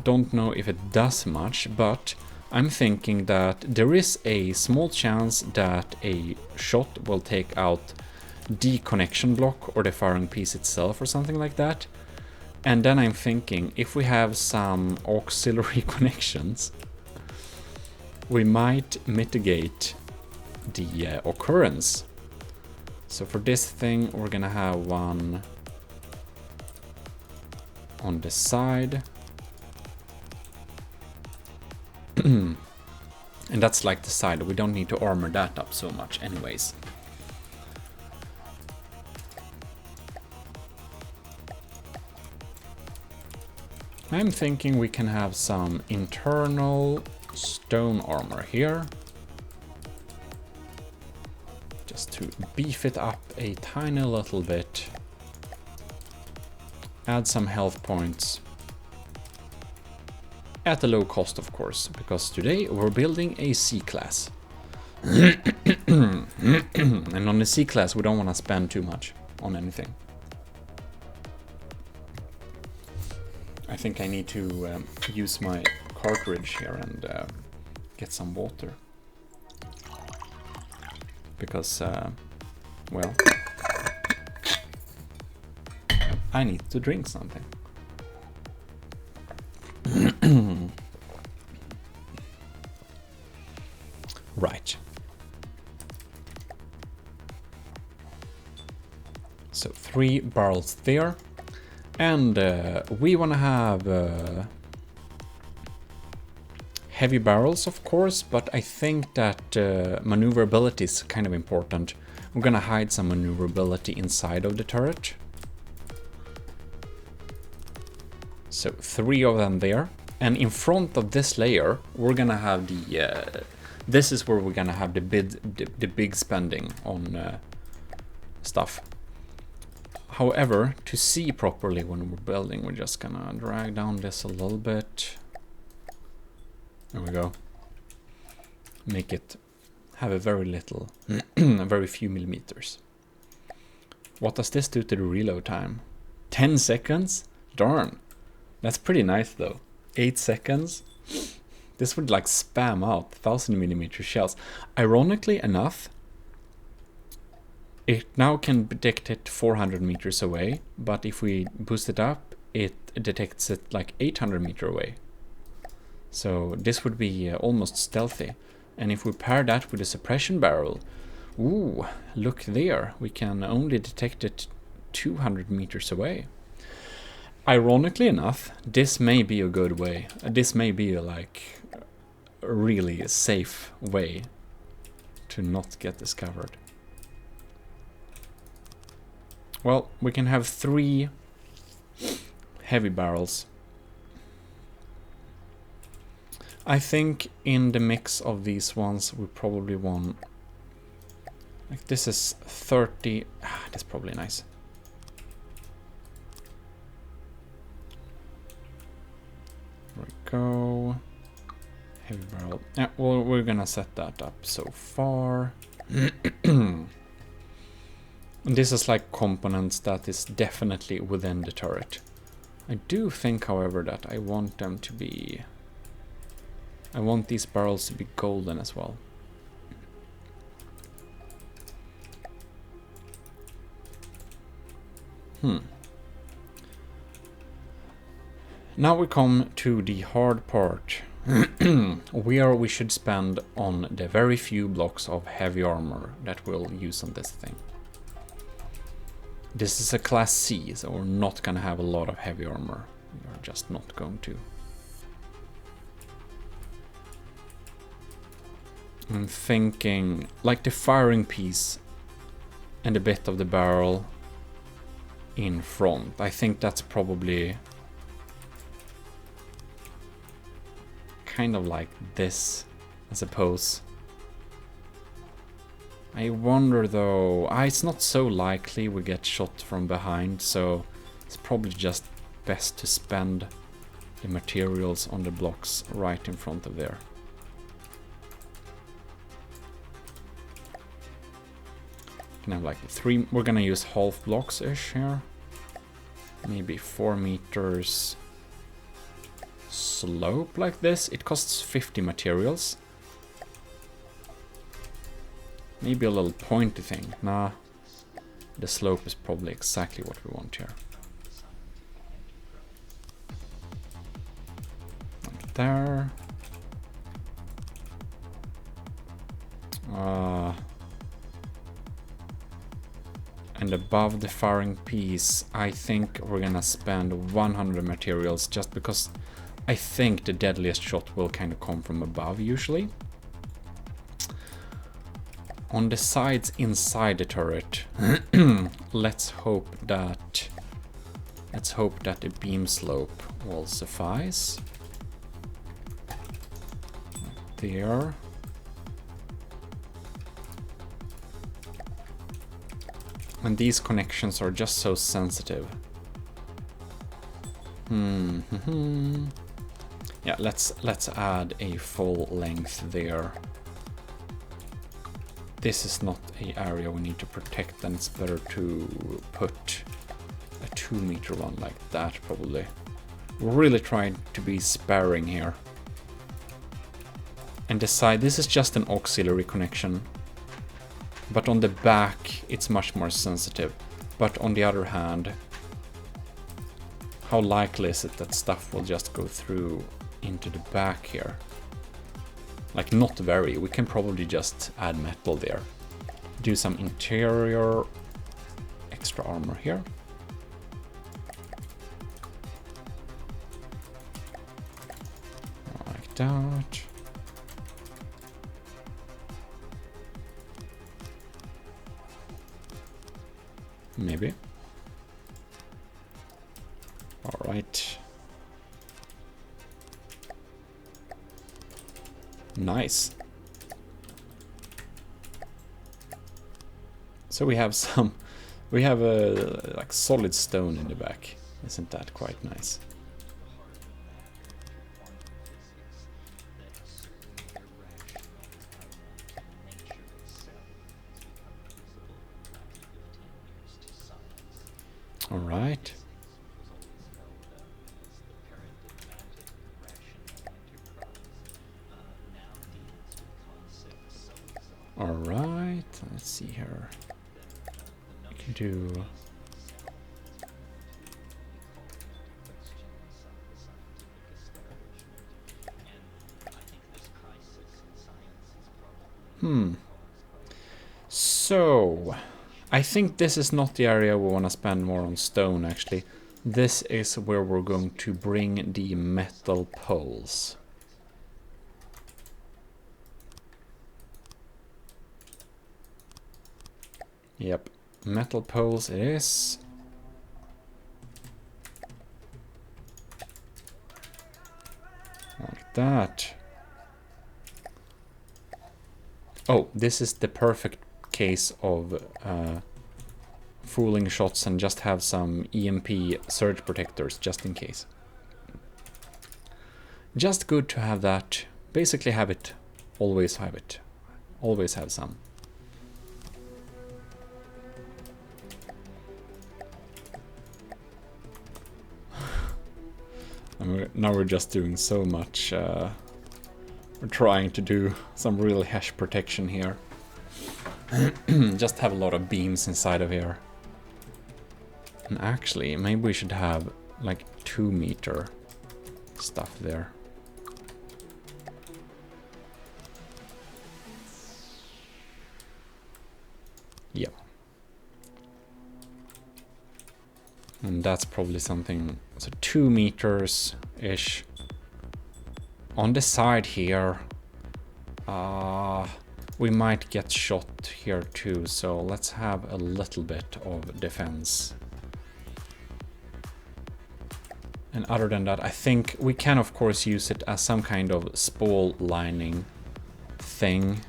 Don't know if it does much, but I'm thinking that there is a small chance that a shot will take out the connection block or the firing piece itself or something like that. And then I'm thinking, if we have some auxiliary connections, we might mitigate the occurrence. So for this thing, we're gonna have one on the side. And that's like the side, we don't need to armor that up so much anyways. I'm thinking we can have some internal stone armor here. Just to beef it up a tiny little bit. Add some health points. At a low cost, of course, because today we're building a C-class. And on the C-class we don't want to spend too much on anything. I think I need to use my cartridge here and get some water. Because, well, I need to drink something. Right. So 3 barrels there. And we want to have heavy barrels, of course, but I think that maneuverability is kind of important. We're going to hide some maneuverability inside of the turret. So 3 of them there. And in front of this layer, we're going to have the... this is where we're going to have the big spending on stuff. However, to see properly when we're building, we're just gonna drag down this a little bit. There we go. Make it have a very little, a very few millimeters. What does this do to the reload time? 10 seconds? Darn. That's pretty nice though. 8 seconds. This would like spam out 1000mm shells. Ironically enough, it now can detect it 400 meters away, but if we boost it up, it detects it like 800 meters away. So this would be almost stealthy. And if we pair that with a suppression barrel, ooh, look there, we can only detect it 200 meters away. Ironically enough, this may be a good way. This may be like a really safe way to not get discovered. Well, we can have 3 heavy barrels. I think in the mix of these ones we probably want, like this is 30, that's probably nice. There we go. Heavy barrel. Yeah, well, we're gonna set that up so far. And this is like components that is definitely within the turret. I do think, however, that I want them to be... I want these barrels to be golden as well. Now we come to the hard part. Where we should spend on the very few blocks of heavy armor that we'll use on this thing. This is a class C, so we're not gonna have a lot of heavy armor. We're just not going to. I'm thinking like the firing piece and a bit of the barrel in front. I think that's probably kind of like this, I suppose. I wonder though, it's not so likely we get shot from behind, so it's probably just best to spend the materials on the blocks right in front of there. Can have like 3, we're gonna use half blocks-ish here. Maybe 4 meters slope like this. It costs 50 materials. Maybe a little pointy thing. Nah, the slope is probably exactly what we want here. Like there. And above the firing piece, I think we're gonna spend 100 materials just because I think the deadliest shot will kind of come from above usually. On the sides inside the turret, let's hope that the beam slope will suffice. Right there. And these connections are just so sensitive. Yeah, let's add a full length there. This is not an area we need to protect, and it's better to put a 2 meter one like that probably. We're really trying to be sparing here. And the side, this is just an auxiliary connection. But on the back, it's much more sensitive. But on the other hand, how likely is it that stuff will just go through into the back here? Like, not very. We can probably just add metal there. Do some interior extra armor here. Like that. Maybe. All right. Nice. So we have a like solid stone in the back. Isn't that quite nice? All right. All right. Let's see here. We can do. So, I think this is not the area we want to spend more on stone, actually. This is where we're going to bring the metal poles. Yep, metal poles it is. Like that. Oh, this is the perfect case of fooling shots and just have some EMP surge protectors just in case. Just good to have that. Basically have it. Always have it. Always have some. And now we're just doing so much. We're trying to do some real hash protection here. Just have a lot of beams inside of here. And actually, maybe we should have like 2 meter stuff there. Yep. And that's probably something, so 2 meters-ish. On the side here, we might get shot here too, so let's have a little bit of defense. And other than that, I think we can of course use it as some kind of spall lining thing,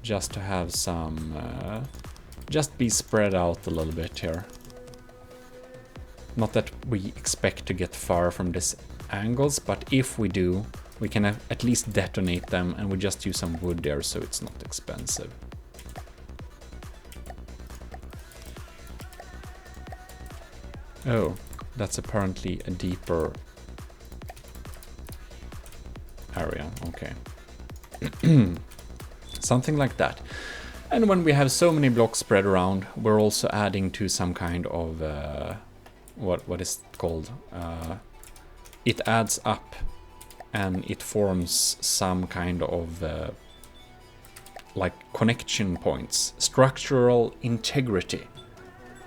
just to have some, just be spread out a little bit here. Not that we expect to get far from this angles, but if we do, we can at least detonate them, and we just use some wood there so it's not expensive. Oh, that's apparently a deeper area, okay. Something like that. And when we have so many blocks spread around, we're also adding to some kind of, what is it called? It adds up and it forms some kind of like connection points. Structural integrity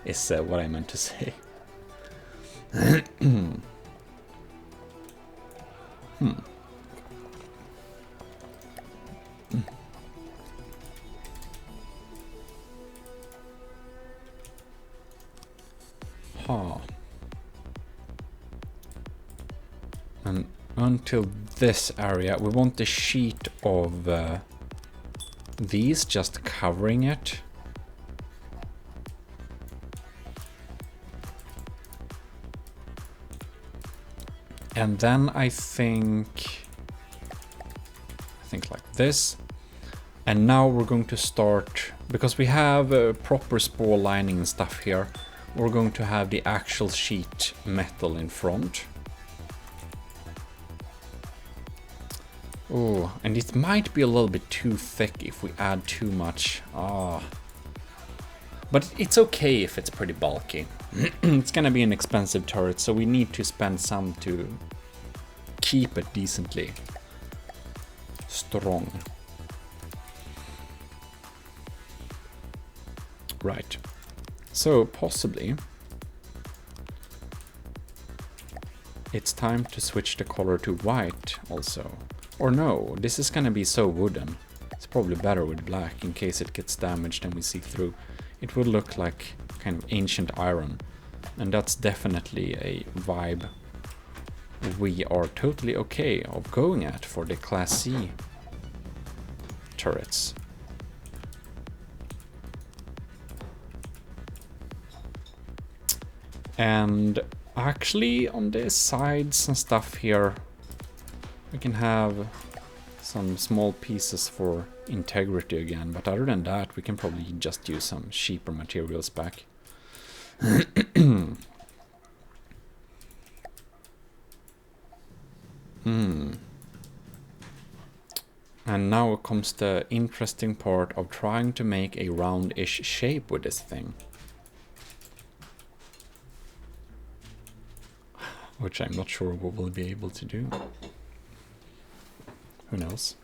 is what I meant to say. And until this area, we want the sheet of these just covering it. And then I think like this. And now we're going to start, because we have a proper spall lining and stuff here, we're going to have the actual sheet metal in front. Oh, and it might be a little bit too thick if we add too much. But it's okay if it's pretty bulky. It's gonna be an expensive turret, so we need to spend some to keep it decently strong. Right. So possibly it's time to switch the color to white also. Or no, this is gonna be so wooden. It's probably better with black in case it gets damaged and we see through. It would look like kind of ancient iron. And that's definitely a vibe we are totally okay of going at for the Class C turrets. And actually on the sides and stuff here, we can have some small pieces for integrity again, but other than that, we can probably just use some cheaper materials back. And now comes the interesting part of trying to make a roundish shape with this thing. Which I'm not sure we will be able to do. Who knows?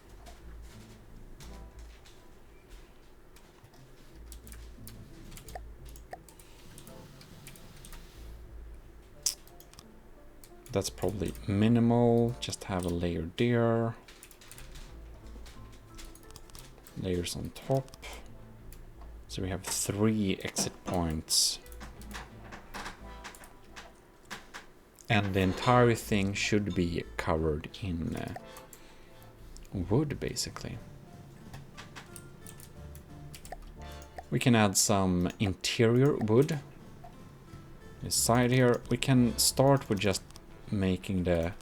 That's probably minimal. Just have a layer there. Layers on top. So we have 3 exit points. And the entire thing should be covered in wood, basically. We can add some interior wood. This side here, we can start with just making the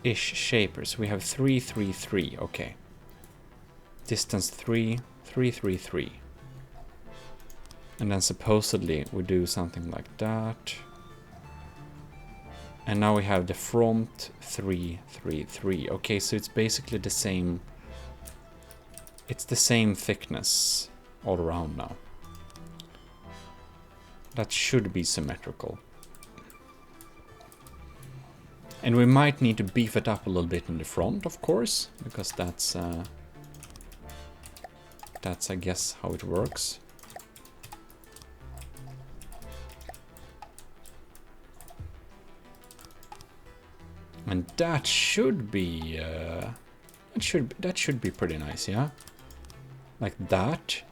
ish shapers. We have 3, 3, 3. Okay. Distance 3, 3, 3, 3. And then supposedly we do something like that. And now we have the front 3, 3, 3. Okay, so it's basically the same. It's the same thickness all around now. That should be symmetrical. And we might need to beef it up a little bit in the front, of course, because that's I guess how it works. And that should be that should be pretty nice, yeah? Like that.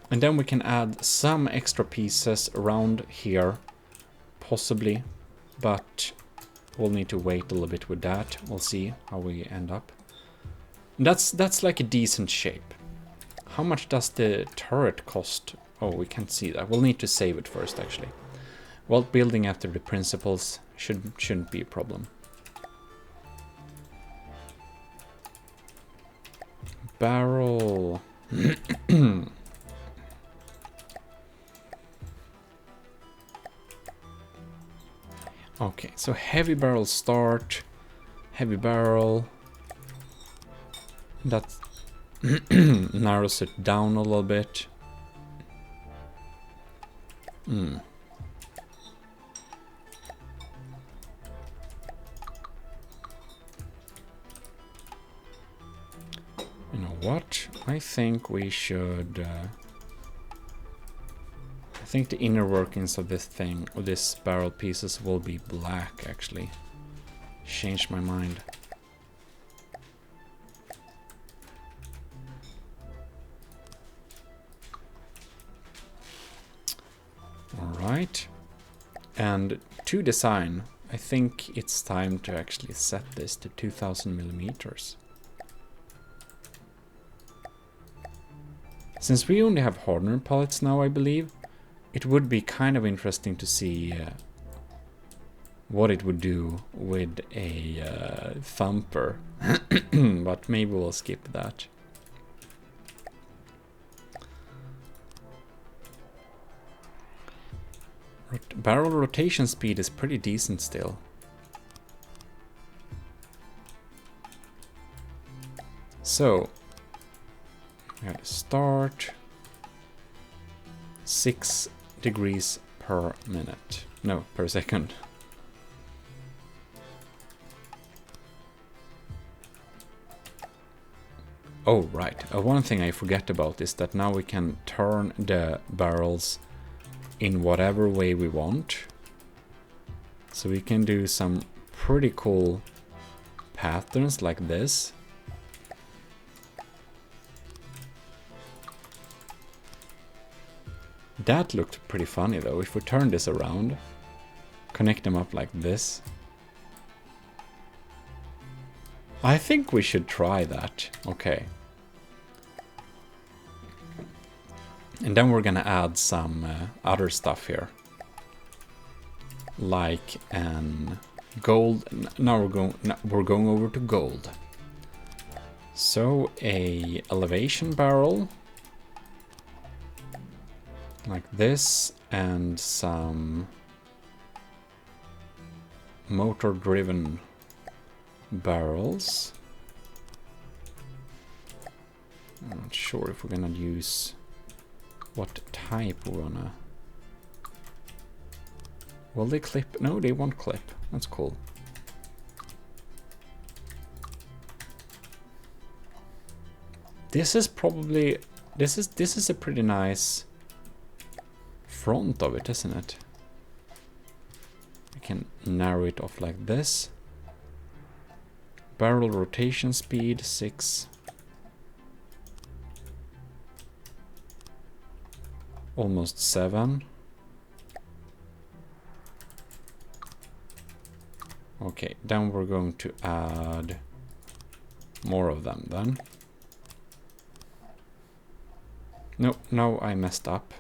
And then we can add some extra pieces around here, possibly, but we'll need to wait a little bit with that. We'll see how we end up. And that's like a decent shape. How much does the turret cost? Oh, we can't see that. We'll need to save it first, actually. Well, building after the principles shouldn't be a problem. Barrel. Okay, so heavy barrel start. Heavy barrel. That narrows it down a little bit. You know what? I think we should... I think the inner workings of this thing, or this barrel pieces, will be black, actually. Changed my mind. Alright. And to design, I think it's time to actually set this to 2000 millimeters. Since we only have hardener pellets now, I believe, it would be kind of interesting to see what it would do with a thumper, but maybe we'll skip that. Barrel rotation speed is pretty decent still. So, we have to start 6 degrees per minute. No, per second. Oh, right. One thing I forget about is that now we can turn the barrels in whatever way we want. So we can do some pretty cool patterns like this. That looked pretty funny though. If we turn this around, connect them up like this. I think we should try that. Okay. And then we're gonna add some other stuff here. Like an gold. Now we're going over to gold. So a elevation barrel. Like this, and some motor-driven barrels. I'm not sure if we're gonna use what type we wanna. Will they clip? No, they won't clip. That's cool. This is probably this is a pretty nice front of it, isn't it? can narrow it off like this. Barrel rotation speed 6. Almost 7. Okay, then we're going to add more of them then. No, no, I messed up.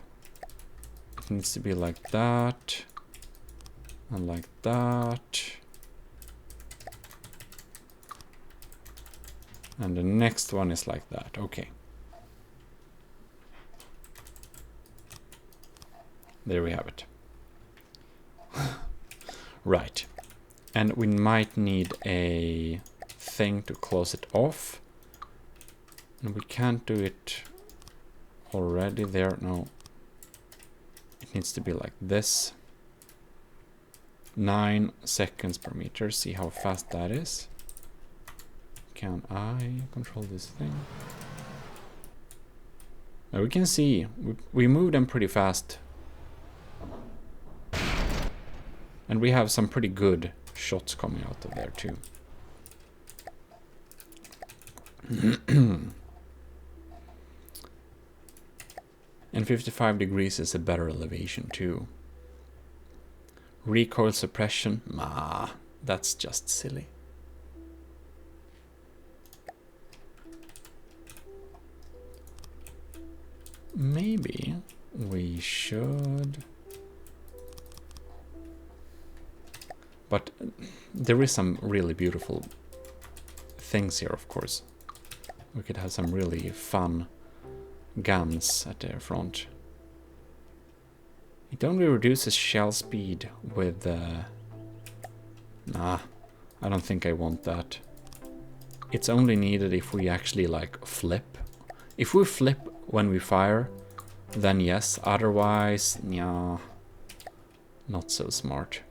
It needs to be like that. And like that. And the next one is like that. Okay. There we have it. Right. And we might need a thing to close it off. And we can't do it already there. No. It needs to be like this. 9 seconds per meter. See how fast that is. Can I control this thing? Now we can see we move them pretty fast. And we have some pretty good shots coming out of there too. And 55 degrees is a better elevation too. Recoil suppression, that's just silly. Maybe we should... But there is some really beautiful things here, of course. We could have some really fun guns at the front. It only reduces shell speed with... Nah, I don't think I want that. It's only needed if we actually, like, flip. If we flip when we fire, then yes. Otherwise, yeah, not so smart.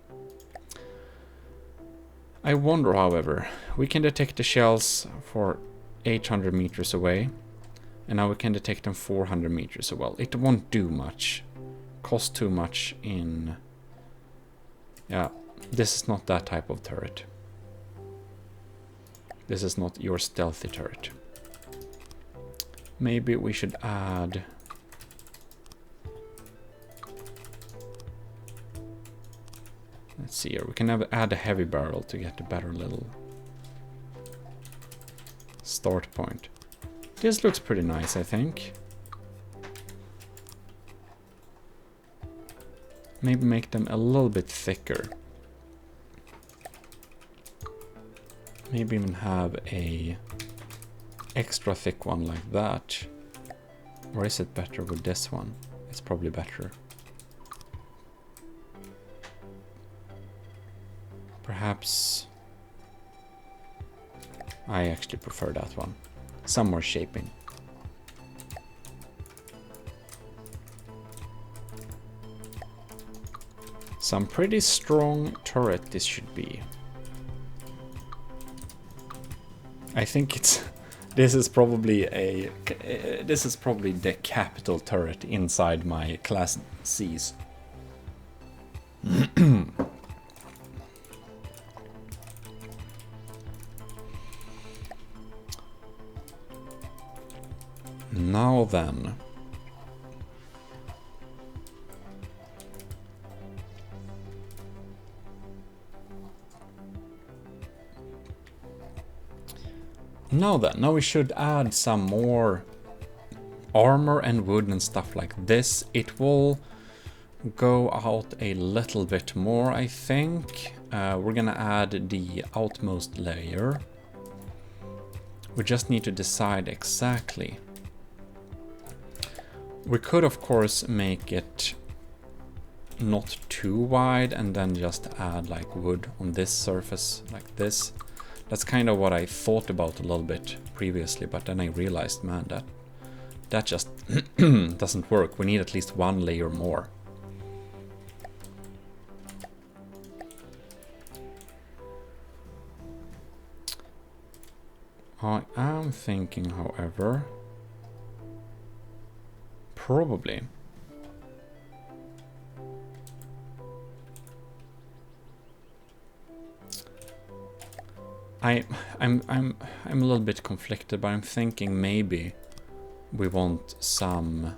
I wonder, however, we can detect the shells for 800 meters away, and now we can detect them 400 meters away. It won't do much. Cost too much in... Yeah, this is not that type of turret. This is not your stealthy turret. Maybe we should add... Let's see here, we can add a heavy barrel to get a better little start point. This looks pretty nice, I think. Maybe make them a little bit thicker. Maybe even have a extra thick one like that. Or is it better with this one? It's probably better. Perhaps I actually prefer that one. Some more shaping. Some pretty strong turret this should be. I think it's... This is probably the capital turret inside my Class Cs. Now then. Now we should add some more armor and wood and stuff like this. It will go out a little bit more, I think. We're gonna add the outmost layer. We just need to decide exactly. We could, of course, make it not too wide and then just add like wood on this surface like this. That's kind of what I thought about a little bit previously, but then I realized, man, that just doesn't work. We need at least one layer more. I am thinking, however, probably I'm a little bit conflicted, but I'm thinking maybe we want some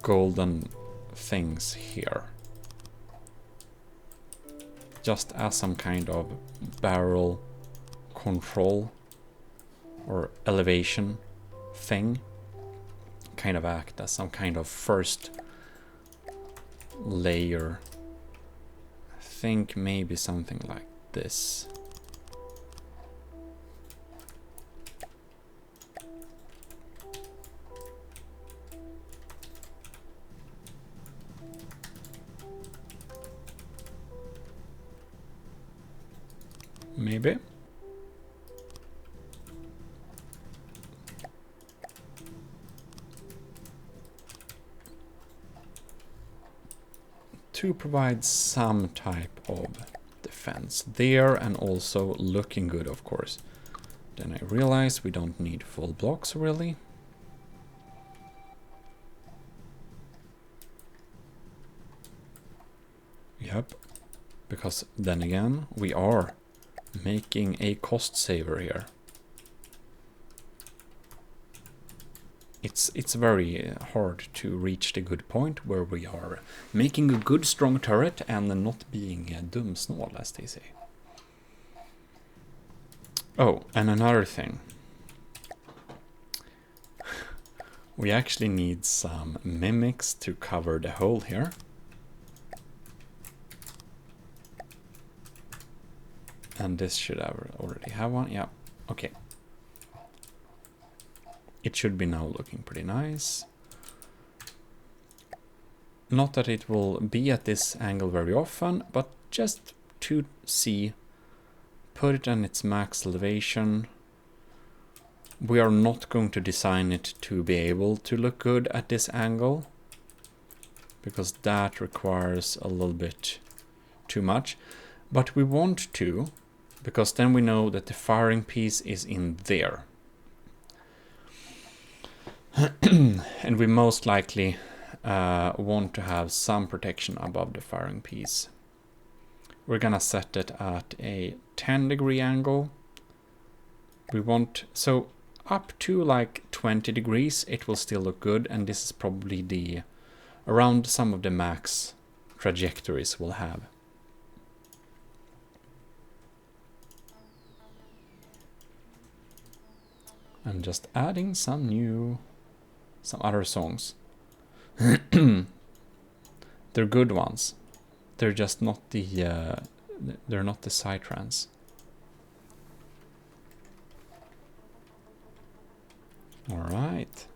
golden things here. Just as some kind of barrel control or elevation thing. Kind of act as some kind of first layer. I think maybe something like this. Maybe. To provide some type of defense there, and also looking good, of course. Then I realize we don't need full blocks really. Yep, because then again we are making a cost saver here. It's very hard to reach the good point where we are making a good strong turret and not being dumsnål, as they say. Oh, and another thing. We actually need some mimics to cover the hole here. And this should already have one. Yeah, okay. It should be now looking pretty nice. Not that it will be at this angle very often, but just to see. Put it on its max elevation. We are not going to design it to be able to look good at this angle, because that requires a little bit too much. But we want to, because then we know that the firing piece is in there. And we most likely want to have some protection above the firing piece. We're gonna set it at a 10-degree angle. We want, so up to like 20 degrees it will still look good, and this is probably the around some of the max trajectories we'll have. I'm just adding some other songs. They're good ones. They're just not the they're not the psytrance. All right.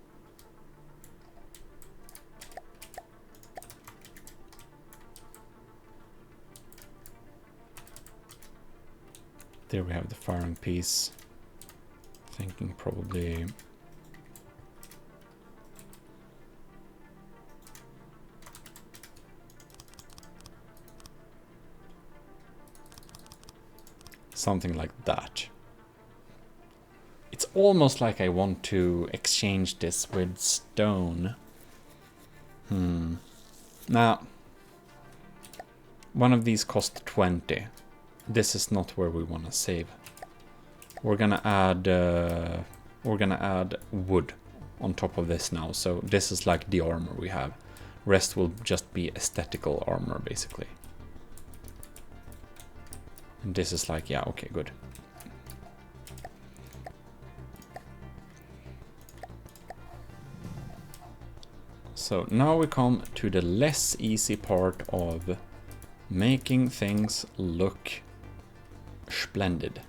There we have the firing piece. Thinking probably something like that. It's almost like I want to exchange this with stone. Now, one of these cost 20. This is not where we want to save. We're gonna add wood on top of this now. So this is like the armor we have. Rest will just be aesthetical armor, basically. And this is like, yeah, okay, good. So now we come to the less easy part of making things look splendid.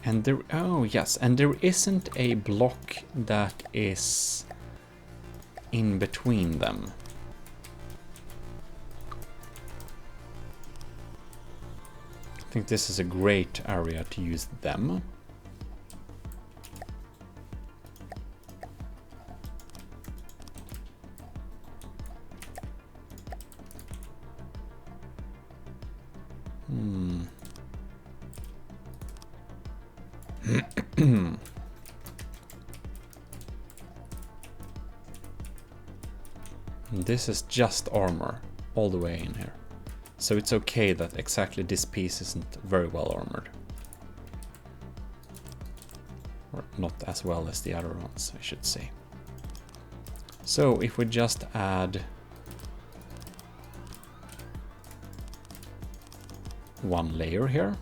And there, oh yes, and there isn't a block that is in between them. I think this is a great area to use them. this is just armor all the way in here. So it's okay that exactly this piece isn't very well armored. Or not as well as the other ones, I should say. So if we just add one layer here.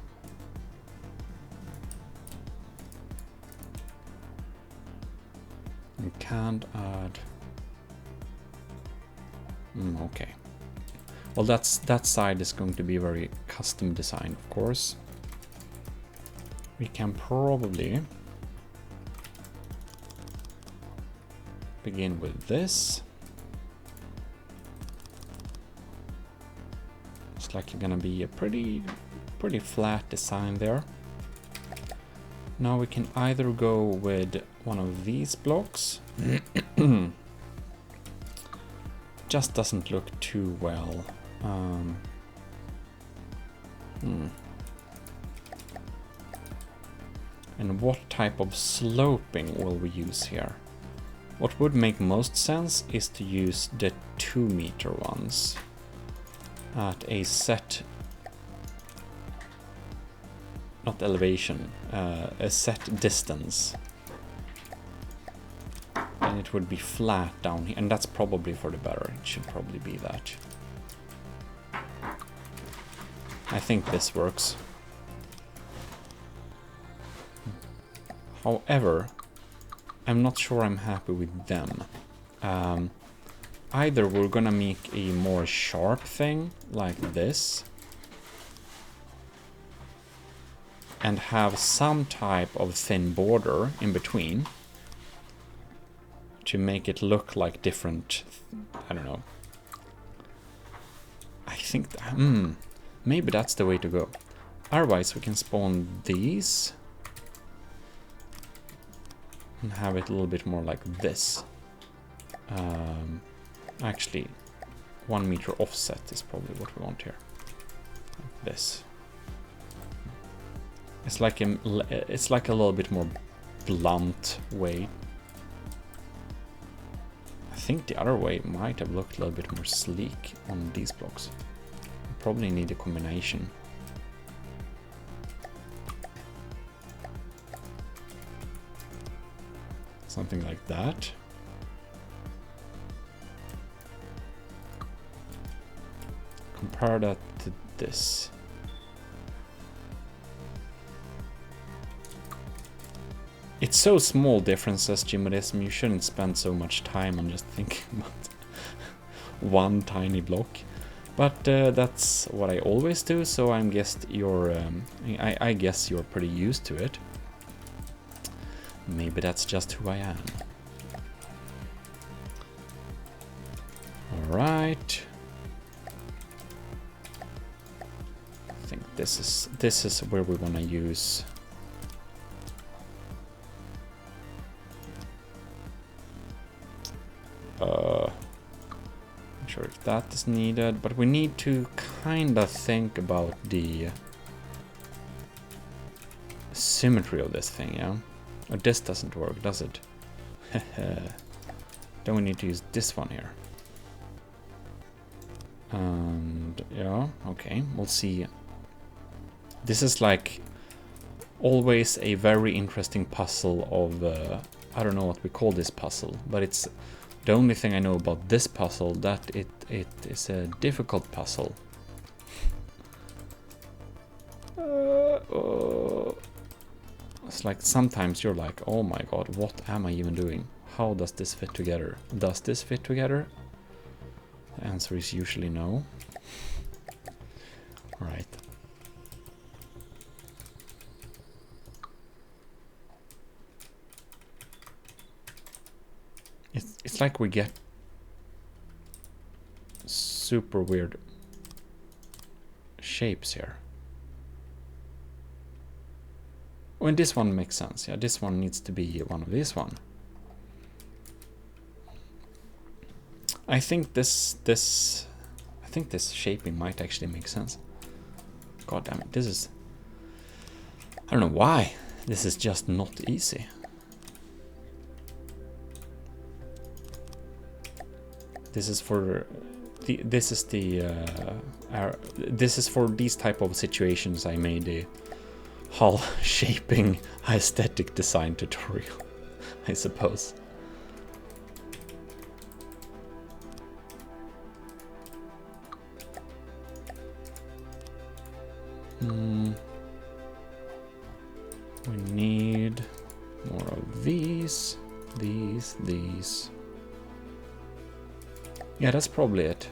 We can't add... okay. Well, that side is going to be very custom designed, of course. We can probably begin with this. It's likely gonna be a pretty flat design there. Now we can either go with one of these blocks. Just doesn't look too well. And what type of sloping will we use here? What would make most sense is to use the 2-meter ones at a set, not elevation, a set distance. And it would be flat down here, and that's probably for the better. It should probably be that. I think this works. However, I'm not sure I'm happy with them. Either we're gonna make a more sharp thing, like this, and have some type of thin border in between to make it look like different, I don't know. I think, maybe that's the way to go. Otherwise we can spawn these and have it a little bit more like this. Actually, 1 meter offset is probably what we want here. Like this. It's like a little bit more blunt way. I think the other way might have looked a little bit more sleek on these blocks. We probably need a combination. Something like that. Compare that to this. It's so small differences, GMODIST. You shouldn't spend so much time on just thinking about one tiny block. But that's what I always do, so I guess you're pretty used to it. Maybe that's just who I am. Alright. I think this is where we want to use not sure if that is needed, but we need to kind of think about the symmetry of this thing, yeah? Oh, this doesn't work, does it? Then we need to use this one here. And yeah, okay, we'll see. This is like always a very interesting puzzle of, I don't know what we call this puzzle, but it's the only thing I know about this puzzle, that it is a difficult puzzle. It's like sometimes you're like, oh my god, what am I even doing? How does this fit together? Does this fit together? The answer is usually no. Alright. It's like we get super weird shapes here. Oh, and this one makes sense. Yeah, this one needs to be one of this one. I think this shaping might actually make sense. God damn it, this is... I don't know why. This is just not easy. This is for this is for these type of situations I made a hull shaping aesthetic design tutorial, I suppose. We need more of these. Yeah, that's probably it.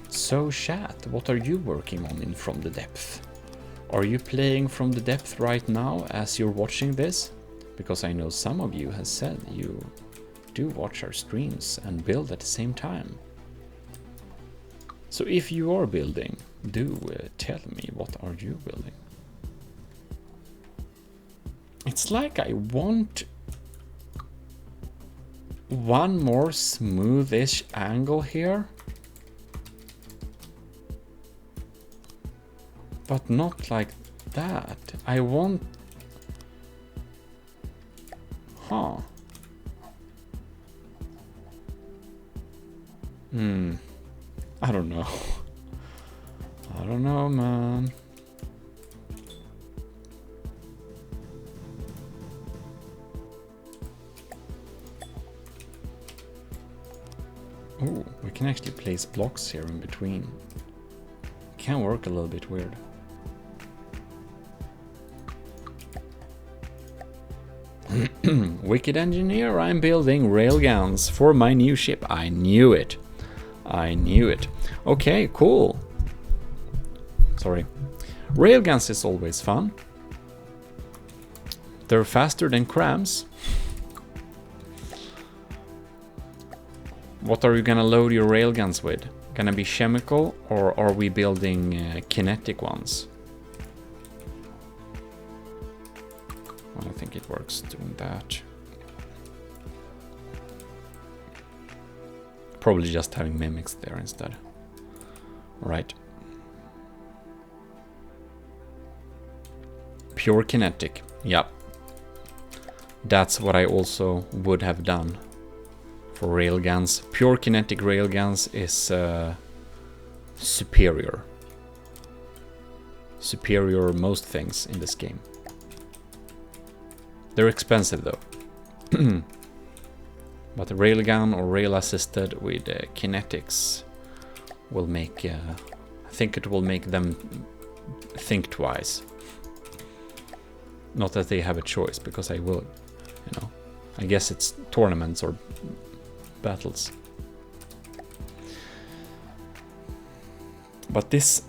So chat, what are you working on in From the Depth? Are you playing From the Depth right now as you're watching this? Because I know some of you has said you do watch our streams and build at the same time. So if you are building, do tell me, what are you building? It's like I want one more smoothish angle here, but not like that. I want... Huh. I don't know. I don't know, man. Oh, we can actually place blocks here in between. Can work a little bit weird. Wicked engineer, I'm building railguns for my new ship. I knew it. I knew it. Okay, cool. Sorry. Railguns is always fun. They're faster than CRAMs. What are you gonna load your railguns with? Gonna be chemical, or are we building kinetic ones? Well, I think it works doing that. Probably just having mimics there instead. Right. Pure kinetic. Yep. That's what I also would have done for railguns. Pure kinetic railguns is superior. Superior most things in this game. They're expensive though. But a railgun or rail assisted with kinetics will make, I think it will make them think twice. Not that they have a choice, because I will, you know, I guess it's tournaments or battles. But this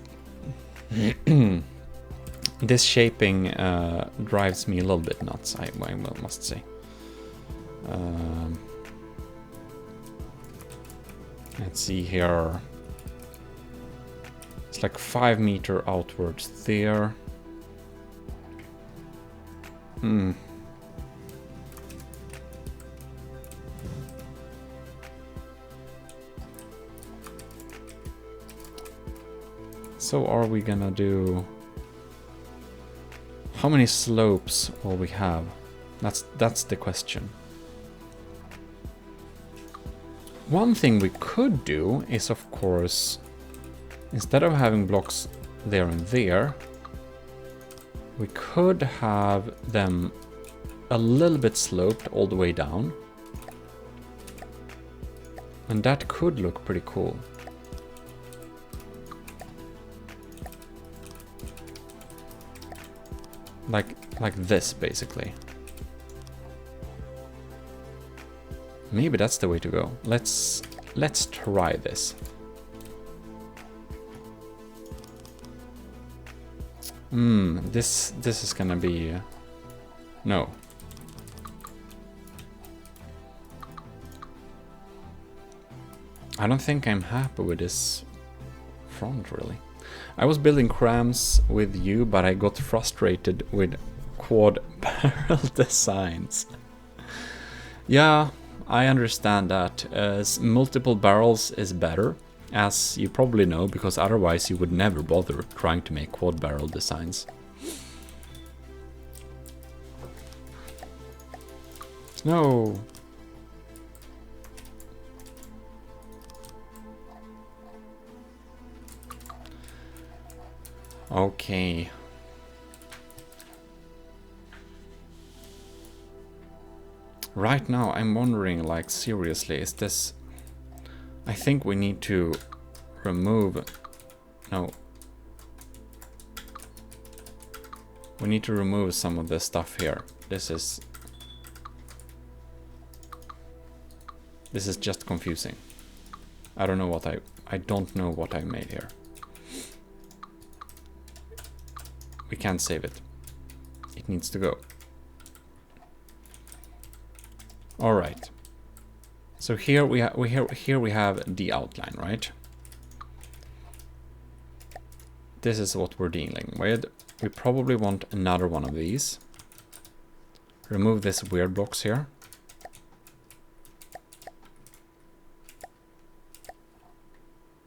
this shaping drives me a little bit nuts, I must say. Let's see here. It's like 5 meters outwards there. So are we gonna do... How many slopes will we have? That's the question. One thing we could do is, of course, instead of having blocks there and there, we could have them a little bit sloped all the way down. And that could look pretty cool. Like this, basically. Maybe that's the way to go. Let's try this. This is gonna be no. I don't think I'm happy with this front, really. I was building CRAMs with you, but I got frustrated with quad barrel designs. Yeah, I understand that. As multiple barrels is better, as you probably know, because otherwise you would never bother trying to make quad barrel designs. No. Okay. Right now I'm wondering, like, seriously, is this... I think we need to remove... No. We need to remove some of this stuff here. This is just confusing. I don't know what I don't know what I made here. We can't save it. It needs to go. All right. So here we have the outline, right? This is what we're dealing with. We probably want another one of these. Remove this weird box here.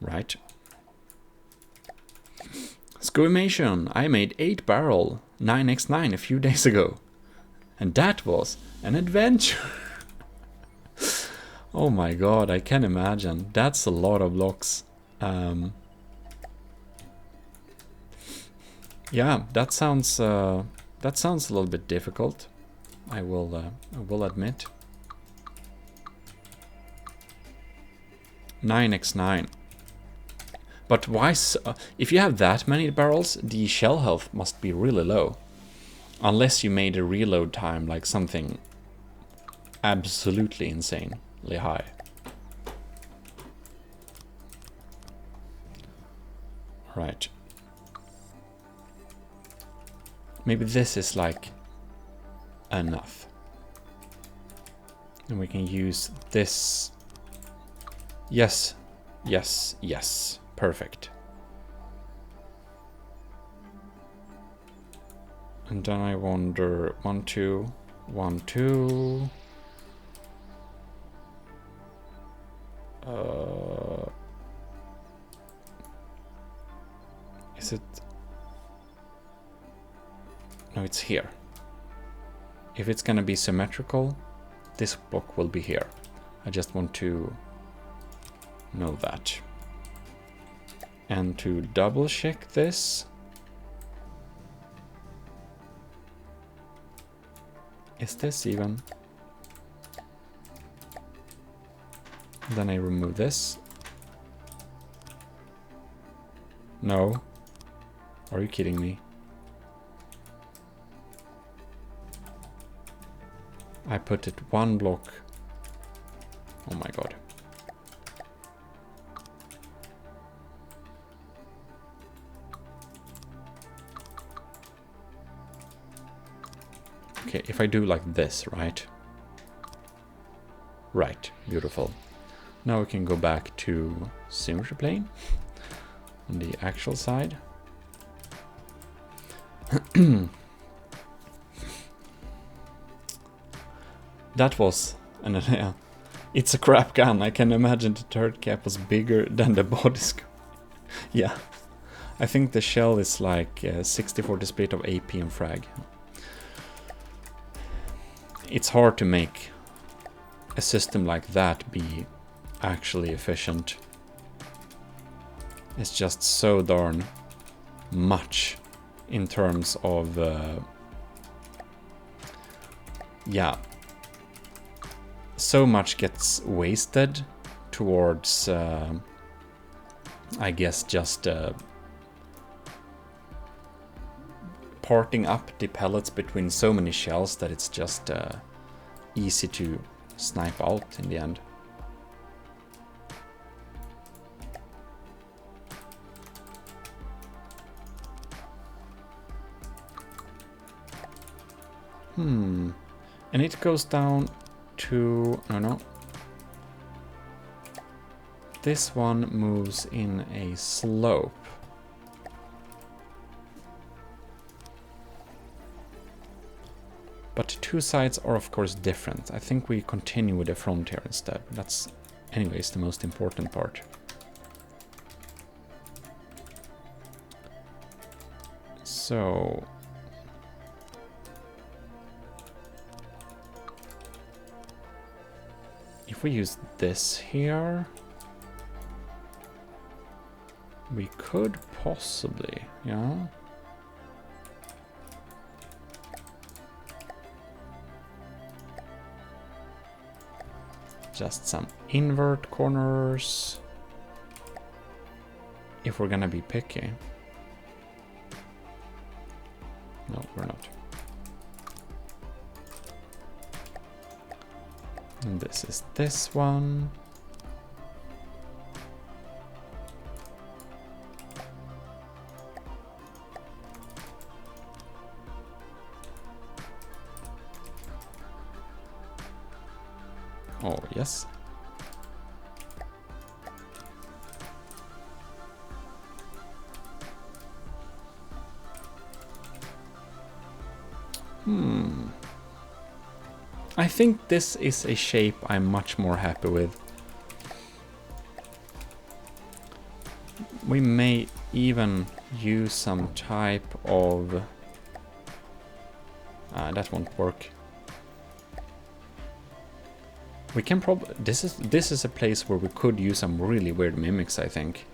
Right. Squimation. I made 8-barrel 9x9 a few days ago. And that was an adventure. Oh my god, I can imagine. That's a lot of blocks. Yeah, that sounds a little bit difficult. I will admit. 9x9. But why? If you have that many barrels, the shell health must be really low. Unless you made a reload time like something absolutely insanely high. Right. Maybe this is like enough. And we can use this. Yes, yes, yes. Perfect. And then I wonder, 1, 2, 1, 2. Is it? No, it's here. If it's gonna be symmetrical, this block will be here. I just want to know that. And to double check this, is this even? Then I remove this. No. Are you kidding me? I put it one block. Oh my god. Okay, if I do like this, right? Right, beautiful. Now we can go back to symmetry plane on the actual side. That was an it's a crap gun. I can imagine the turret cap was bigger than the body scope. Yeah, I think the shell is like a 60-40 split of AP and frag. It's hard to make a system like that be actually efficient. It's just so darn much in terms of yeah, so much gets wasted towards I guess just parting up the pellets between so many shells that it's just easy to snipe out in the end. And it goes down to... no. This one moves in a slope. But two sides are of course different. I think we continue with the frontier instead. That's anyways the most important part. So... if we use this here, we could possibly, yeah. Just some invert corners, if we're gonna be picky. No, we're not. And this is this one. Oh, yes. I think this is a shape I'm much more happy with. We may even use some type of... that won't work. We can probably... This is a place where we could use some really weird mimics, I think.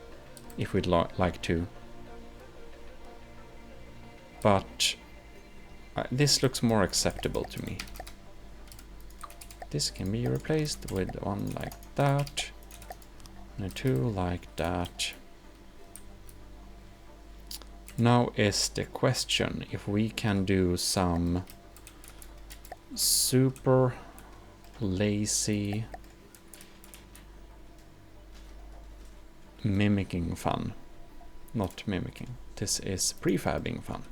If we'd like to. But... this looks more acceptable to me. This can be replaced with one like that. And a two like that. Now is the question if we can do some super lazy mimicking fun. Not mimicking. This is prefabbing fun.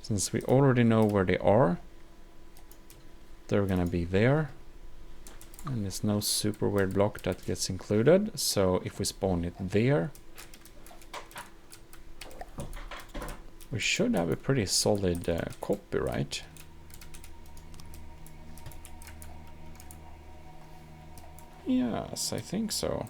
Since we already know where they are, they're gonna be there. And there's no super weird block that gets included. So if we spawn it there, we should have a pretty solid copy, right? Yes, I think so.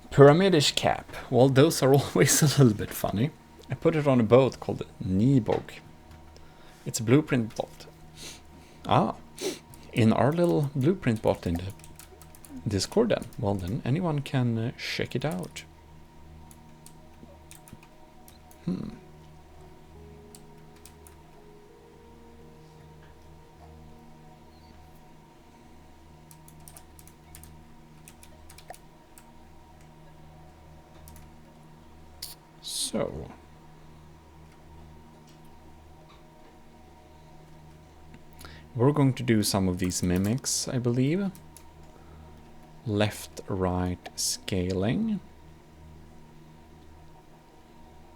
Pyramidish cap. Well, those are always a little bit funny. I put it on a boat called Nibog. It's a blueprint bot. In our little blueprint bot in the Discord then. Well then, anyone can check it out. So, we're going to do some of these mimics, I believe. Left-right scaling.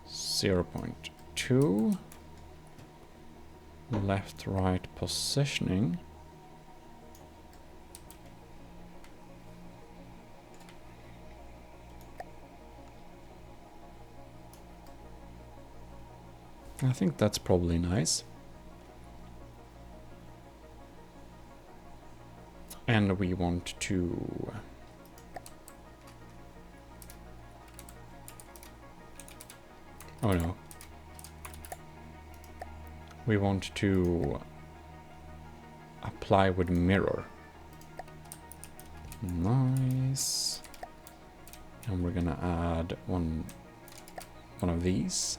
0.2. Left-right positioning. I think that's probably nice. And we want to... oh no. We want to apply with mirror. Nice. And we're gonna add one of these.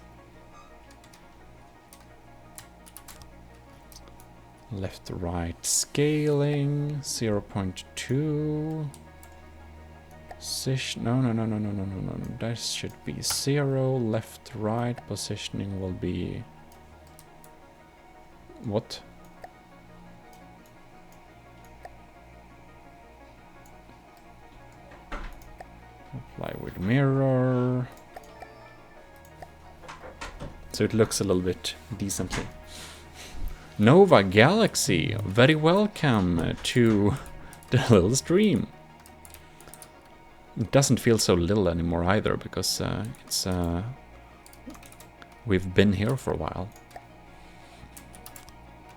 Left to right scaling 0.2. No. That should be 0. Left to right positioning will be what? Apply with mirror. So it looks a little bit decently. Nova Galaxy, very welcome to the little stream. It doesn't feel so little anymore either, because it's we've been here for a while.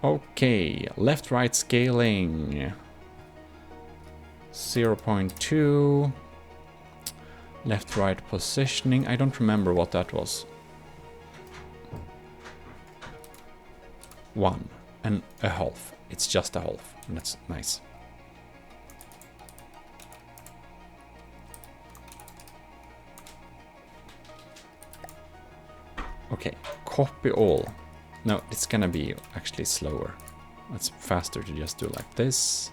Okay, left-right scaling 0.2. Left-right positioning. I don't remember what that was. 1 and a half. It's just a half, and that's nice. Okay, copy all. No, it's gonna be actually slower. It's faster to just do like this.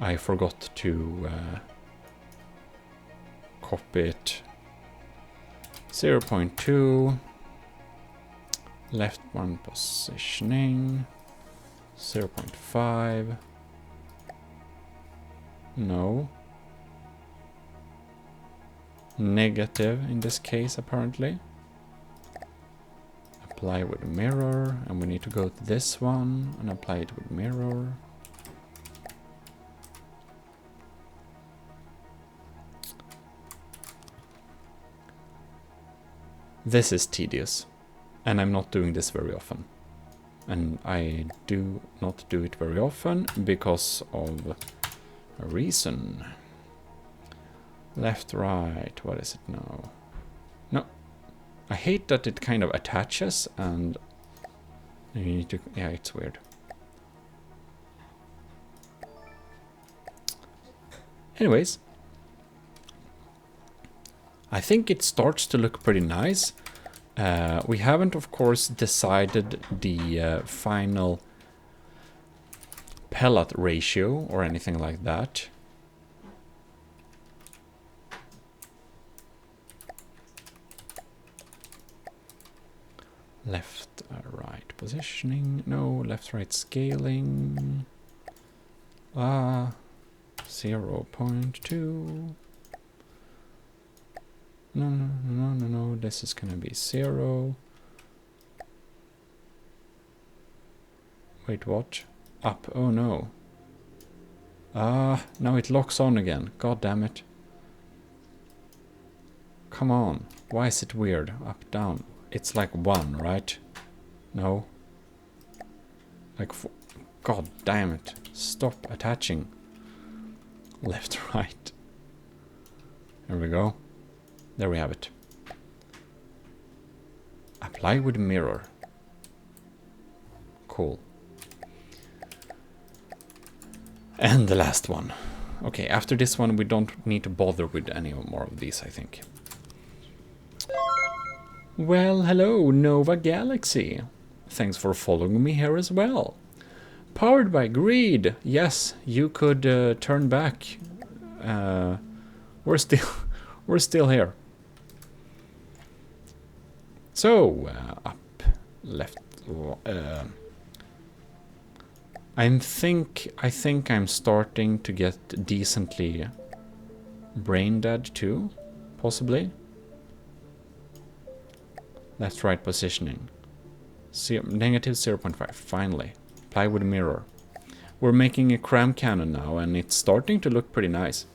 I forgot to copy it. 0.2. Left one positioning. 0.5. No. Negative in this case, apparently. Apply with mirror, and we need to go to this one and apply it with mirror. This is tedious, and I'm not doing this very often. And I do not do it very often because of a reason. Left, right, what is it now? No, I hate that it kind of attaches and you need to, yeah, it's weird. Anyways, I think it starts to look pretty nice. We haven't, of course, decided the final pellet ratio or anything like that. Left, right positioning. No, left, right scaling. 0.2. No, this is gonna be 0. Wait, what? Up, oh no. Now it locks on again. God damn it. Come on, why is it weird? Up, down. It's like 1, right? No. Like 4. God damn it. Stop attaching. Left, right. There we go. There we have it. Apply with mirror. Cool. And the last one. Okay, after this one we don't need to bother with any more of these, I think. Well, hello, Nova Galaxy. Thanks for following me here as well. Powered by greed. Yes, you could turn back. We're still here. So, up, left. I think I'm starting to get decently brain dead too, possibly. Left, right positioning. Negative 0.5. Finally, apply with mirror. We're making a CRAM cannon now, and it's starting to look pretty nice.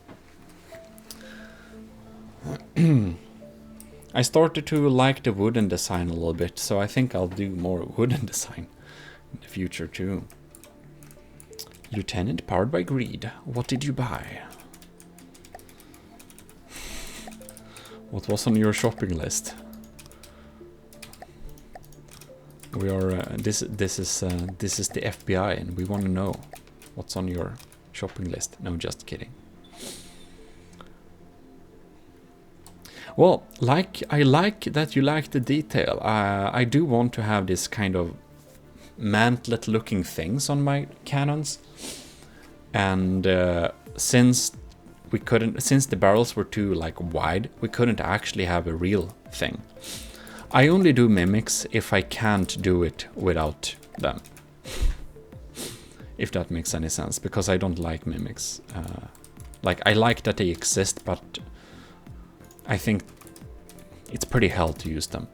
I started to like the wooden design a little bit, so I think I'll do more wooden design in the future too. Lieutenant, powered by greed. What did you buy? What was on your shopping list? We are this is the FBI, and we want to know what's on your shopping list. No, just kidding. Well, I like that you like the detail. I do want to have this kind of mantlet looking things on my cannons, and since the barrels were too like wide, we couldn't actually have a real thing. I only do mimics if I can't do it without them, if that makes any sense, because I don't like mimics. Like, I like that they exist, but I think it's pretty hell to use them.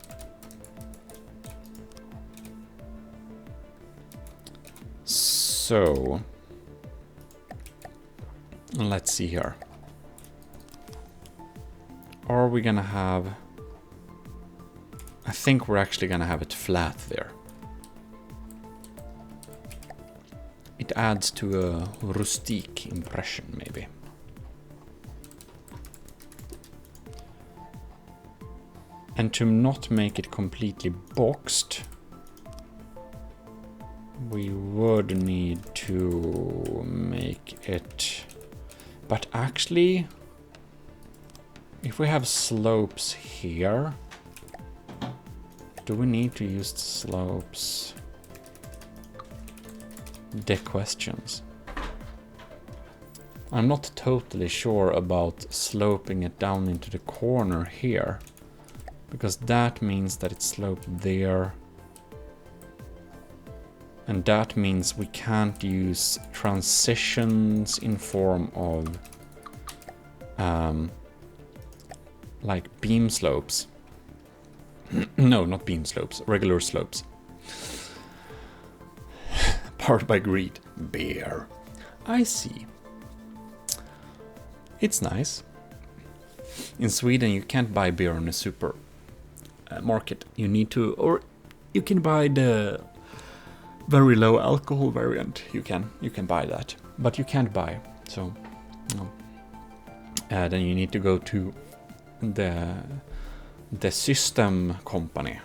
So, let's see here. Are we gonna have... I think we're actually gonna have it flat there. It adds to a rustique impression, maybe. And to not make it completely boxed, we would need to make it... But actually, if we have slopes here, do we need to use the slopes? The questions. I'm not totally sure about sloping it down into the corner here, because that means that it's sloped there. And that means we can't use transitions in form of like beam slopes. No, not beam slopes, regular slopes. Powered by greed. Beer. I see. It's nice. In Sweden you can't buy beer on a super market. You need to, or you can buy the very low alcohol variant. You can buy that, but you can't buy. So no. Then you need to go to the system company,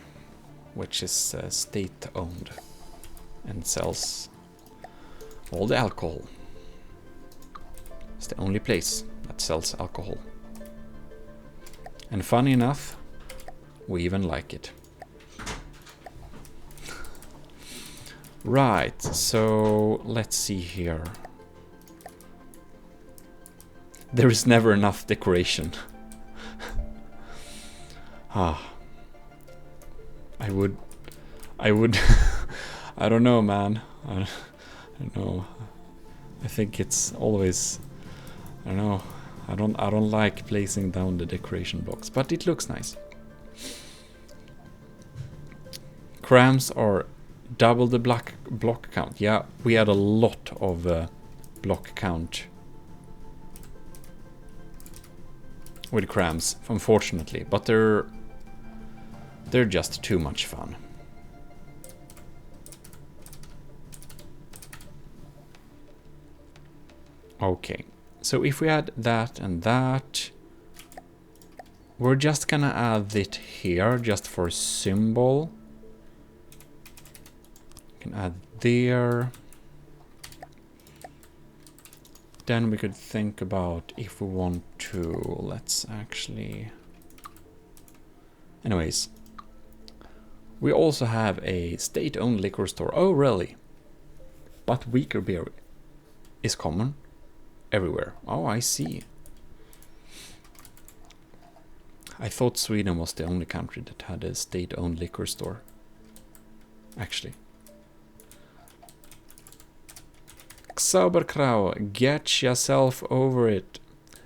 which is state owned and sells all the alcohol. It's the only place that sells alcohol. And funny enough, we even like it. Right, so let's see here. There is never enough decoration. I would I don't know, man. I don't know. I think it's always, I don't know. I don't like placing down the decoration blocks, but it looks nice. CRAMs are double the block count. Yeah, we had a lot of block count with CRAMs, unfortunately, but they're just too much fun. Okay, so if we add that and that, we're just gonna add it here just for symbol. Can add there. Then we could think about if we want to, let's actually... Anyways, we also have a state-owned liquor store. Oh, really? But weaker beer is common everywhere. Oh, I see. I thought Sweden was the only country that had a state-owned liquor store. Actually. Sauberkrau, get yourself over it.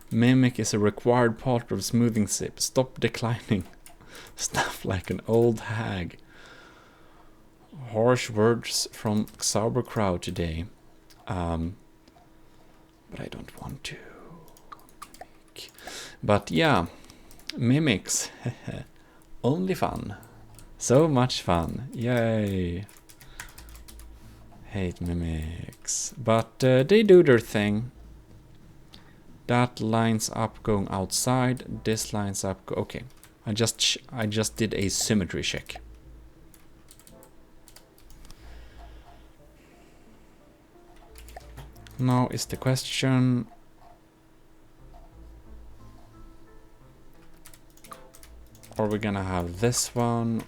Mimic is a required part of smoothing sip. Stop declining. Stuff like an old hag. Harsh words from Sauberkrau today. But I don't want to. But yeah, mimics. Only fun. So much fun. Yay. Hate mimics. But they do their thing. That lines up going outside. This lines up. Okay. I just did a symmetry check. Now is the question, are we gonna have this one?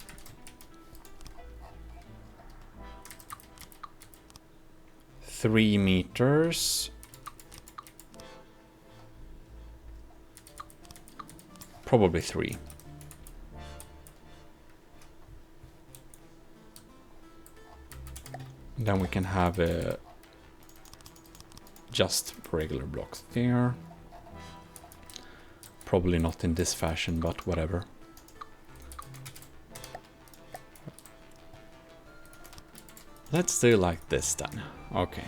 Three meters. Probably 3. Then we can have a just regular blocks there. Probably not in this fashion, but whatever. Let's do like this then. Okay.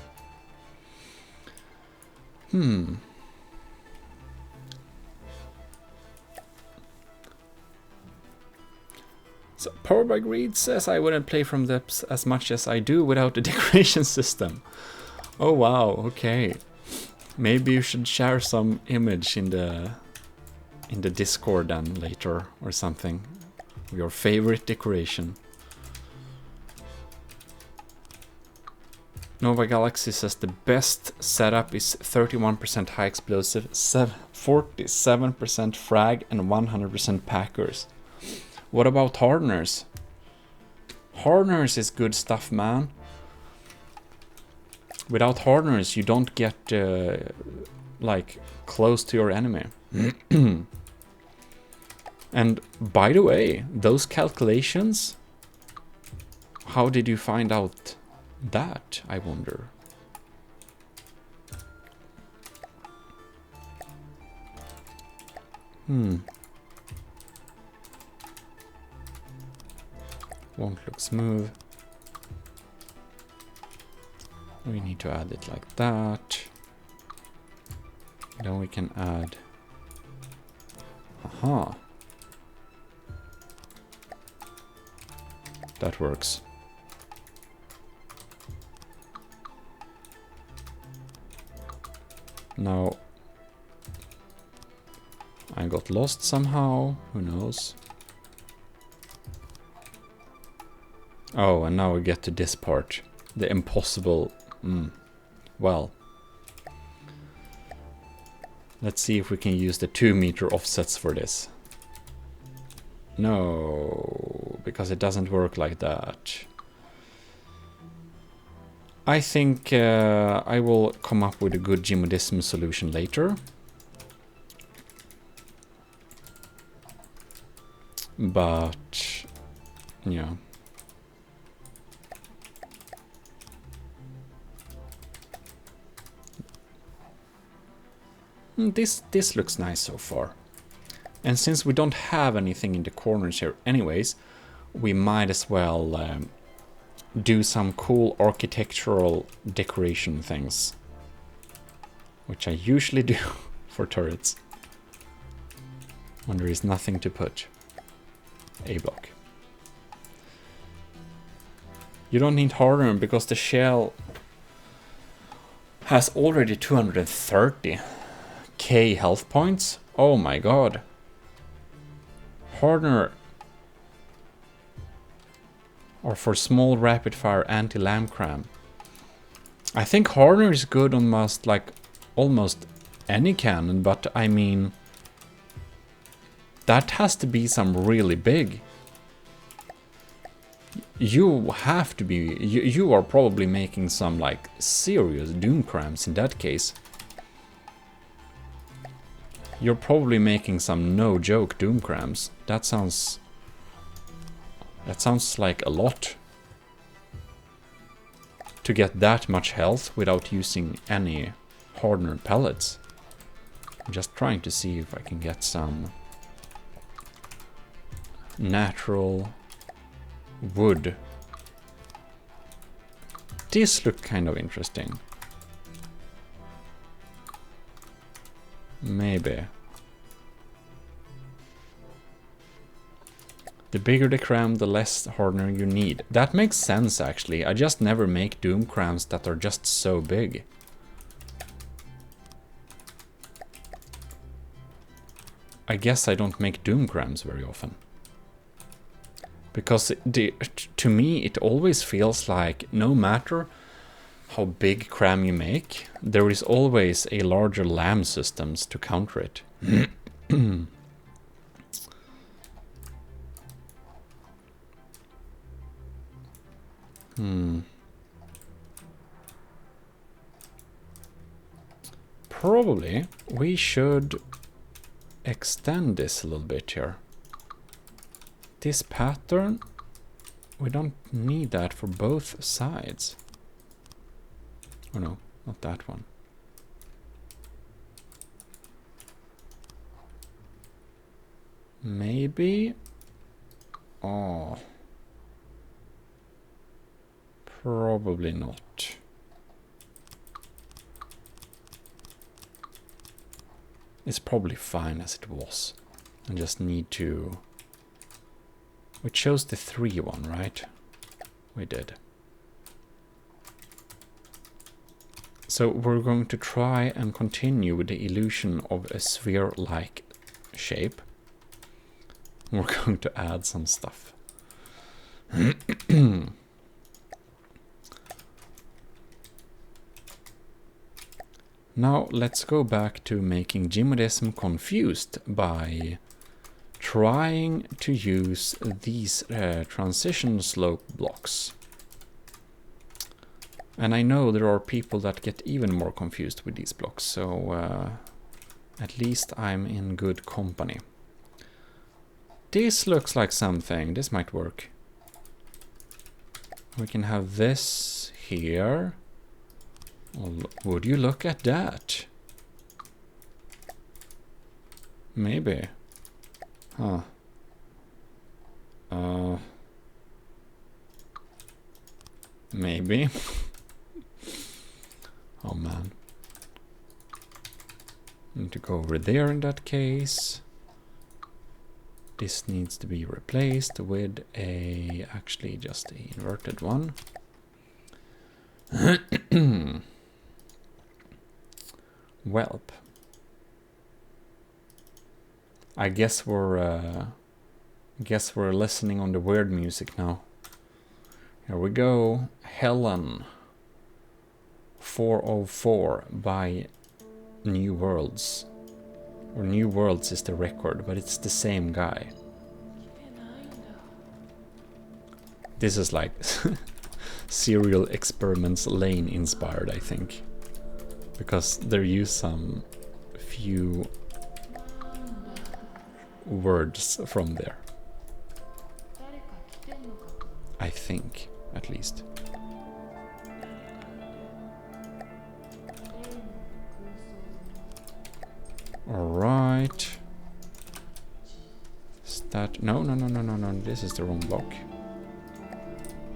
So Powered by Greed says I wouldn't play from depths as much as I do without the decoration system. Oh wow, okay. Maybe you should share some image in the Discord then later or something. Your favorite decoration. Nova Galaxy says the best setup is 31% high explosive, 47% frag, and 100% packers. What about hardeners? Hardeners is good stuff, man. Without hardeners, you don't get like close to your enemy. And by the way, those calculations, how did you find out that, I wonder? Won't look smooth. We need to add it like that. Then we can add... Aha. That works. Now, I got lost somehow. Who knows? Oh, and now we get to this part. The impossible... Well. Let's see if we can use the 2-meter offsets for this. No, because it doesn't work like that. I think I will come up with a good GMODIST solution later. But, yeah. This looks nice so far. And since we don't have anything in the corners here anyways, we might as well do some cool architectural decoration things. Which I usually do for turrets. When there is nothing to put. A block. You don't need hardener because the shell has already 230k health points. Oh my god. Hardener or for small rapid fire anti-lamb CRAM. I think hardener is good on almost any cannon, but I mean that has to be some really big. You have to be, you are probably making some like serious doom CRAMs in that case. You're probably making some no joke doom CRAMs. That sounds like a lot to get that much health without using any hardener pellets. I'm just trying to see if I can get some natural wood. This look kind of interesting. Maybe. The bigger the CRAM, the less hardener you need. That makes sense actually. I just never make doom CRAMs that are just so big. I guess I don't make doom CRAMs very often. Because to me it always feels like no matter how big CRAM you make, there is always a larger LAM systems to counter it. Probably we should extend this a little bit here. This pattern, we don't need that for both sides. Oh no, not that one. Maybe. Oh. Probably not. It's probably fine as it was. I just need to... We chose the 3 one, right? We did. So we're going to try and continue with the illusion of a sphere-like shape. We're going to add some stuff. Now let's go back to making GMODIST confused by trying to use these transition slope blocks. And I know there are people that get even more confused with these blocks, so at least I'm in good company. This looks like something. This might work. We can have this here. Well, would you look at that? Maybe. Huh. Maybe. Oh man. Need to go over there in that case. This needs to be replaced with a, actually just a inverted one. Welp. I guess we're listening on the weird music now. Here we go. Helen 404 by New Worlds. Or New Worlds is the record, but it's the same guy. This is like Serial Experiments Lane inspired, I think. Because there use some few words from there. I think, at least. Alright. Is that... No, this is the wrong block.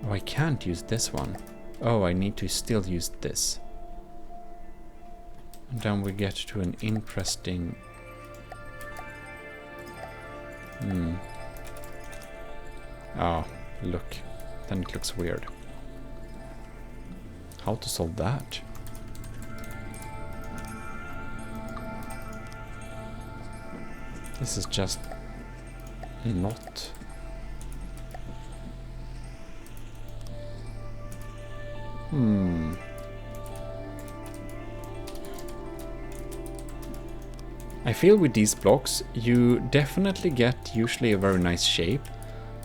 Oh, I can't use this one. Oh, I need to still use this. And then we get to an interesting... Oh, look. Then it looks weird. How to solve that? This is just not... I feel with these blocks you definitely get usually a very nice shape,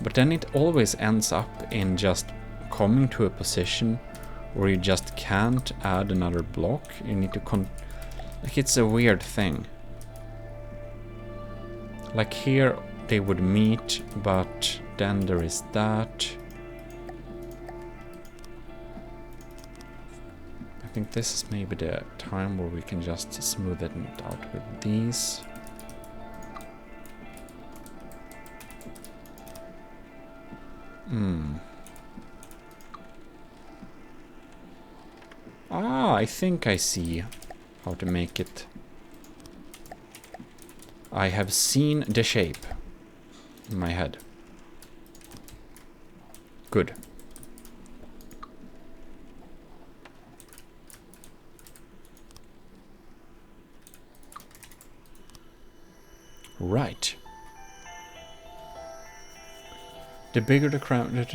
but then it always ends up in just coming to a position where you just can't add another block. You need to like, it's a weird thing. Like here they would meet, but then there is that. I think this is maybe the time where we can just smooth it out with these. Ah, I think I see how to make it. I have seen the shape in my head. Good. Right. The bigger the CRAM... It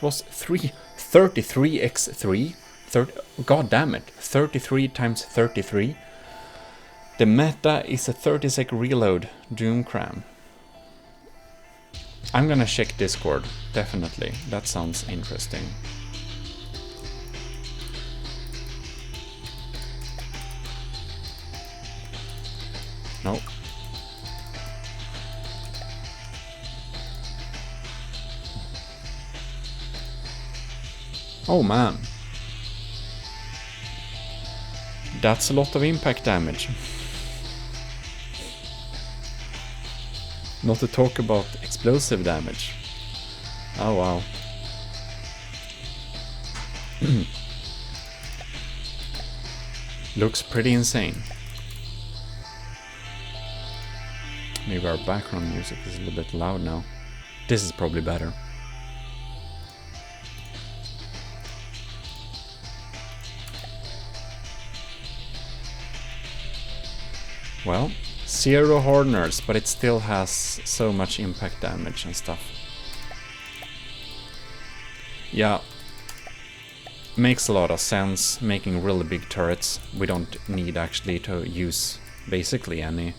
was 33x3. God damn it. 33 times 33. The meta is a 30-sec reload Doom CRAM. I'm gonna check Discord. Definitely. That sounds interesting. No. Oh man. That's a lot of impact damage. Not to talk about explosive damage. Oh wow. Looks pretty insane. Maybe our background music is a little bit loud now. This is probably better. Well, 0 Horners, but it still has so much impact damage and stuff. Yeah. makes a lot of sense making really big turrets. We don't need actually to use basically any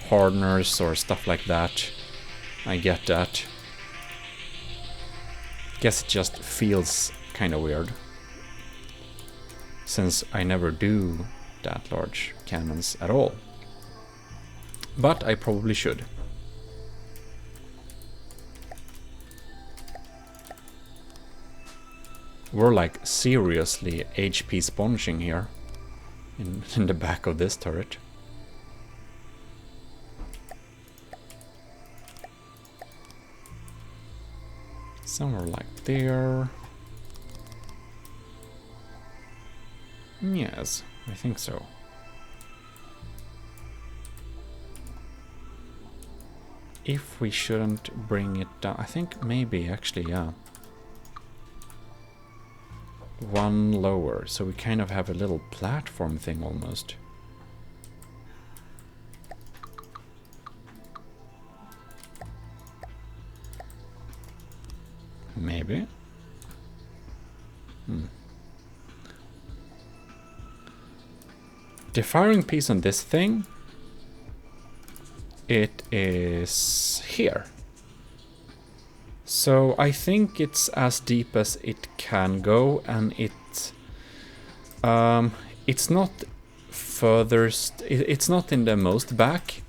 hardeners or stuff like that. I get that. Guess it just feels kind of weird, since I never do that large cannons at all. But I probably should. We're like seriously HP sponging here in the back of this turret. Somewhere like there. Yes, I think so. If we shouldn't bring it down, I think maybe actually, yeah. One lower, so we kind of have a little platform thing almost. Maybe. The firing piece on this thing, it is here. So I think it's as deep as it can go, and it's not furthest, it's not in the most back,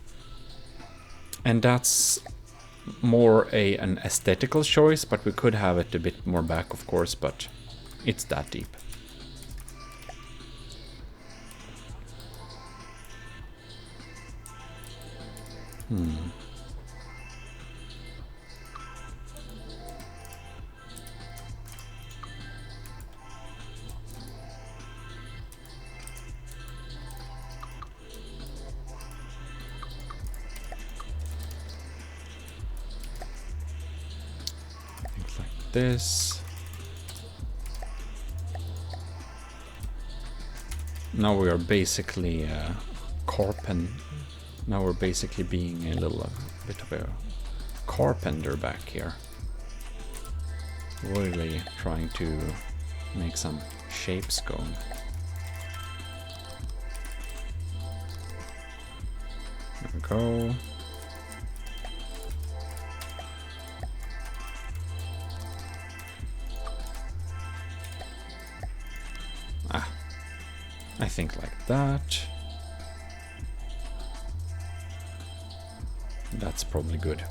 and that's more an aesthetical choice, but we could have it a bit more back, of course, but it's that deep. Things like this. Now we are basically now we're basically being a little bit of a carpenter back here. Really trying to make some shapes going. There we go. I think like that. That's probably good.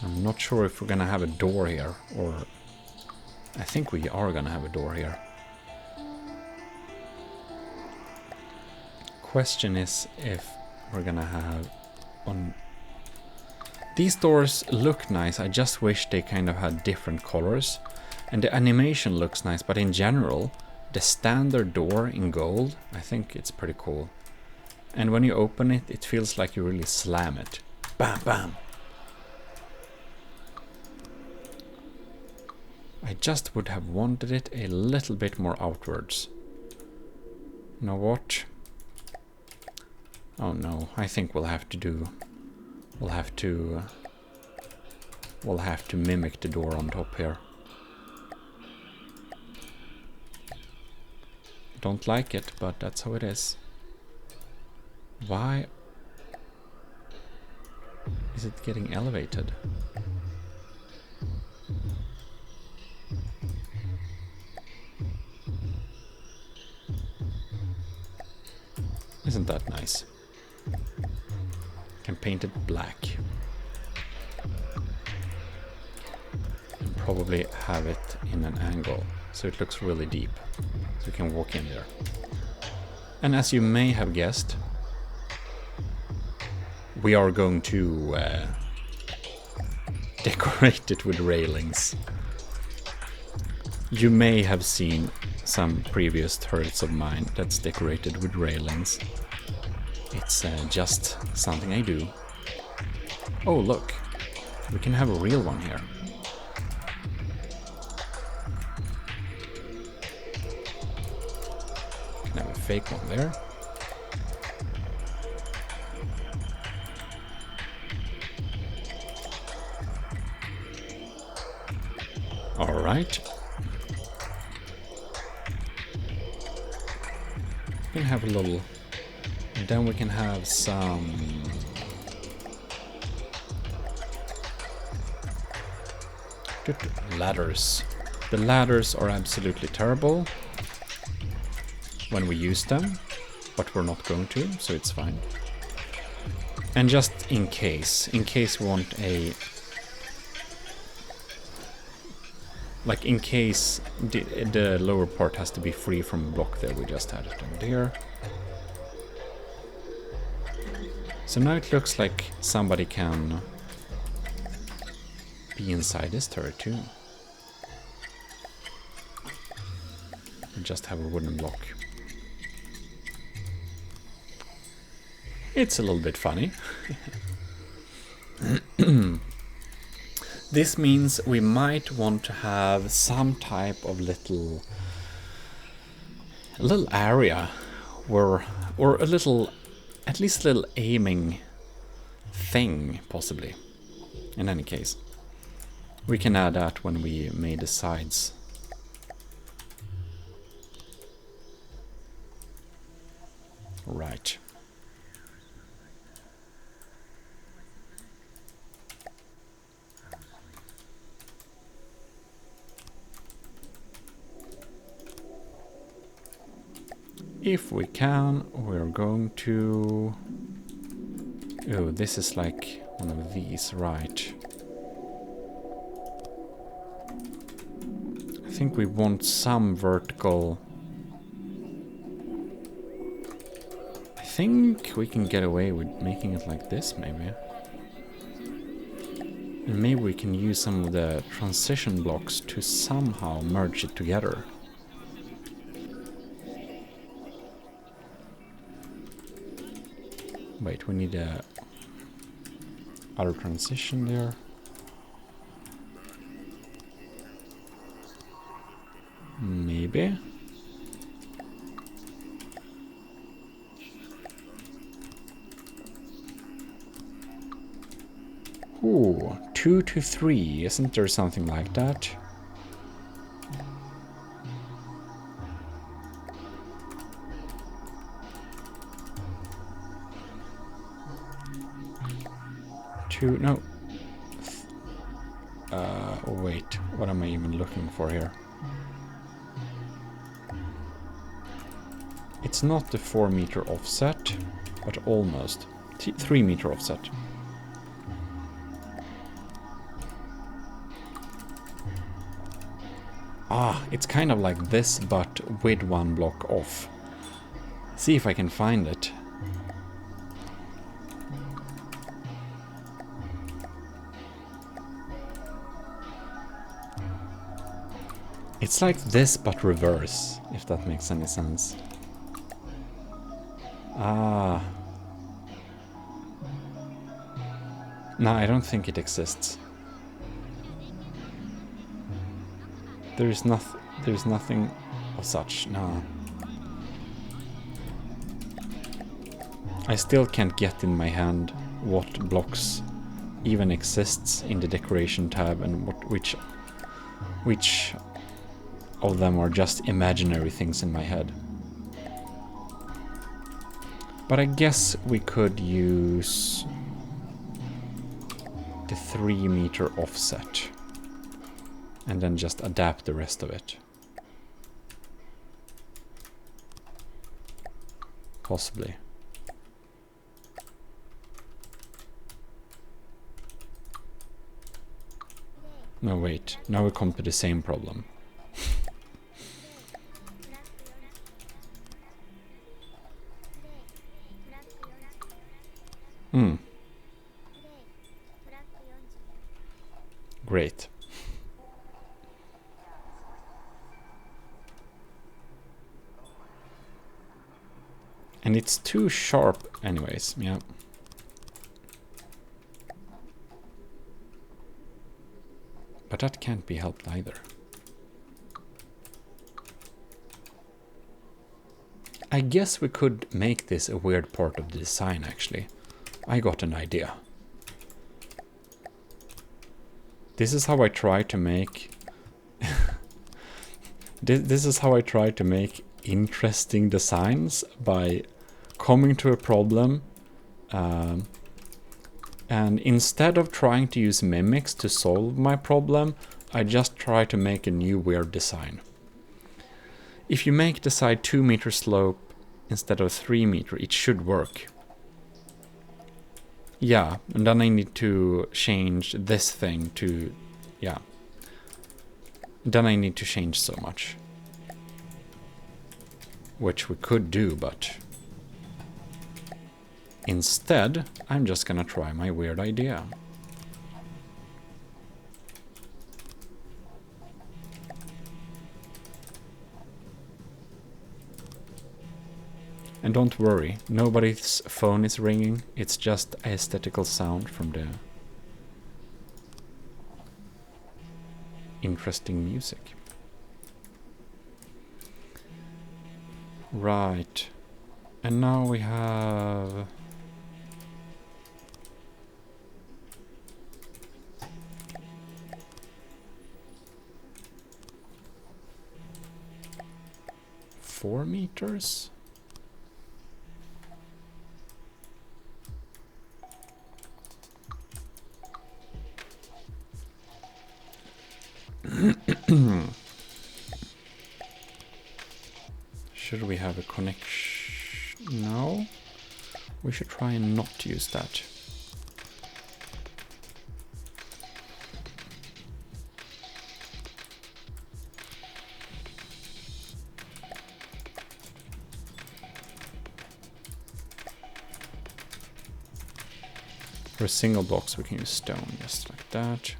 I'm not sure if we're gonna have a door here, or I think we are gonna have a door here. Question is if we're gonna have on. These doors look nice, I just wish they kind of had different colors. And the animation looks nice, but in general, the standard door in gold, I think it's pretty cool. And when you open it, it feels like you really slam it. Bam, bam! I just would have wanted it a little bit more outwards. You know what? Oh no, I think we'll have to mimic the door on top here. Don't like it, but that's how it is. Why is it getting elevated? Isn't that nice? Can paint it black. And probably have it in an angle, so it looks really deep. So you can walk in there. And as you may have guessed, we are going to decorate it with railings. You may have seen some previous turrets of mine that's decorated with railings. It's just something I do. Oh, look. We can have a real one here. Can have a fake one there. Alright. We can have a little... And then we can have some... ladders. The ladders are absolutely terrible when we use them, but we're not going to, so it's fine. And just in case we want a... Like, in case the lower part has to be free from a block there, we just had it in there. So now it looks like somebody can be inside this turret too. And just have a wooden block. It's a little bit funny. This means we might want to have some type of little area where, or a little, at least a little aiming thing, possibly. In any case, we can add that when we made the sides. Right. If we can, we're going to... Oh, this is like one of these, right. I think we want some vertical... I think we can get away with making it like this, maybe. And maybe we can use some of the transition blocks to somehow merge it together. Wait, we need a other transition there. Maybe. Ooh, 2 to 3, isn't there something like that? No. Oh wait, what am I even looking for here? It's not the 4 meter offset, but almost. 3 meter offset. Ah, it's kind of like this, but with 1 block off. See if I can find it. It's like this, but reverse, if that makes any sense. Ah. No, I don't think it exists. There's nothing of such, no. I still can't get in my hand what blocks even exists in the decoration tab and which of them are just imaginary things in my head. But I guess we could use the 3 meter offset and then just adapt the rest of it. Possibly. No, wait. Now we come to the same problem. Great. And it's too sharp anyways, yeah. But that can't be helped either. I guess we could make this a weird part of the design, actually. I got an idea. This is how I try to make This is how I try to make interesting designs, by coming to a problem, and instead of trying to use mimics to solve my problem, I just try to make a new weird design. If you make the side 2 meter slope instead of 3 meter, it should work. Yeah, and then I need to change this thing to, yeah. Then I need to change so much. Which we could do, but instead, I'm just gonna try my weird idea. And don't worry, nobody's phone is ringing, it's just aesthetical sound from the interesting music. Right, and now we have... $4 meters? Should we have a connection? No. We should try and not use that. For single blocks we can use stone, just like that.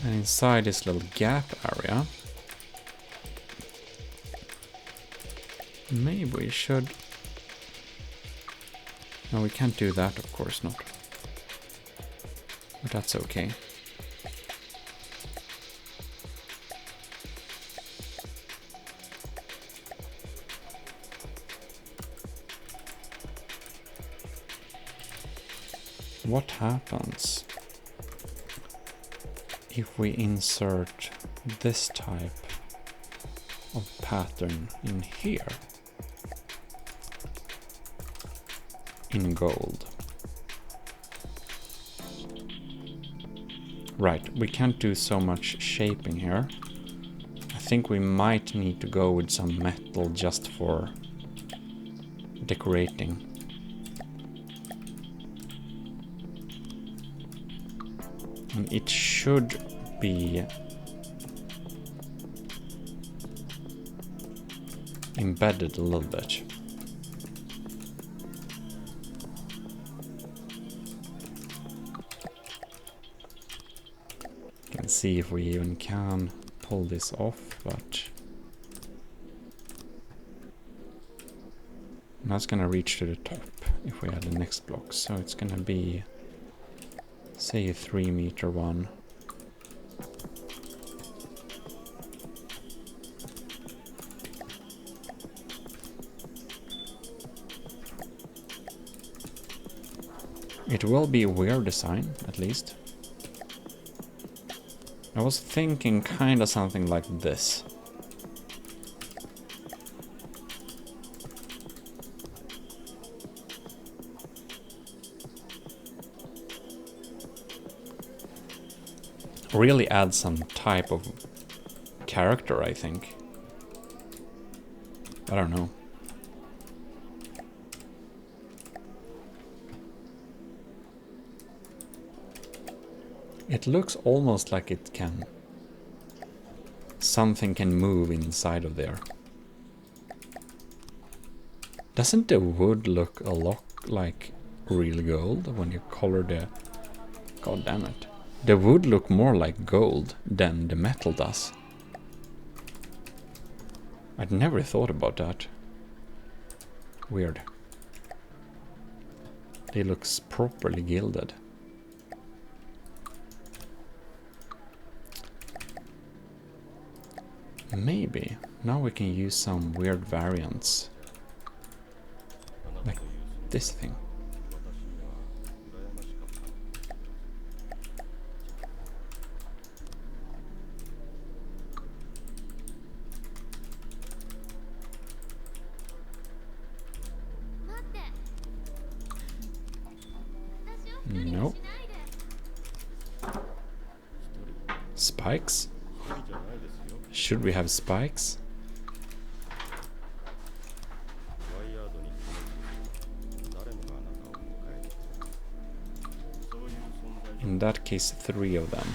And inside this little gap area, maybe we should... No, we can't do that, of course not. But that's okay. What happens if we insert this type of pattern in here in gold? Right, we can't do so much shaping here. I think we might need to go with some metal just for decorating. And it should be embedded a little bit. You can see if we even can pull this off, but that's gonna reach to the top if we add the next block. So it's gonna be, say, a 3 meter one. It will be a weird design, at least. I was thinking kinda something like this. Really add some type of character, I think. I don't know. It looks almost like it can... something can move inside of there. Doesn't the wood look a lot like real gold when you color the... God damn it. The wood look more like gold than the metal does. I'd never thought about that. Weird. They looks properly gilded. Maybe. Now we can use some weird variants. Like this thing. No. Spikes? Should we have spikes? In that case, 3 of them.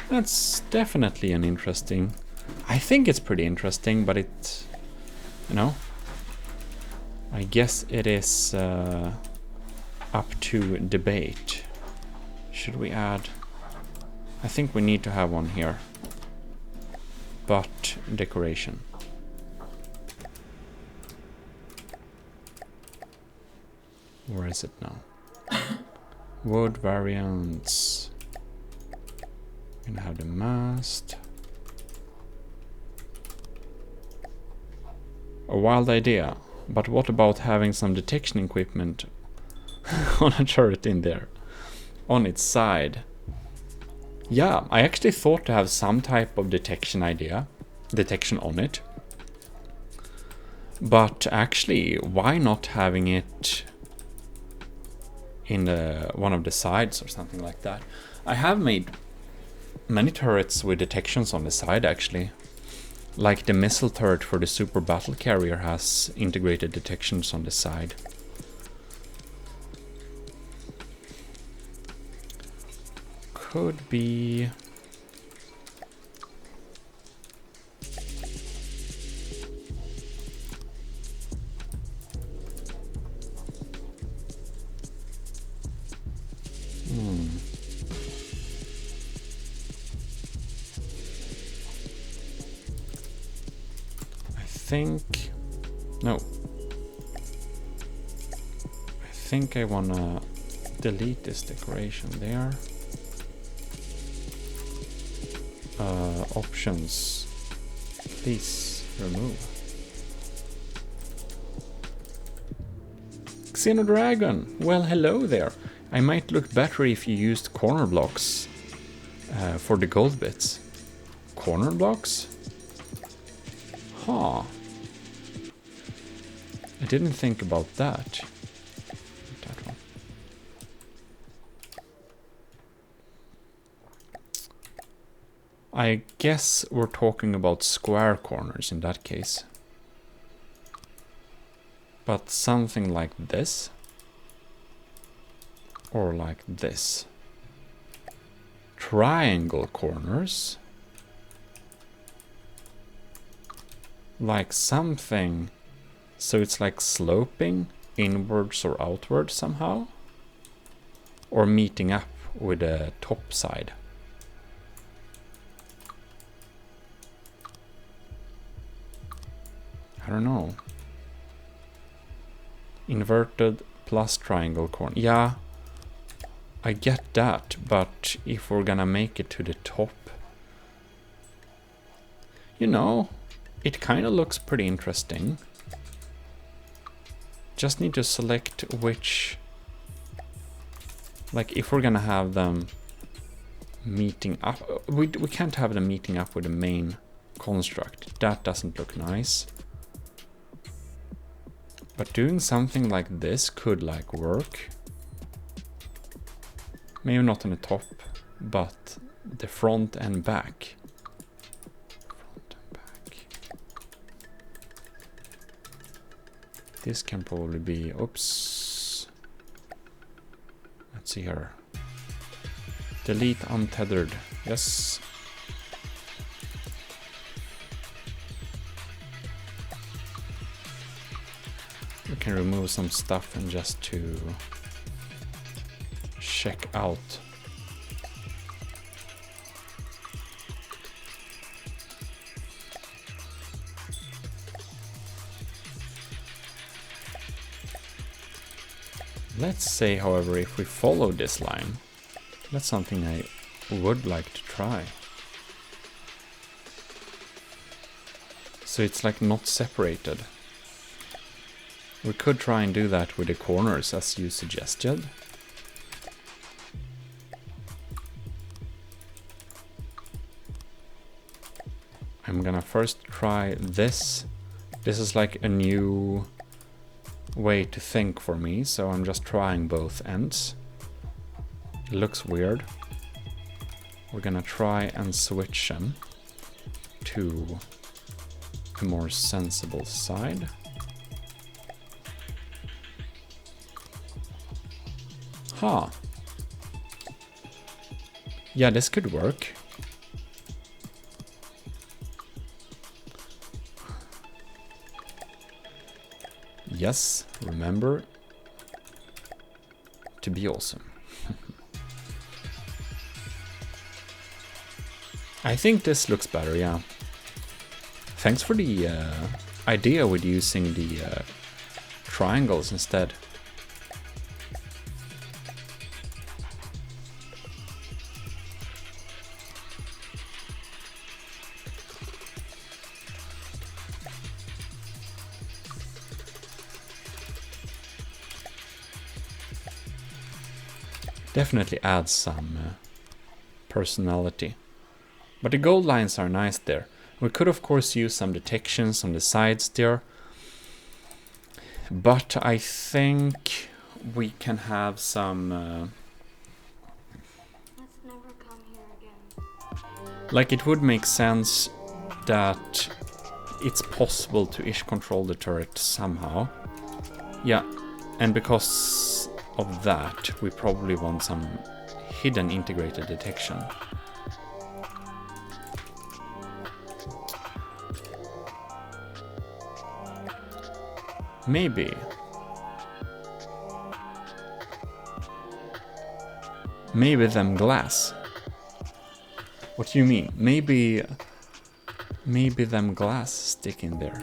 That's definitely an interesting... I think it's pretty interesting, but it... You know? I guess it is up to debate. Should we add... I think we need to have one here. But decoration. Where is it now? Wood variants. Gonna have the mast. A wild idea, but what about having some detection equipment on a turret in there? On its side. Yeah, I actually thought to have some type of detection on it. But actually, why not having it in one of the sides or something like that? I have made many turrets with detections on the side actually. Like the missile turret for the super battle carrier has integrated detections on the side. Could be... I think I wanna delete this decoration there. Options, please remove. Xenodragon, well hello there. I might look better if you used corner blocks for the gold bits. Corner blocks? Huh. I didn't think about that. That one. I guess we're talking about square corners in that case. But something like this. Or like this. Triangle corners. Like something... So it's like sloping inwards or outwards somehow. Or meeting up with the top side. I don't know. Inverted plus triangle corner. Yeah, I get that, but if we're gonna make it to the top... You know, it kind of looks pretty interesting. Just need to select which... Like, if we're gonna have them meeting up... We can't have them meeting up with the main construct. That doesn't look nice. But doing something like this could, like, work. Maybe not on the top, but the front and back. Front and back. This can probably be... Oops. Let's see here. Delete untethered. Yes. We can remove some stuff and just to check out. Let's say, however, if we follow this line, that's something I would like to try. So it's like not separated. We could try and do that with the corners as you suggested. I'm gonna first try this. This is like a new way to think for me, so I'm just trying both ends. It looks weird. We're gonna try and switch them to a more sensible side. Huh. Yeah, this could work. Yes, remember to be awesome. I think this looks better, yeah. Thanks for the idea with using the triangles instead. Definitely adds some personality. But the gold lines are nice there. We could of course use some detections on the sides there. But I think we can have some... Let's never come here again. like it would make sense that it's possible to ish control the turret somehow. Yeah, and because of that, we probably want some hidden integrated detection. Maybe. Maybe them glass. What do you mean? Maybe them glass stick in there.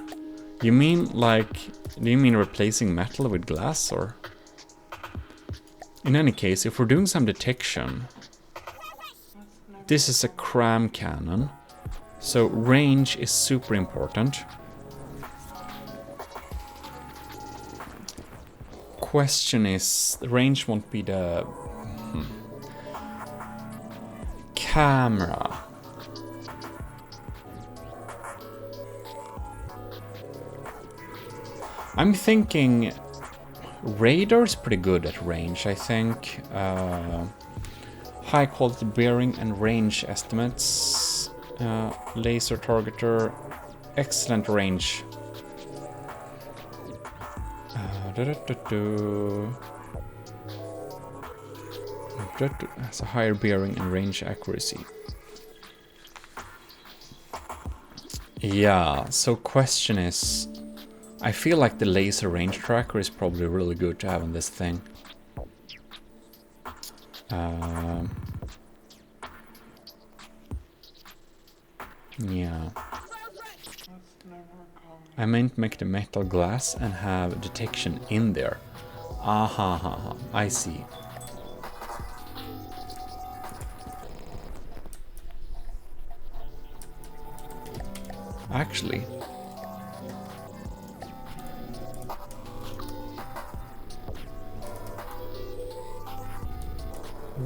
You mean like, do you mean replacing metal with glass or? In any case, if we're doing some detection, this is a CRAM cannon, so range is super important. Question is, the range won't be the camera. I'm thinking radar's pretty good at range, I think. High quality bearing and range estimates. Laser targeter, excellent range. Has a higher bearing and range accuracy. Yeah, so question is, I feel like the laser range tracker is probably really good to have on this thing. Yeah. I meant make the metal glass and have detection in there. Aha, I see. Actually,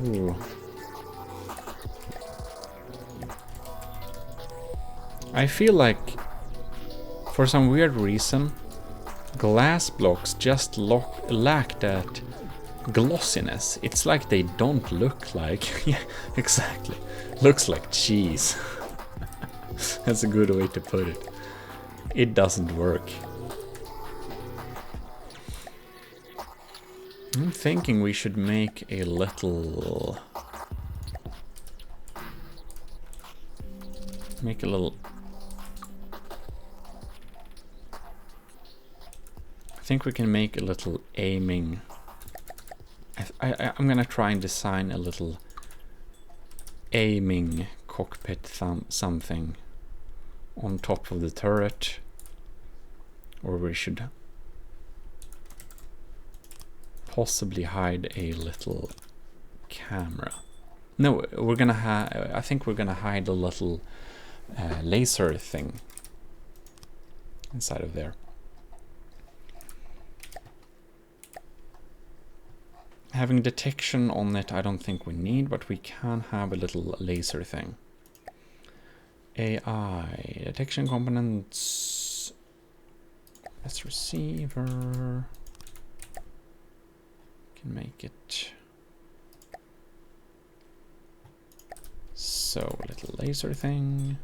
ooh. I feel like, for some weird reason, glass blocks just lack that glossiness. It's like they don't look like... yeah, exactly. Looks like cheese. That's a good way to put it. It doesn't work. I'm thinking we should make a little... make a little... I think we can make a little aiming... I'm gonna try and design a little aiming cockpit something on top of the turret, or we should possibly hide a little camera. No, we're gonna I think we're gonna hide a little laser thing inside of there. Having detection on it, I don't think we need, but we can have a little laser thing. AI, detection components, best receiver, can make it So, a little laser thing.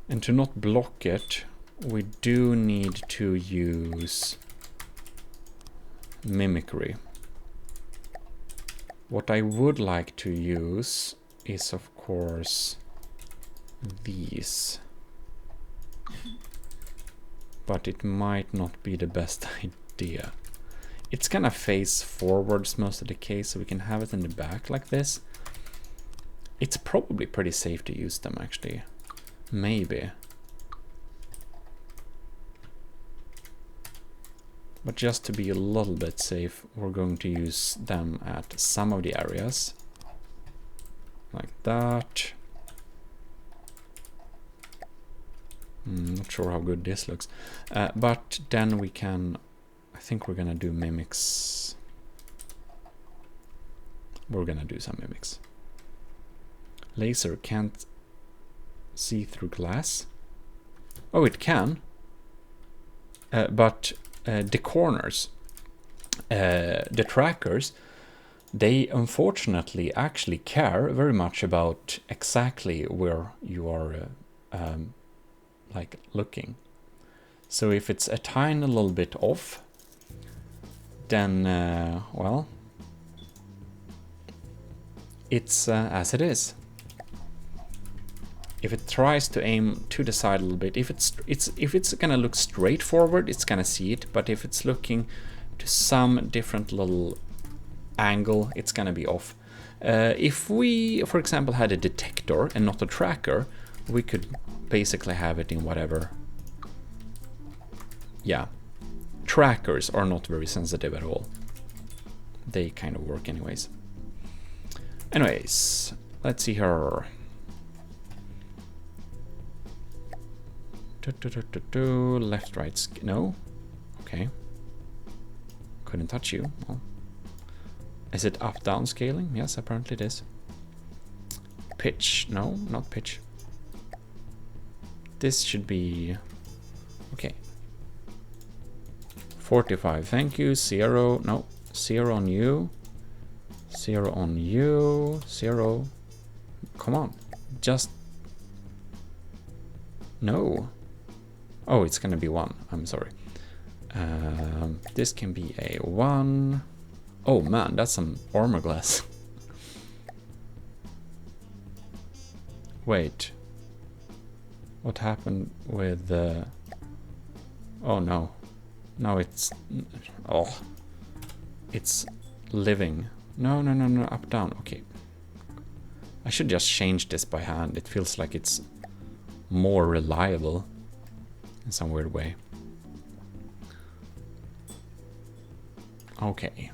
And to not block it, we do need to use mimicry. What I would like to use is, of course, these. But it might not be the best idea. It's gonna face forwards most of the case, so we can have it in the back like this. It's probably pretty safe to use them, actually. Maybe. But just to be a little bit safe, we're going to use them at some of the areas. Like that. Not sure how good this looks. But then we can... I think we're gonna do mimics. We're gonna do some mimics. Laser can't see through glass. Oh, it can. But the corners, the trackers, they unfortunately actually care very much about exactly where you are like looking. So if it's a tiny little bit off, then well, it's as it is. If it tries to aim to the side a little bit, if it's gonna look straight forward, it's gonna see it. But if it's looking to some different little angle, it's gonna be off. If we, for example, had a detector and not a tracker, we could basically have it in whatever. Yeah, trackers are not very sensitive at all. They kind of work anyways. Anyways, let's see here. Left, right, no. Okay. Couldn't touch you. Well. Is it up, down scaling? Yes, apparently it is. Pitch, no, not pitch. This should be okay. 45, thank you. 0, no, 0 on you. 0 on you. 0. Come on, just no. Oh, it's gonna be 1. I'm sorry. This can be a 1. Oh man, that's some armor glass. Wait. What happened with the... Oh no. Now it's... Oh. It's living. No, no, no, no. Up, down. Okay. I should just change this by hand. It feels like it's more reliable in some weird way. Okay.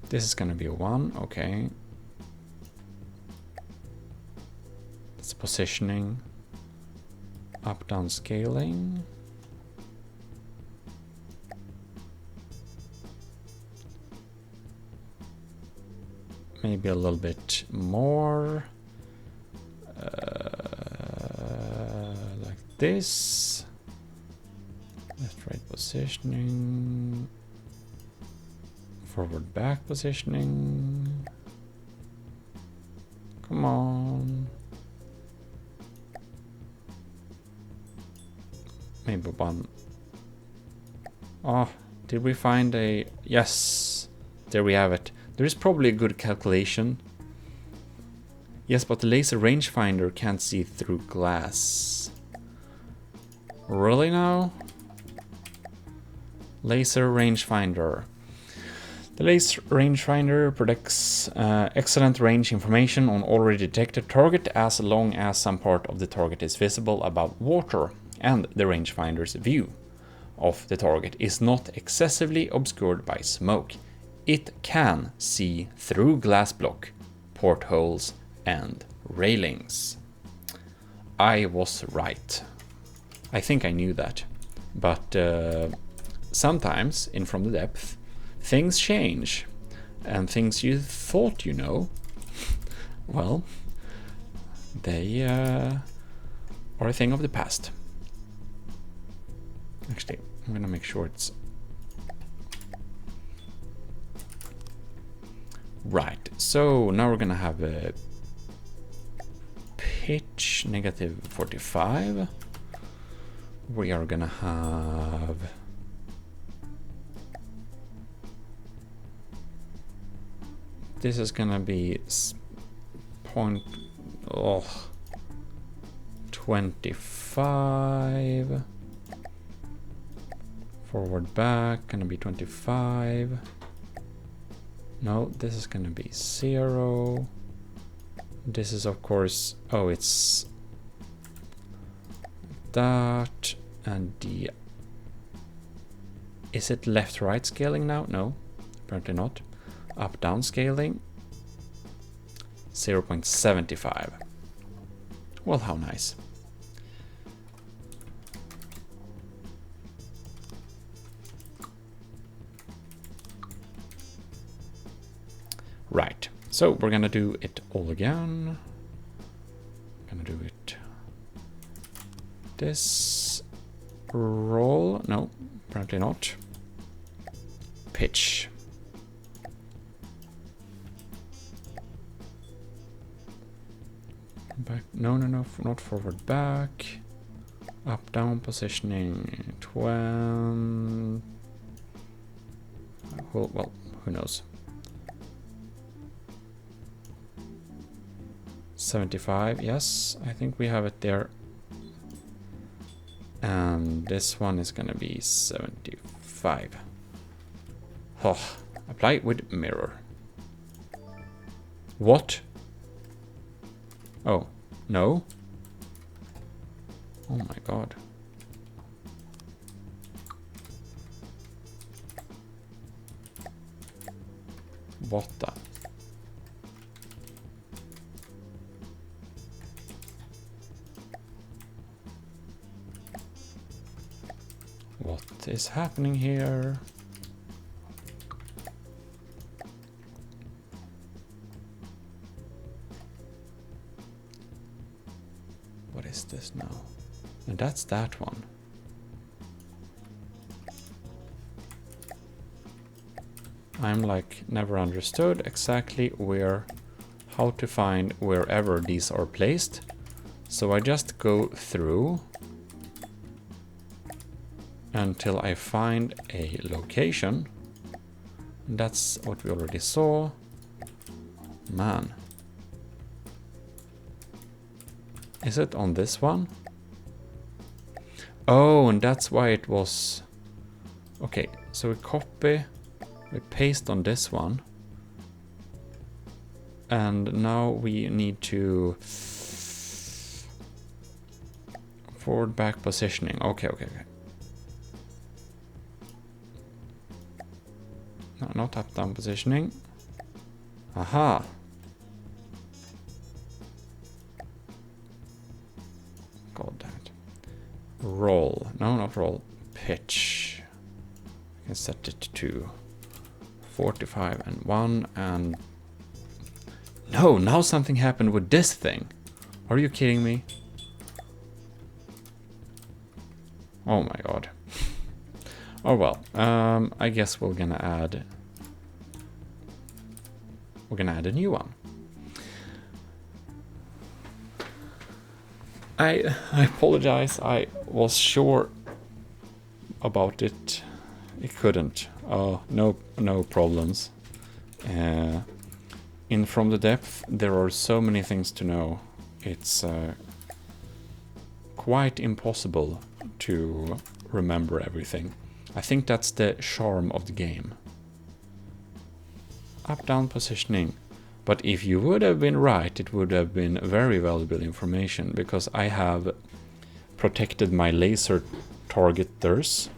This is gonna be a 1. Okay. It's positioning. Up, down scaling. Maybe a little bit more. Like this. Left, right positioning. Forward, back positioning. Come on. Maybe 1. Oh, did we find a... Yes, there we have it. There is probably a good calculation. Yes, but the laser rangefinder can't see through glass. Really now? Laser rangefinder. The laser rangefinder predicts excellent range information on already detected target as long as some part of the target is visible above water and the rangefinder's view of the target is not excessively obscured by smoke. It can see through glass block, portholes, and railings. I was right. I think I knew that. But sometimes, in From the Depth, things change. And things you thought you know, well, they are a thing of the past. Actually, I'm gonna make sure it's... Right, so now we're gonna have a pitch negative 45. We are gonna have this is gonna be 25. Forward back gonna be 25. No, this is gonna be 0. This is of course, oh, it's that, and the, is it left right scaling now? No, apparently not. Up down scaling 0.75. Well, how nice. Right, so we're gonna do it all again. Gonna do it this roll, no, apparently not. Pitch. Back, no, not forward back. Up down positioning 20. Well, who knows. 75, yes, I think we have it there. And this one is gonna be 75. Oh, apply with mirror. What? Oh, no? Oh my god. What the? What is happening here? What is this now? And that's that one. I'm like never understood exactly how to find wherever these are placed. So I just go through until I find a location. That's what we already saw. Man. Is it on this one? Oh, and that's why it was... Okay, so we copy, we paste on this one. And now we need to... Forward back positioning. Okay. No, not up down positioning. Aha. God damn it. Roll. No, not roll. Pitch. I can set it to 45 and 1 and... No, now something happened with this thing. Are you kidding me? Oh my god. Oh well, I guess we're gonna add a new one. I apologize, I was sure about it. It couldn't. Oh, no problems. In From the Depth, there are so many things to know. It's quite impossible to remember everything. I think that's the charm of the game. Up-down positioning. But if you would have been right, it would have been very valuable information, because I have protected my laser targeters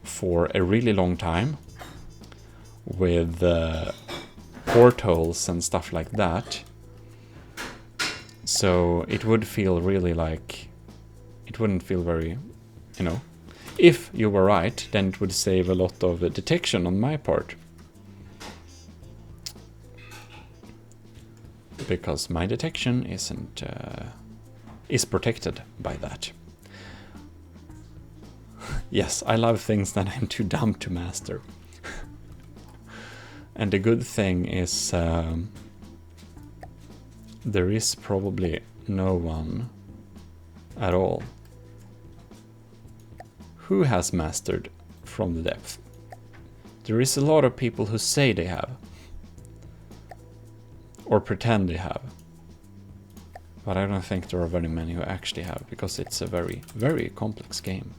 for a really long time with portholes and stuff like that. So it would feel really like... It wouldn't feel very, you know... If you were right, then it would save a lot of detection on my part. Because my detection is protected by that. Yes, I love things that I'm too dumb to master. And the good thing is there is probably no one at all who has mastered from the depth. There is a lot of people who say they have, or pretend they have, but I don't think there are very many who actually have, because it's a very, very complex game.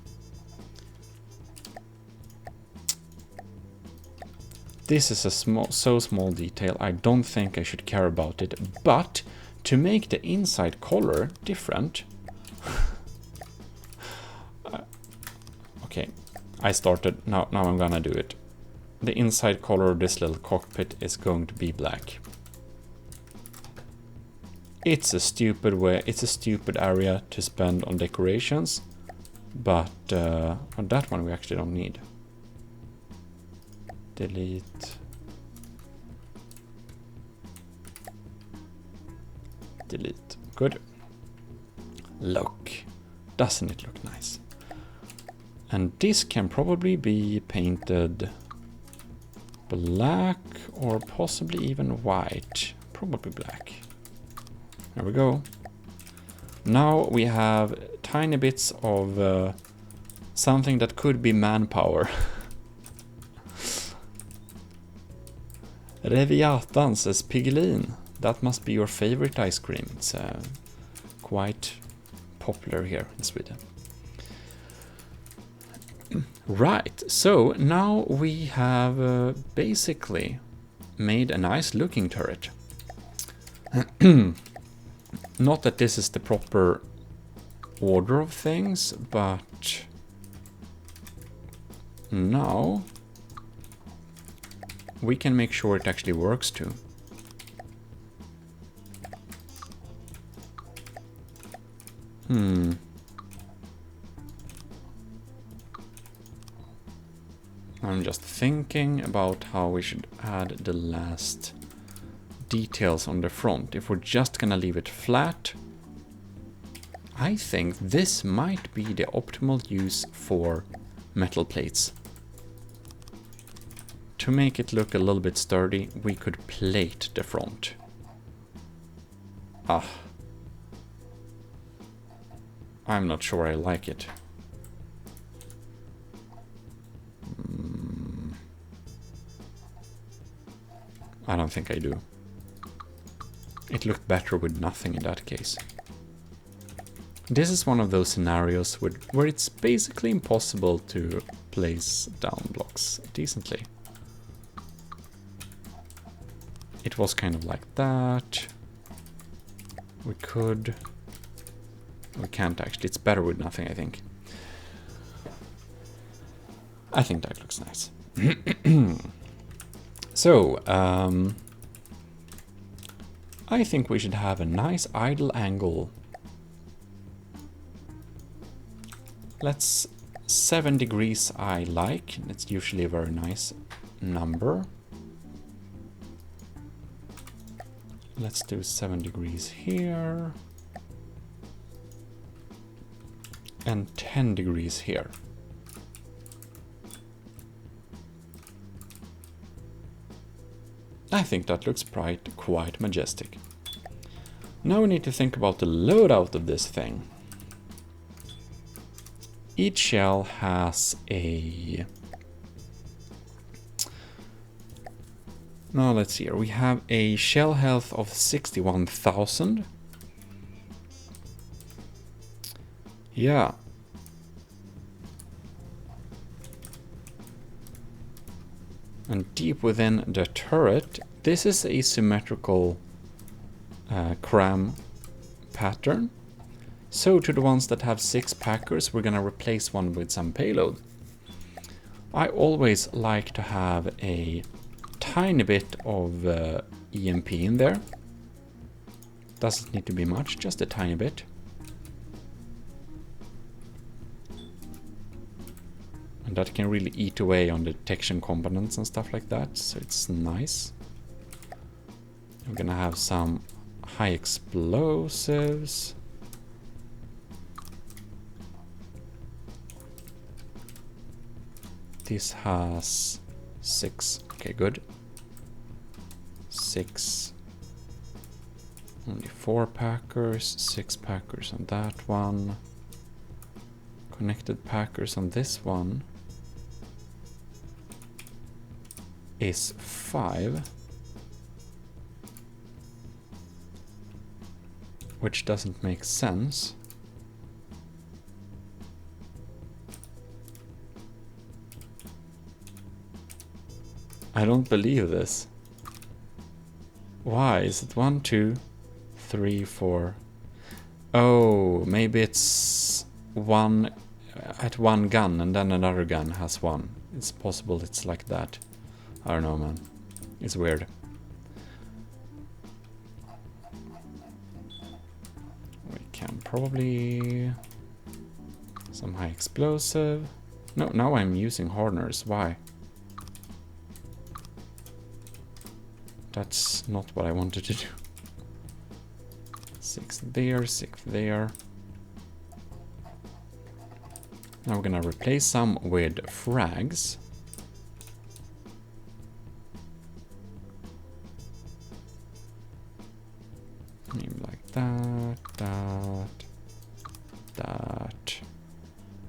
This is a so small detail, I don't think I should care about it, but to make the inside color different... okay, I started, now I'm gonna do it. The inside color of this little cockpit is going to be black. It's a stupid way, it's a stupid area to spend on decorations, but on that one we actually don't need. Delete. Delete. Good. Look. Doesn't it look nice? And this can probably be painted black or possibly even white. Probably black. There we go. Now we have tiny bits of something that could be manpower. Reviatan says Piggelin. That must be your favorite ice cream. It's quite popular here in Sweden. Right, so now we have basically made a nice looking turret. Not that this is the proper order of things, but now we can make sure it actually works too. I'm just thinking about how we should add the last details on the front. If we're just gonna leave it flat, I think this might be the optimal use for metal plates. To make it look a little bit sturdy, we could plate the front. I'm not sure I like it. I don't think I do. It looked better with nothing in that case. This is one of those scenarios where it's basically impossible to place down blocks decently. It was kind of like that. We could... We can't actually. It's better with nothing, I think. I think that looks nice. So, I think we should have a nice idle angle. Let's 7 degrees I like. It's usually a very nice number. Let's do 7 degrees here. And 10 degrees here. I think that looks quite majestic. Now we need to think about the loadout of this thing. Each shell has a... Now let's see here. We have a shell health of 61,000. Yeah. And deep within the turret, this is a symmetrical CRAM pattern. So to the ones that have 6 packers, we're gonna replace one with some payload. I always like to have a tiny bit of EMP in there. Doesn't need to be much, just a tiny bit. And that can really eat away on the detection components and stuff like that, so it's nice. We're gonna have some high explosives. This has 6. Okay, good. 6. Only 4 packers, 6 packers on that one. Connected packers on this one is 5. Which doesn't make sense. I don't believe this. Why? Is it 1, 2, 3, 4? Oh, maybe it's one at one gun and then another gun has one. It's possible it's like that. I don't know, man. It's weird. We can probably... some high explosive. No, now I'm using Horners. Why? That's not what I wanted to do. 6 there, 6 there. Now we're gonna replace some with frags. Maybe like that, that.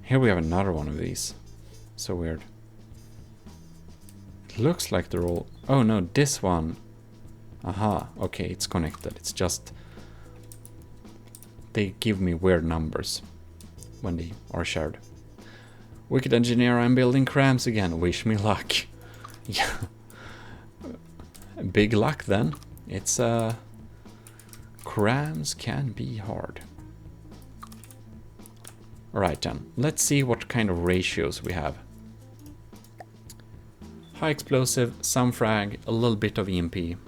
Here we have another one of these. So weird. It looks like they're all... oh no, this one. Aha, okay, it's connected. It's just... they give me weird numbers when they are shared. Wicked Engineer, I'm building CRAMs again. Wish me luck. Yeah. Big luck then. It's CRAMs can be hard. Alright then, let's see what kind of ratios we have. High explosive, some frag, a little bit of EMP.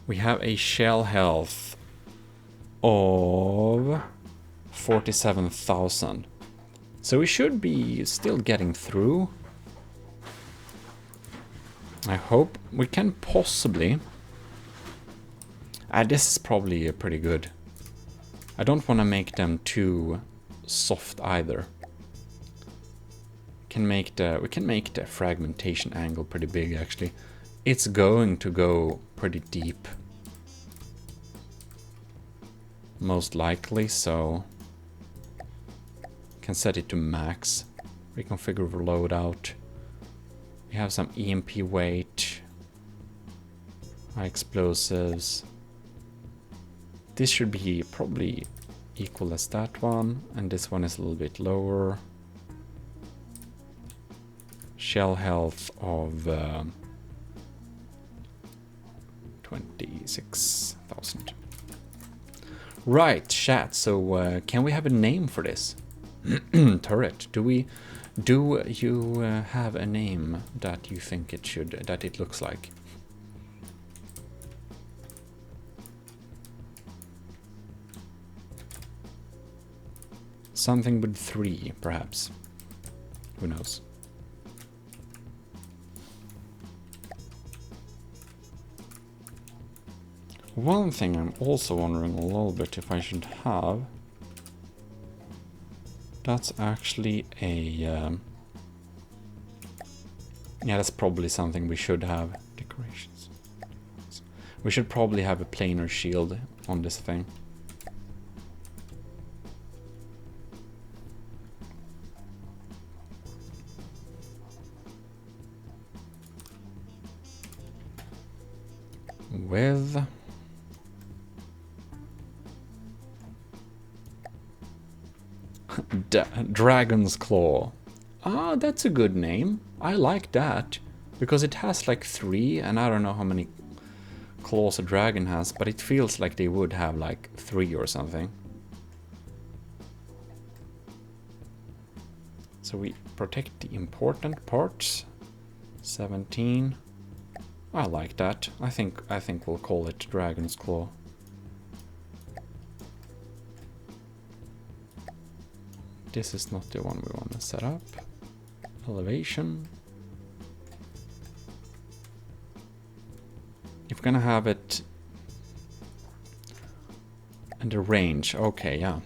We have a shell health of 47,000. So we should be still getting through. I hope we can possibly... this is probably pretty good. I don't want to make them too soft either. We can make the fragmentation angle pretty big actually. It's going to go pretty deep. Most likely, so can set it to max. Reconfigure loadout. We have some EMP weight. High explosives. This should be probably equal as that one, and this one is a little bit lower. Shell health of 26,000. Right, chat. So can we have a name for this turret? Do you have a name that you think it should, that it looks like? Something with 3, perhaps. Who knows? One thing I'm also wondering a little bit if I should have. That's actually a... yeah, that's probably something we should have. Decorations. We should probably have a planar shield on this thing. With... Dragon's Claw. Ah, that's a good name. I like that. Because it has like 3, and I don't know how many claws a dragon has, but it feels like they would have like 3 or something. So we protect the important parts. 17. I like that. I think we'll call it Dragon's Claw. This is not the one we want to set up. Elevation. If we're gonna have it and the range, okay, yeah.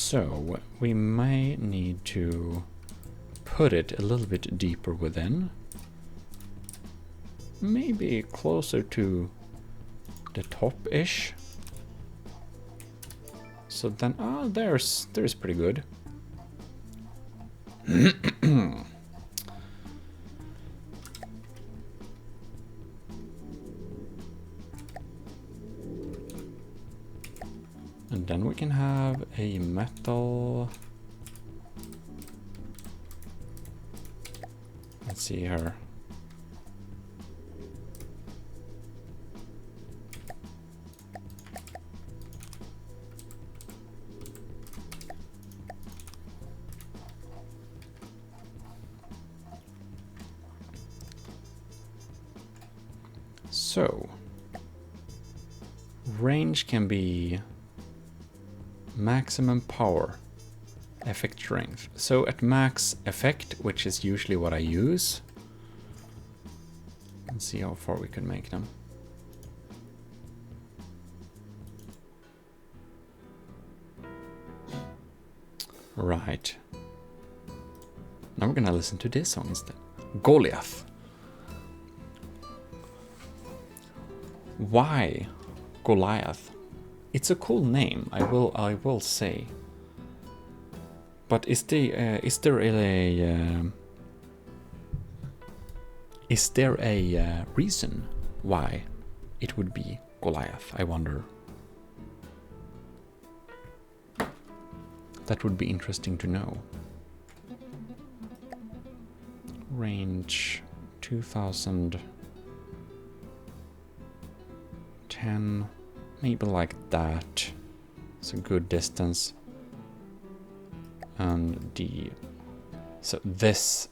So we may need to put it a little bit deeper within. Maybe closer to the top-ish. So then, there's pretty good. And then we can have a metal. Let's see here. So, range can be maximum power, effect strength. So at max effect, which is usually what I use, let's see how far we can make them. Right. Now we're gonna listen to this song instead. Goliath. Why Goliath? It's a cool name, I will say. But is there a reason why it would be Goliath? I wonder. That would be interesting to know. Range 2010, maybe like that. It's a good distance. And so this,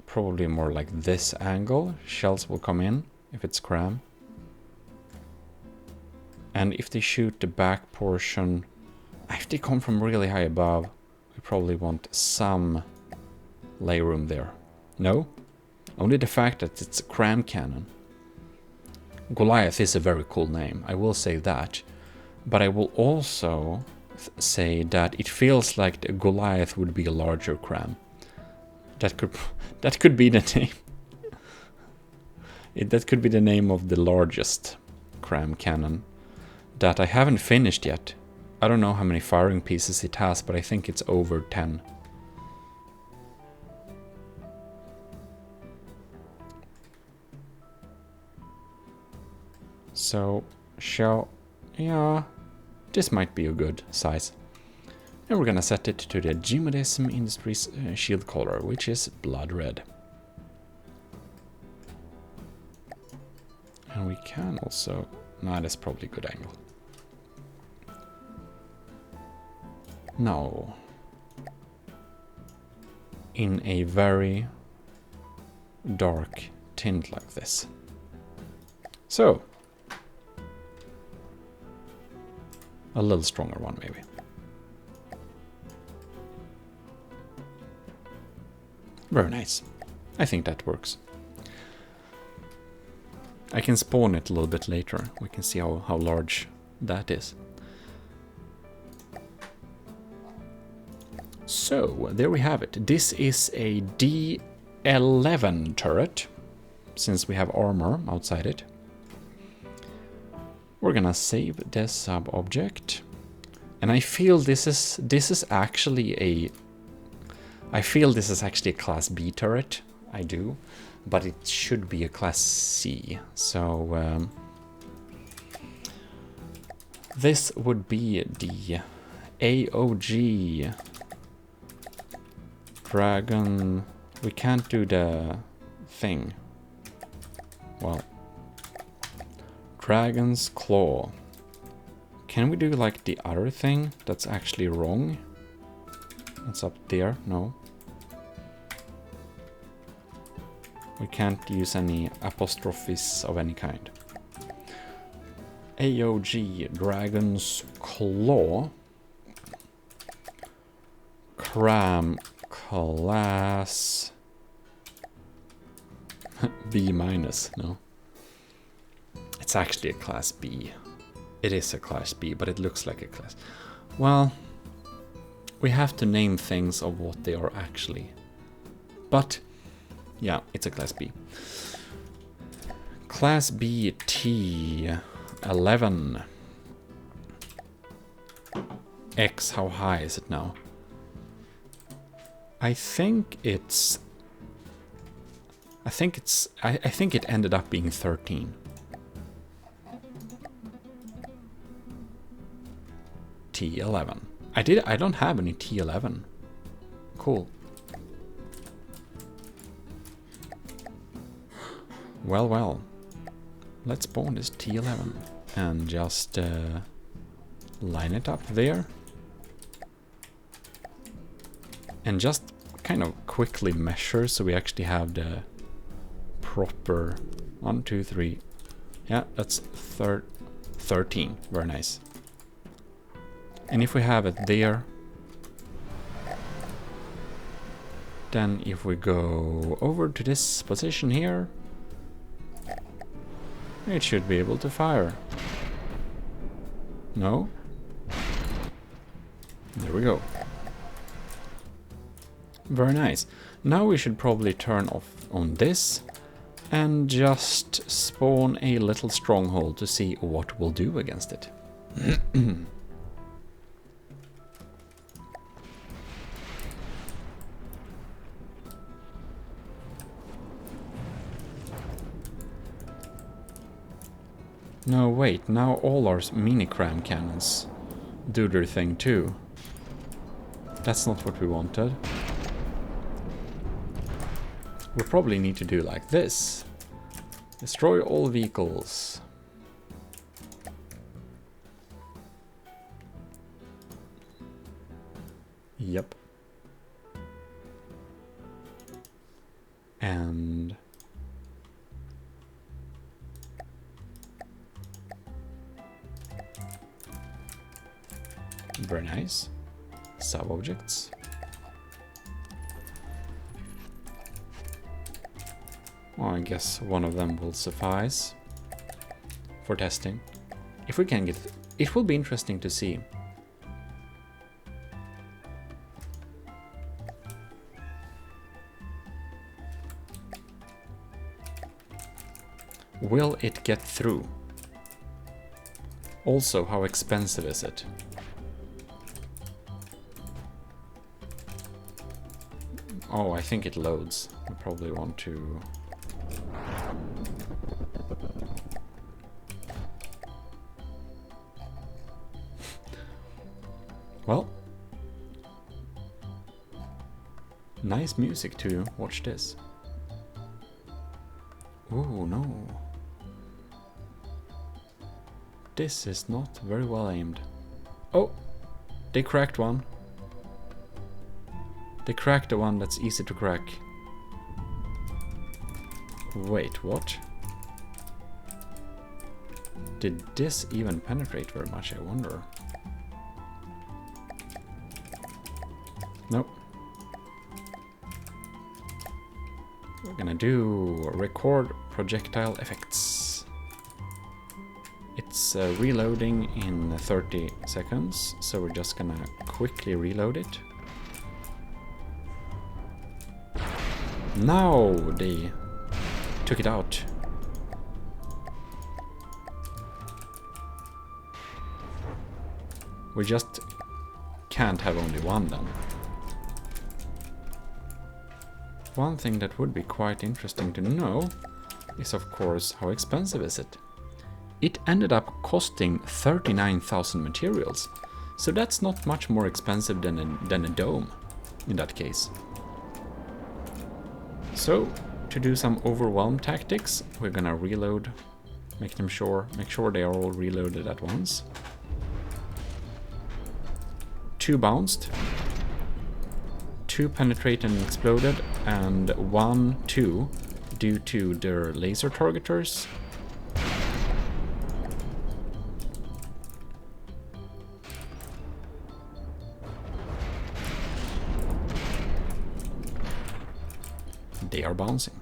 probably more like this angle, shells will come in if it's CRAM. And if they shoot the back portion, if they come from really high above, we probably want some layroom there. No? Only the fact that it's a CRAM cannon. Goliath is a very cool name, I will say that. But I will also say that it feels like the Goliath would be a larger CRAM. That could be the name. That could be the name of the largest CRAM cannon that I haven't finished yet. I don't know how many firing pieces it has, but I think it's over 10. So, yeah, this might be a good size. And we're gonna set it to the GMODIST Industries shield color, which is blood red. And we can also... Nah, that's probably a good angle. No. In a very dark tint like this. So. A little stronger one, maybe. Very nice. I think that works. I can spawn it a little bit later. We can see how large that is. So, there we have it. This is a D11 turret, since we have armor outside it. We're gonna save this sub-object. And I feel this is actually a Class B turret. I do. But it should be a Class C. So this would be the AOG Dragon. We can't do the thing. Well, Dragon's Claw. Can we do like the other thing that's actually wrong? That's up there. No. We can't use any apostrophes of any kind. AOG Dragon's Claw. CRAM class B-, no. It's actually a Class B. It is a Class B, but it looks like a Class... Well, we have to name things of what they are actually. But, yeah, it's a Class B. Class B T11. X, how high is it now? I think it ended up being 13. T11. I don't have any T11. Cool. Well. Let's spawn this T11 and just line it up there. And just kind of quickly measure so we actually have the proper 1, 2, 3. Yeah, that's 13. Very nice. And if we have it there, then if we go over to this position here, it should be able to fire. No? There we go. Very nice. Now we should probably turn off on this and just spawn a little stronghold to see what we'll do against it. No, wait, now all our mini CRAM cannons do their thing too. That's not what we wanted. We probably need to do like this. Destroy all vehicles. Yep. And very nice. Sub-objects. Well, I guess one of them will suffice for testing. If we can get... It will be interesting to see. Will it get through? Also, how expensive is it? Oh, I think it loads. I probably want to... Well, nice music to watch this. Oh no. This is not very well aimed. Oh, they cracked one. They cracked the one that's easy to crack. Wait, what? Did this even penetrate very much, I wonder? Nope. We're gonna do record projectile effects. It's reloading in 30 seconds, so we're just gonna quickly reload it. Now they took it out. We just can't have only one then. One thing that would be quite interesting to know is, of course, how expensive is it? It ended up costing 39,000 materials, so that's not much more expensive than a dome in that case. So, to do some overwhelm tactics, we're gonna reload, make sure they are all reloaded at once. 2 bounced, 2 penetrated and exploded, and 1, 2 due to their laser targeters. They are bouncing.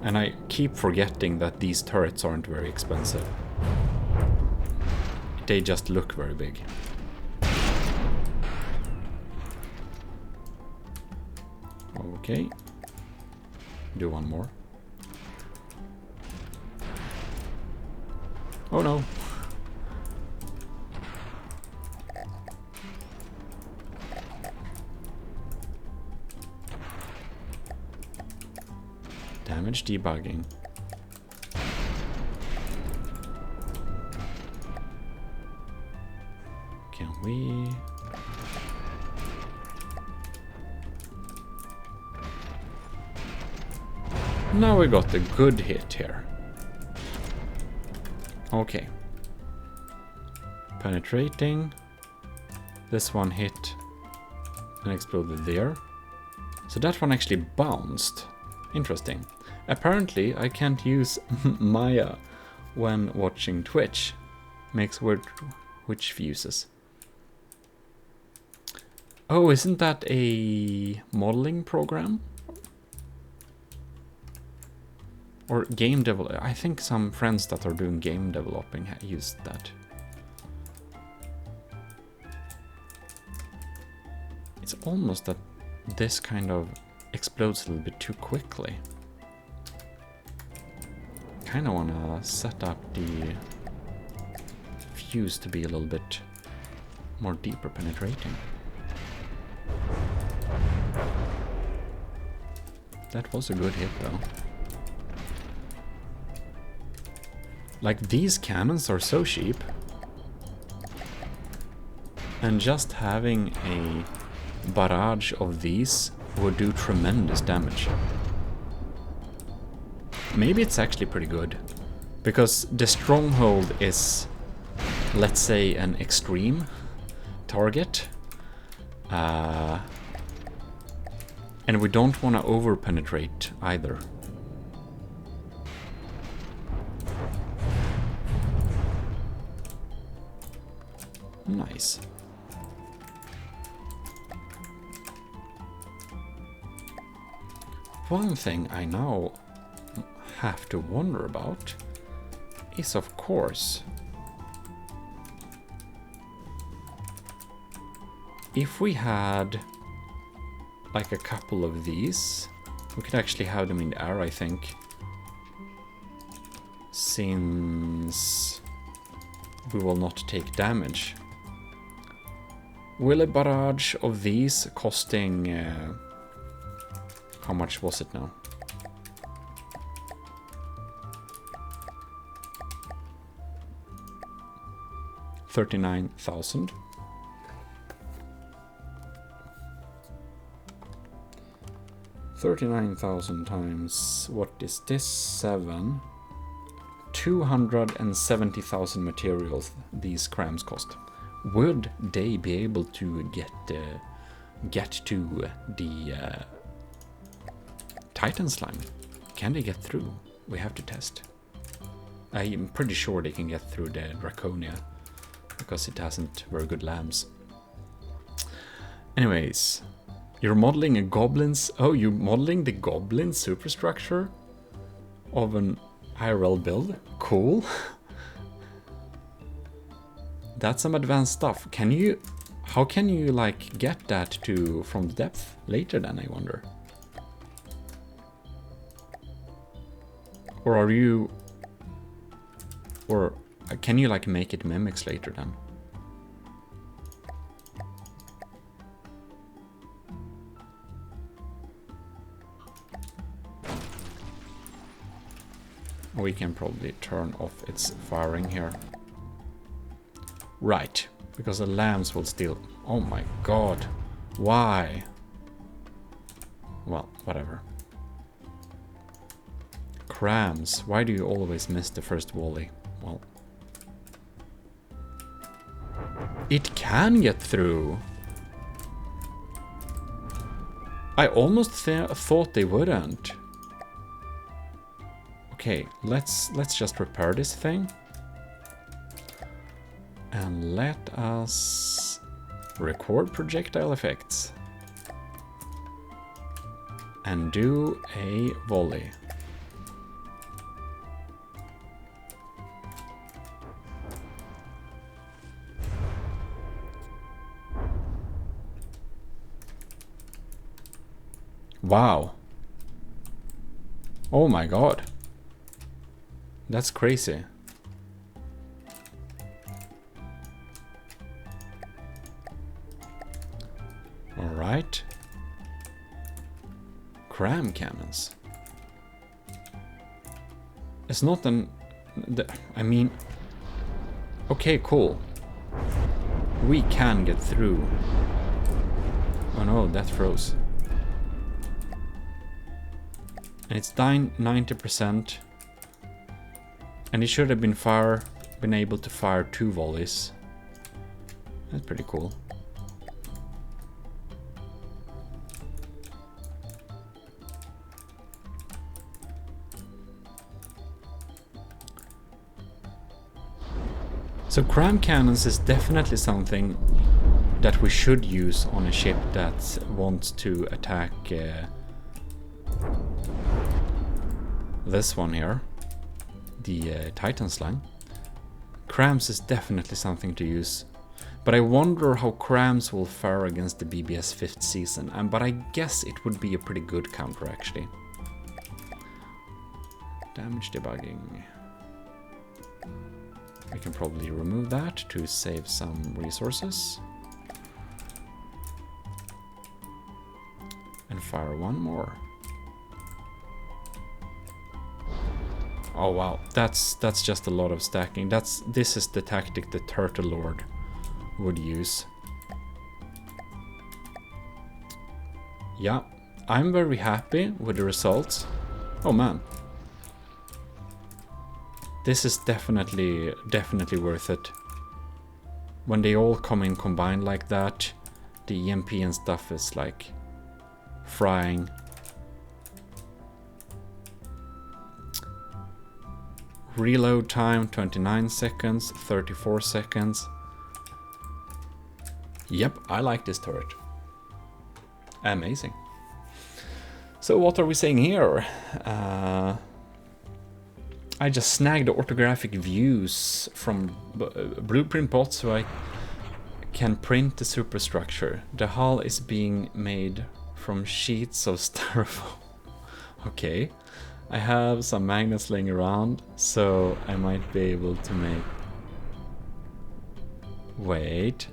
And I keep forgetting that these turrets aren't very expensive. they just look very big. Okay. Do one more. Oh no. Damage debugging. Can we... Now we got the good hit here. Okay. Penetrating. This one hit and exploded there. So that one actually bounced. Interesting. Apparently I can't use Maya when watching Twitch. Makes weird Twitch fuses. Oh, isn't that a modeling program? Or game develop? I think some friends that are doing game developing use that. It's almost that this kind of explodes a little bit too quickly. Kind of want to set up the fuse to be a little bit more deeper penetrating. That was a good hit though. Like, these cannons are so cheap. And just having a barrage of these would do tremendous damage. Maybe it's actually pretty good. Because the stronghold is, let's say, an extreme target. And we don't want to over-penetrate either. Nice. One thing I now have to wonder about is, of course, if we had like a couple of these, we could actually have them in the air, I think, since we will not take damage. Will a barrage of these costing... how much was it now? $39,000. $39,000 times... what is this? 7. 270,000 materials these CRAMs cost. Would they be able to get to the Titan slime? Can they get through? We have to test. I'm pretty sure they can get through the Draconia because it hasn't very good lamps. Anyways, you're modeling a goblin's... Oh, you're modeling the goblin superstructure of an IRL build? Cool. That's some advanced stuff. Can you... How can you, like, get that to from the depth later then, I wonder? Or are you... Or can you, like, make it mimics later then? We can probably turn off its firing here. Right, because the lamps will still... Oh my god, why? Well, whatever. CRAMs, why do you always miss the first volley? Well... It can get through! I almost thought they wouldn't. Okay, let's just repair this thing. And let us record projectile effects. And do a volley. Wow. Oh my god. That's crazy. Alright. CRAM cannons. It's not an... I mean... Okay, cool. We can get through. Oh no, that froze. And it's 90%. And it should have been able to fire 2 volleys. That's pretty cool. So CRAM cannons is definitely something that we should use on a ship that wants to attack this one here, the Titan Slug. CRAMs is definitely something to use, but I wonder how CRAMs will fare against the BBS 5th season, but I guess it would be a pretty good counter actually. Damage debugging. We can probably remove that to save some resources. And fire one more. Oh wow, that's just a lot of stacking. This is the tactic the Turtle Lord would use. Yeah, I'm very happy with the results. Oh man. This is definitely worth it. When they all come in combined like that, the EMP and stuff is like frying. Reload time 29 seconds, 34 seconds. Yep, I like this turret. Amazing. So what are we saying here? I just snagged the orthographic views from Blueprint Bot so I can print the superstructure. The hull is being made from sheets of styrofoam. Okay. I have some magnets laying around, so I might be able to make... Wait.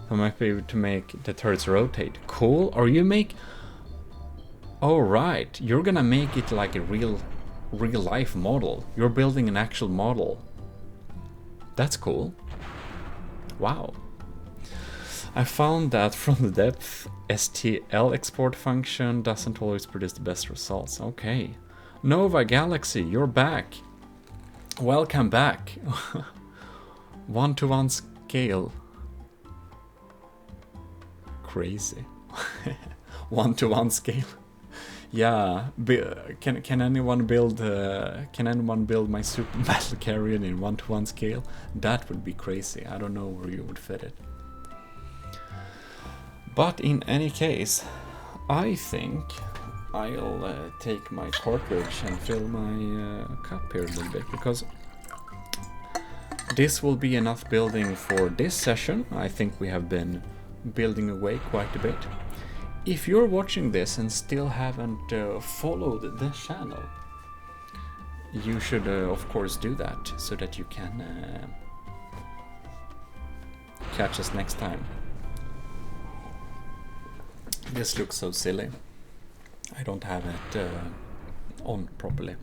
I might be able to make the turrets rotate. Cool. Or you make... Oh, right. You're gonna make it like a real life model. You're building an actual model. That's cool. Wow. I found that from the depth, STL export function doesn't always produce the best results. Okay. Nova Galaxy, you're back. Welcome back. 1-to-1 scale. Crazy. 1-to-1 scale. Yeah, can anyone build my super battle carrier in 1-to-1 scale? That would be crazy. I don't know where you would fit it. But in any case, I think I'll take my cartridge and fill my cup here a little bit, because this will be enough building for this session. I think we have been building away quite a bit. If you're watching this and still haven't followed the channel, you should of course do that so that you can catch us next time. This looks so silly. I don't have it on properly.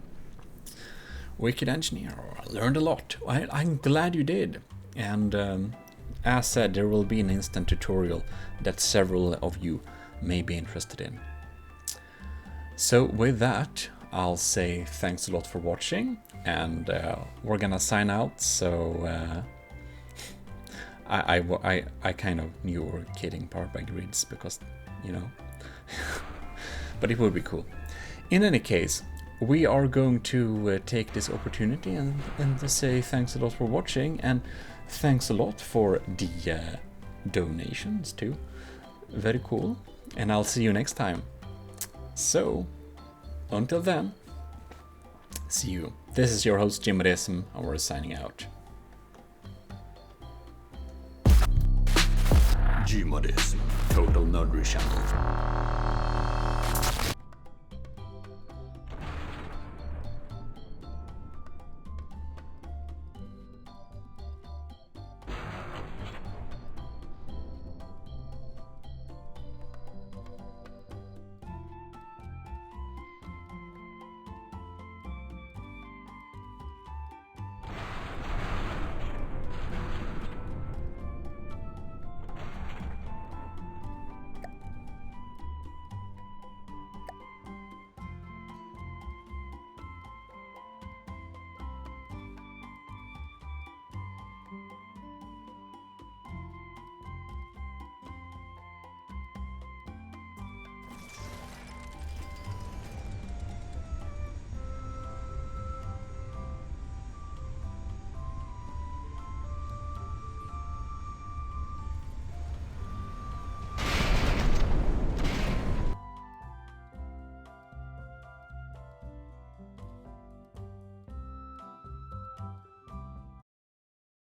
Wicked Engineer, learned a lot. I'm glad you did. And as said, there will be an instant tutorial that several of you may be interested in. So with that, I'll say thanks a lot for watching, and we're gonna sign out. So I kind of knew we were kidding powered by grids, because you know, but it would be cool. In any case, we are going to take this opportunity and say thanks a lot for watching, and thanks a lot for the donations too. Very cool. And I'll see you next time. So, until then, see you. This is your host GMODIST, and we're signing out. GMODIST, Total Nerdery Channel.